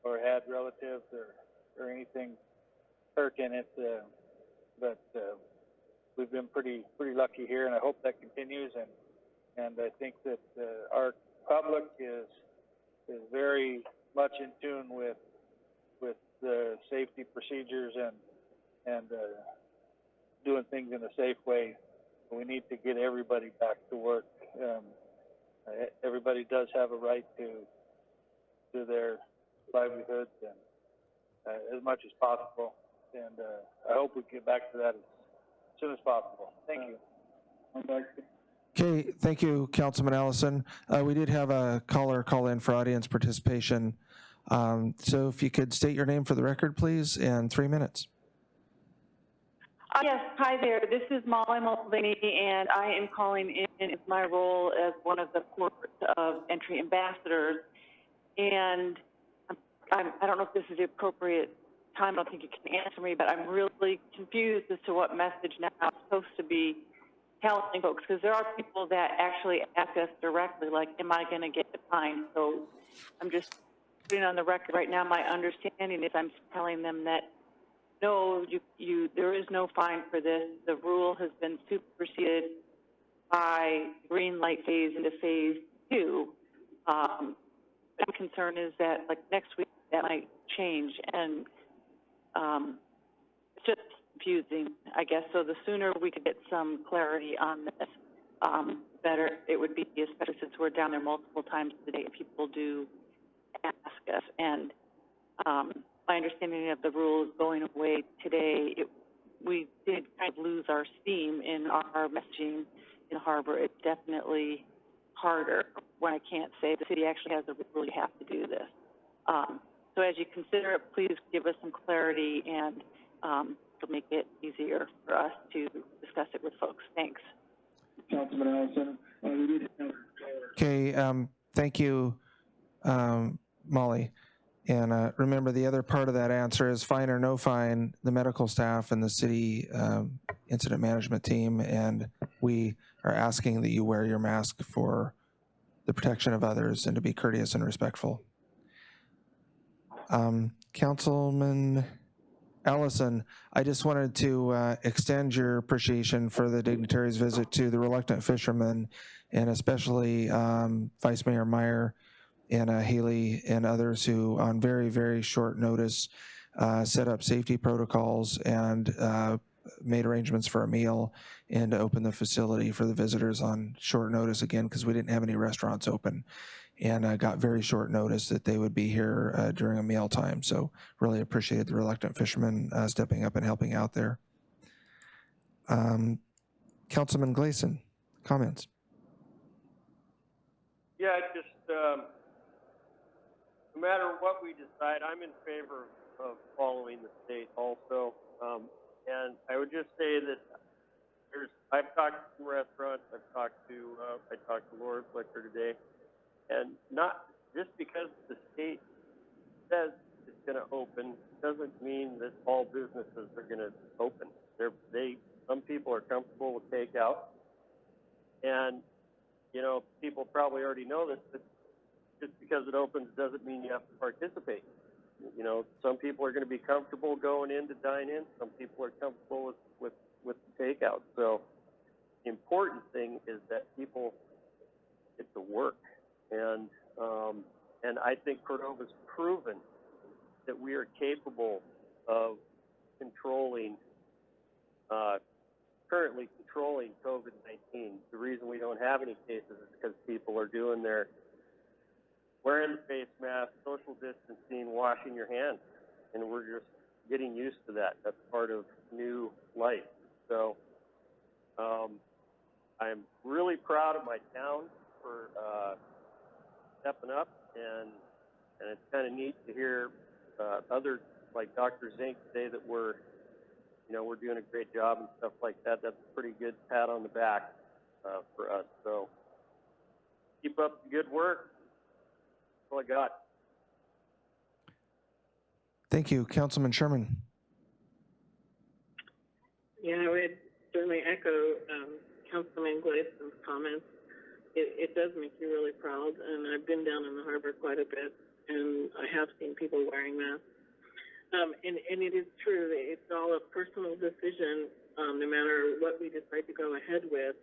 or had relatives or anything hurt in it, but we've been pretty lucky here, and I hope that continues. And I think that our public is very much in tune with the safety procedures and doing things in a safe way. We need to get everybody back to work. Everybody does have a right to their livelihoods and as much as possible. And I hope we get back to that as soon as possible. Thank you. Okay, thank you, Councilman Allison. We did have a caller call in for audience participation. So if you could state your name for the record, please, and 3 minutes. Yes, hi there. This is Molly Mulvaney, and I am calling in my role as one of the port of entry ambassadors. And I don't know if this is the appropriate time. I don't think you can answer me, but I'm really confused as to what message now I'm supposed to be telling folks, because there are people that actually ask us directly, like, am I going to get fined? So I'm just putting on the record right now, my understanding is I'm telling them that no, there is no fine for this. The rule has been superseded by green light phase into phase 2. My concern is that, like, next week that might change, and it's just confusing, I guess. So the sooner we could get some clarity on this, better it would be, especially since we're down there multiple times a day. People do ask us, and my understanding of the rules going away today, we did kind of lose our steam in our messaging in Harbor. It's definitely harder when I can't say the city actually has to really have to do this. So as you consider it, please give us some clarity and it'll make it easier for us to discuss it with folks. Thanks. Councilman Allison, we need to. Okay, thank you, Molly. And remember, the other part of that answer is fine or no fine, the medical staff and the city incident management team, and we are asking that you wear your mask for the protection of others and to be courteous and respectful. Councilman Allison, I just wanted to extend your appreciation for the dignitary's visit to the reluctant fishermen, and especially Vice Mayor Meyer and Haley and others who on very, very short notice set up safety protocols and made arrangements for a meal and to open the facility for the visitors on short notice, again, because we didn't have any restaurants open. And got very short notice that they would be here during a meal time. So really appreciated the reluctant fishermen stepping up and helping out there. Councilman Gleason, comments? Yeah, just no matter what we decide, I'm in favor of following the state also. And I would just say that I've talked to some restaurants, I talked to Laura's Liquor today, and not just because the state says it's going to open doesn't mean that all businesses are going to open. Some people are comfortable with takeout, and you know, people probably already know this, but just because it opens doesn't mean you have to participate. You know, some people are going to be comfortable going in to dine in. Some people are comfortable with the takeout. So the important thing is that people get to work. And I think Cordova's proven that we are capable of currently controlling COVID-19. The reason we don't have any cases is because people are doing their wearing the face mask, social distancing, washing your hands, and we're just getting used to that. That's part of new life. So I'm really proud of my town for stepping up, and it's kind of neat to hear others like Dr. Zink say that we're doing a great job and stuff like that. That's a pretty good pat on the back for us. So keep up the good work. That's all I got. Thank you. Councilman Sherman. Yeah, I would certainly echo Councilman Gleason's comments. It does make you really proud, and I've been down in the harbor quite a bit, and I have seen people wearing masks. And it is true, it's all a personal decision, no matter what we decide to go ahead with.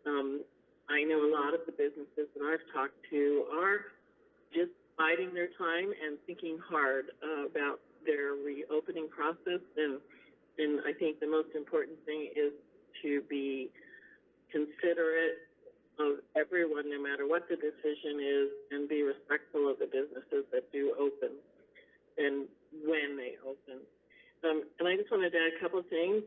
I know a lot of the businesses that I've talked to are just biding their time and thinking hard about their reopening process. And I think the most important thing is to be considerate of everyone, no matter what the decision is, and be respectful of the businesses that do open and when they open. And I just wanted to add a couple of things.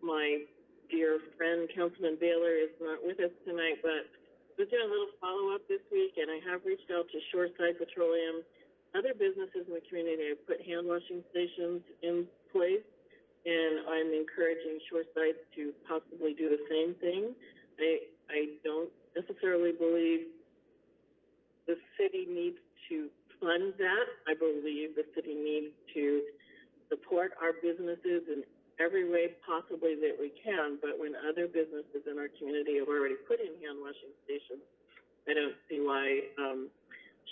My dear friend, Councilman Baylor, is not with us tonight, but I was doing a little follow-up this week, and I have reached out to Shoreside Petroleum. Other businesses in the community have put hand washing stations in place, and I'm encouraging Shoreside to possibly do the same thing. I don't necessarily believe the city needs to fund that. I believe the city needs to support our businesses in every way possibly that we can, but when other businesses in our community have already put in hand washing stations, I don't see why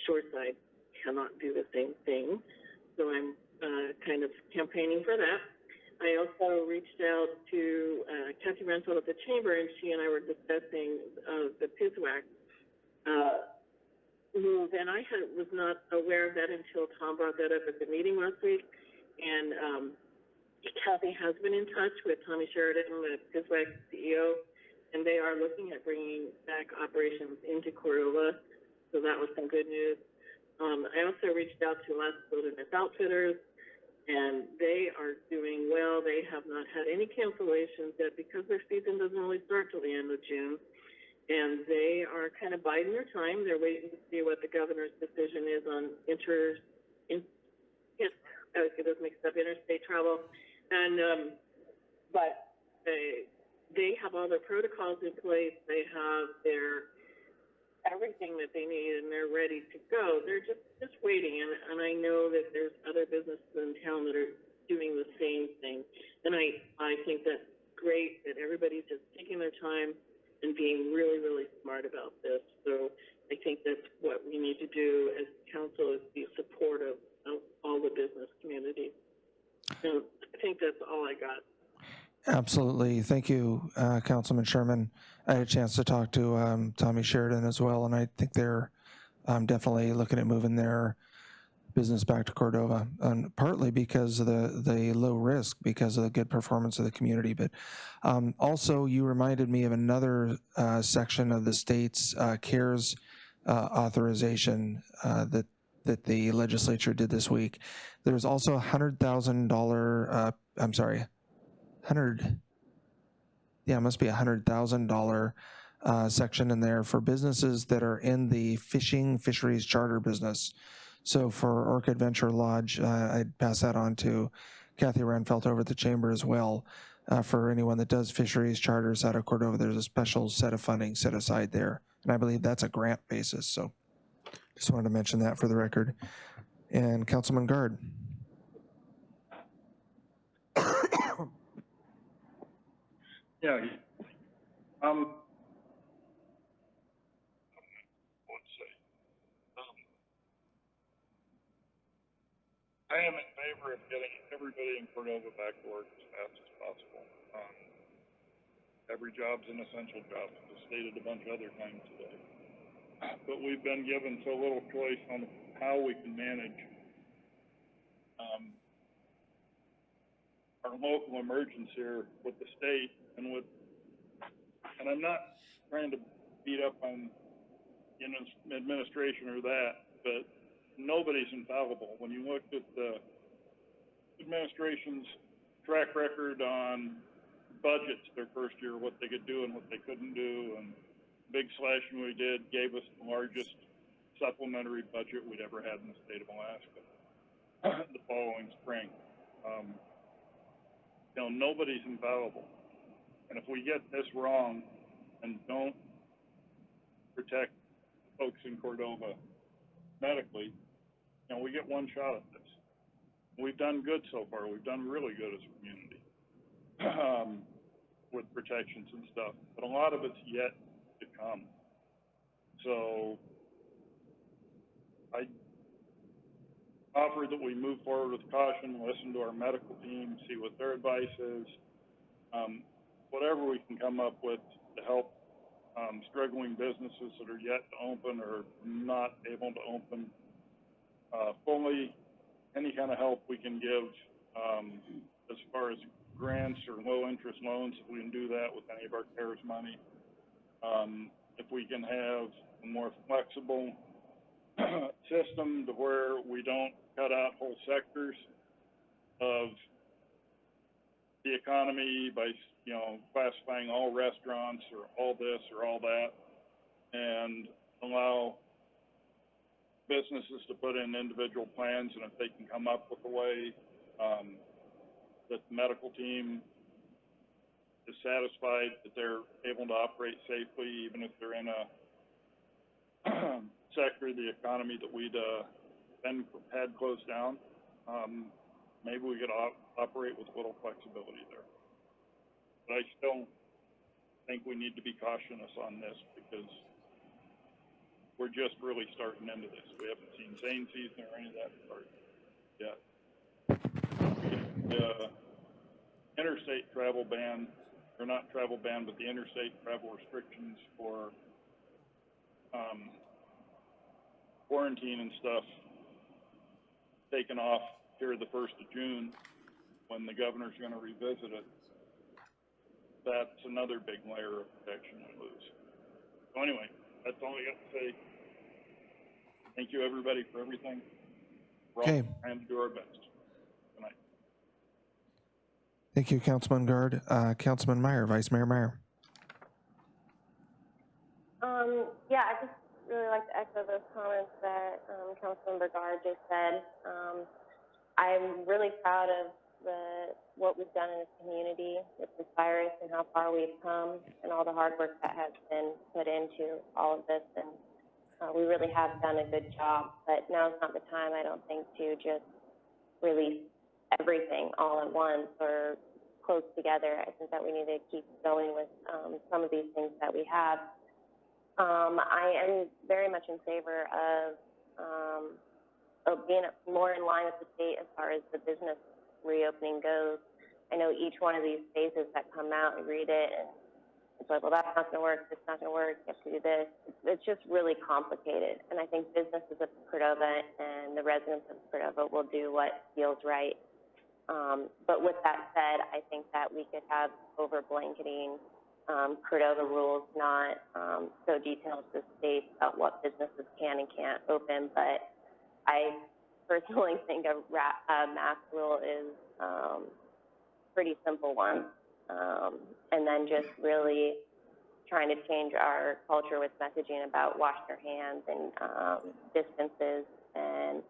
Shoreside cannot do the same thing. So I'm kind of campaigning for that. I also reached out to Kathy Rental at the Chamber, and she and I were discussing the PISWAC move, and I was not aware of that until Tom brought that up at the meeting last week. And Kathy has been in touch with Tommy Sheridan, the PISWAC CEO, and they are looking at bringing back operations into Cordova, so that was some good news. I also reached out to Last Wilderness Outfitters, and they are doing well. They have not had any cancellations yet because their season doesn't really start till the end of June. And they are kind of biding their time. They're waiting to see what the governor's decision is on I get those mixed up, interstate travel. And, but they have all their protocols in place. They have their everything that they need, and they're ready to go. They're just waiting. And I know that there's other businesses in town that are doing the same thing. And I think that's great that everybody's just taking their time and being really, really smart about this. So I think that's what we need to do as council, is be supportive of all the business community. So I think that's all I got. Absolutely. Thank you, Councilman Sherman. I had a chance to talk to Tommy Sheridan as well, and I think they're definitely looking at moving their business back to Cordova, partly because of the low risk, because of the good performance of the community. But also, you reminded me of another section of the state's CARES authorization that the legislature did this week. There was also $100,000, I'm sorry, $100,000 section in there for businesses that are in the fisheries charter business. So for Orchid Venture Lodge, I'd pass that on to Kathy Renfelt over at the chamber as well. For anyone that does fisheries charters out of Cordova, there's a special set of funding set aside there. And I believe that's a grant basis. So just wanted to mention that for the record. And Councilman Guard. Yeah. I am in favor of getting everybody in Cordova back to work as fast as possible. Every job's an essential job, as stated a bunch of other times today. But we've been given so little choice on how we can manage our local emergency here with the state and I'm not trying to beat up on administration or that, but nobody's infallible. When you look at the administration's track record on budgets their first year, what they could do and what they couldn't do, and big slashing we did gave us the largest supplementary budget we'd ever had in the state of Alaska the following spring. Nobody's infallible. And if we get this wrong and don't protect folks in Cordova medically, we get one shot at this. We've done good so far. We've done really good as a community with protections and stuff, but a lot of it's yet to come. So I offer that we move forward with caution, listen to our medical team, see what their advice is, whatever we can come up with to help struggling businesses that are yet to open or not able to open fully. Any kind of help we can give as far as grants or low interest loans, if we can do that with any of our CARES money. If we can have a more flexible system to where we don't cut out whole sectors of the economy by classifying all restaurants or all this or all that, and allow businesses to put in individual plans, and if they can come up with a way that the medical team is satisfied that they're able to operate safely, even if they're in a sector of the economy that we'd then had closed down, maybe we could operate with a little flexibility there. But I still think we need to be cautious on this because we're just really starting into this. We haven't seen Zane season or any of that start yet. The interstate travel ban, or not travel ban, but the interstate travel restrictions for quarantine and stuff taken off here the 1st of June when the governor's going to revisit it. That's another big layer of protection we lose. So anyway, that's all I got to say. Thank you everybody for everything. We're all trying to do our best tonight. Thank you, Councilman Guard. Councilman Meyer, Vice Mayor Meyer. Yeah, I just really like to echo those comments that Councilman Bergard just said. I'm really proud of what we've done in this community with this virus and how far we've come and all the hard work that has been put into all of this. And we really have done a good job. But now's not the time, I don't think, to just release everything all at once or close together. I think that we need to keep going with some of these things that we have. I am very much in favor of being more in line with the state as far as the business reopening goes. I know each one of these phases that come out, you read it, and it's like, well, that's not going to work, this is not going to work, you have to do this. It's just really complicated. And I think businesses of Cordova and the residents of Cordova will do what feels right. But with that said, I think that we could have over-blanketing Cordova rules, not so detailed to the state about what businesses can and can't open. But I personally think a mask rule is a pretty simple one. And then just really trying to change our culture with messaging about wash their hands and distances, and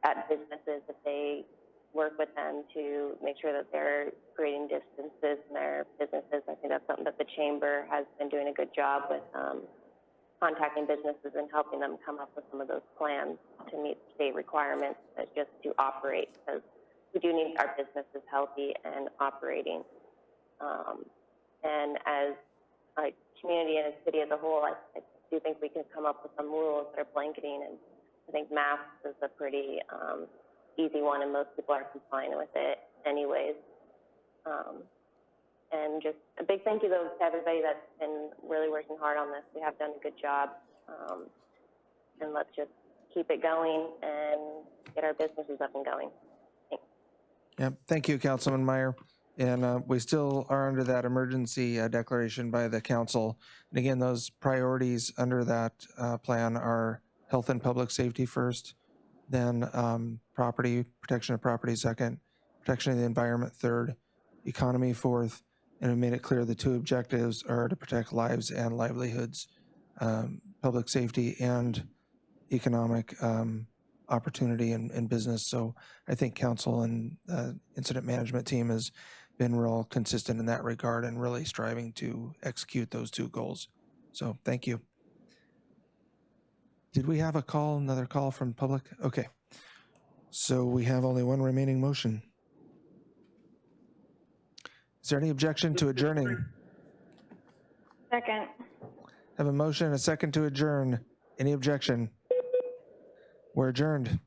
at businesses, if they work with them to make sure that they're creating distances in their businesses. I think that's something that the Chamber has been doing a good job with, contacting businesses and helping them come up with some of those plans to meet state requirements, just to operate, because we do need our businesses healthy and operating. And as a community and a city as a whole, I do think we can come up with some rules that are blanketing, and I think masks is a pretty easy one, and most people are compliant with it anyways. And just a big thank you, though, to everybody that's been really working hard on this. We have done a good job, and let's just keep it going and get our businesses up and going. Thanks. Yep. Thank you, Councilman Meyer. And we still are under that emergency declaration by the council. And again, those priorities under that plan are health and public safety first, then protection of property second, protection of the environment third, economy fourth, and we made it clear the two objectives are to protect lives and livelihoods, public safety and economic opportunity and business. So I think council and incident management team has been real consistent in that regard and really striving to execute those two goals. So thank you. Did we have another call from public? Okay. So we have only one remaining motion. Is there any objection to adjourning? Second. Have a motion and a second to adjourn. Any objection? We're adjourned.